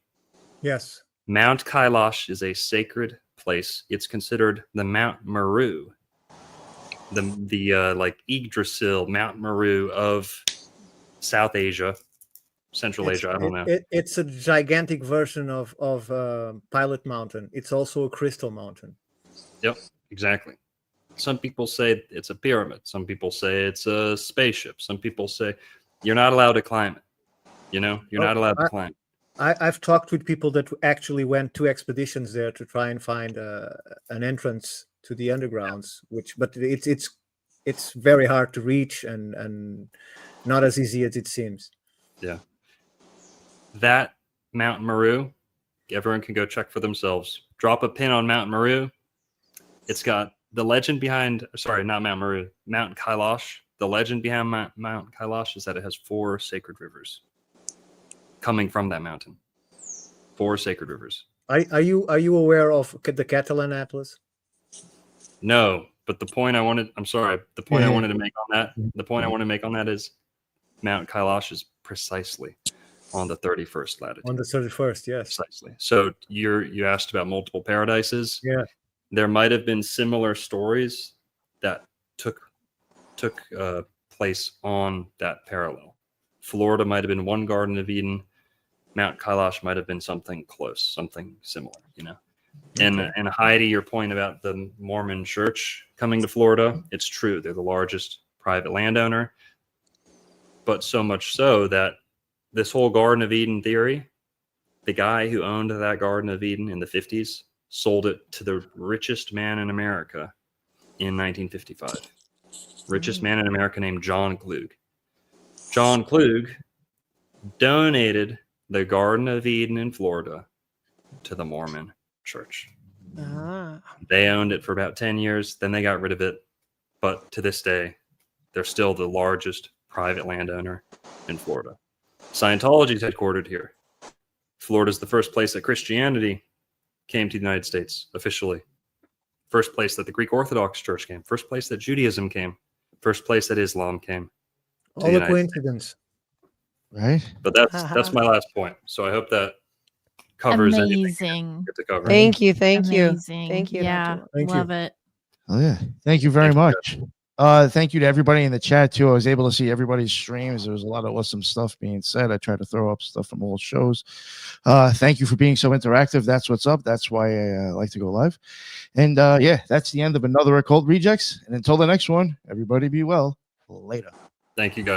[SPEAKER 4] Yes.
[SPEAKER 7] Mount Kailash is a sacred place. It's considered the Mount Meru, the like Yggdrasil, Mount Meru of South Asia, Central Asia. I don't know.
[SPEAKER 4] It's a gigantic version of Pilot Mountain. It's also a crystal mountain.
[SPEAKER 7] Yep, exactly. Some people say it's a pyramid. Some people say it's a spaceship. Some people say you're not allowed to climb it. You know, you're not allowed to climb.
[SPEAKER 4] I've talked with people that actually went 2 expeditions there to try and find an entrance to the undergrounds, but it's very hard to reach and not as easy as it seems.
[SPEAKER 7] Yeah. That Mount Meru, everyone can go check for themselves. Drop a pin on Mount Meru. It's got the legend behind, sorry, not Mount Meru, Mount Kailash. The legend behind Mount Kailash is that it has 4 sacred rivers coming from that mountain. 4 sacred rivers.
[SPEAKER 4] Are you aware of the Catalan Atlas?
[SPEAKER 7] No, but the point I wanted to make on that is Mount Kailash is precisely on the 31st latitude.
[SPEAKER 4] On the 31st, yes.
[SPEAKER 7] Precisely. So you asked about multiple paradises.
[SPEAKER 4] Yeah.
[SPEAKER 7] There might have been similar stories that took place on that parallel. Florida might have been one Garden of Eden. Mount Kailash might have been something close, something similar, you know. And Heidi, your point about the Mormon church coming to Florida, it's true. They're the largest private landowner. But so much so that this whole Garden of Eden theory, the guy who owned that Garden of Eden in the 50s sold it to the richest man in America in 1955. Richest man in America named John Klug. John Klug donated the Garden of Eden in Florida to the Mormon church. They owned it for about 10 years. Then they got rid of it. But to this day, they're still the largest private landowner in Florida. Scientology is headquartered here. Florida's the first place that Christianity came to the United States officially. First place that the Greek Orthodox Church came. First place that Judaism came. First place that Islam came.
[SPEAKER 4] All a coincidence.
[SPEAKER 1] Right?
[SPEAKER 7] But that's my last point. So I hope that covers
[SPEAKER 2] Amazing.
[SPEAKER 7] get to cover.
[SPEAKER 5] Thank you. Thank you.
[SPEAKER 2] Amazing.
[SPEAKER 5] Thank you.
[SPEAKER 2] Yeah,
[SPEAKER 4] Thank you.
[SPEAKER 2] love it.
[SPEAKER 1] Oh yeah. Thank you very much. Thank you to everybody in the chat too. I was able to see everybody's streams. There was a lot of awesome stuff being said. I tried to throw up stuff from old shows. Thank you for being so interactive. That's what's up. That's why I like to go live. And yeah, that's the end of another Occult Rejects. And until the next one, everybody be well. Later.
[SPEAKER 7] Thank you, guys.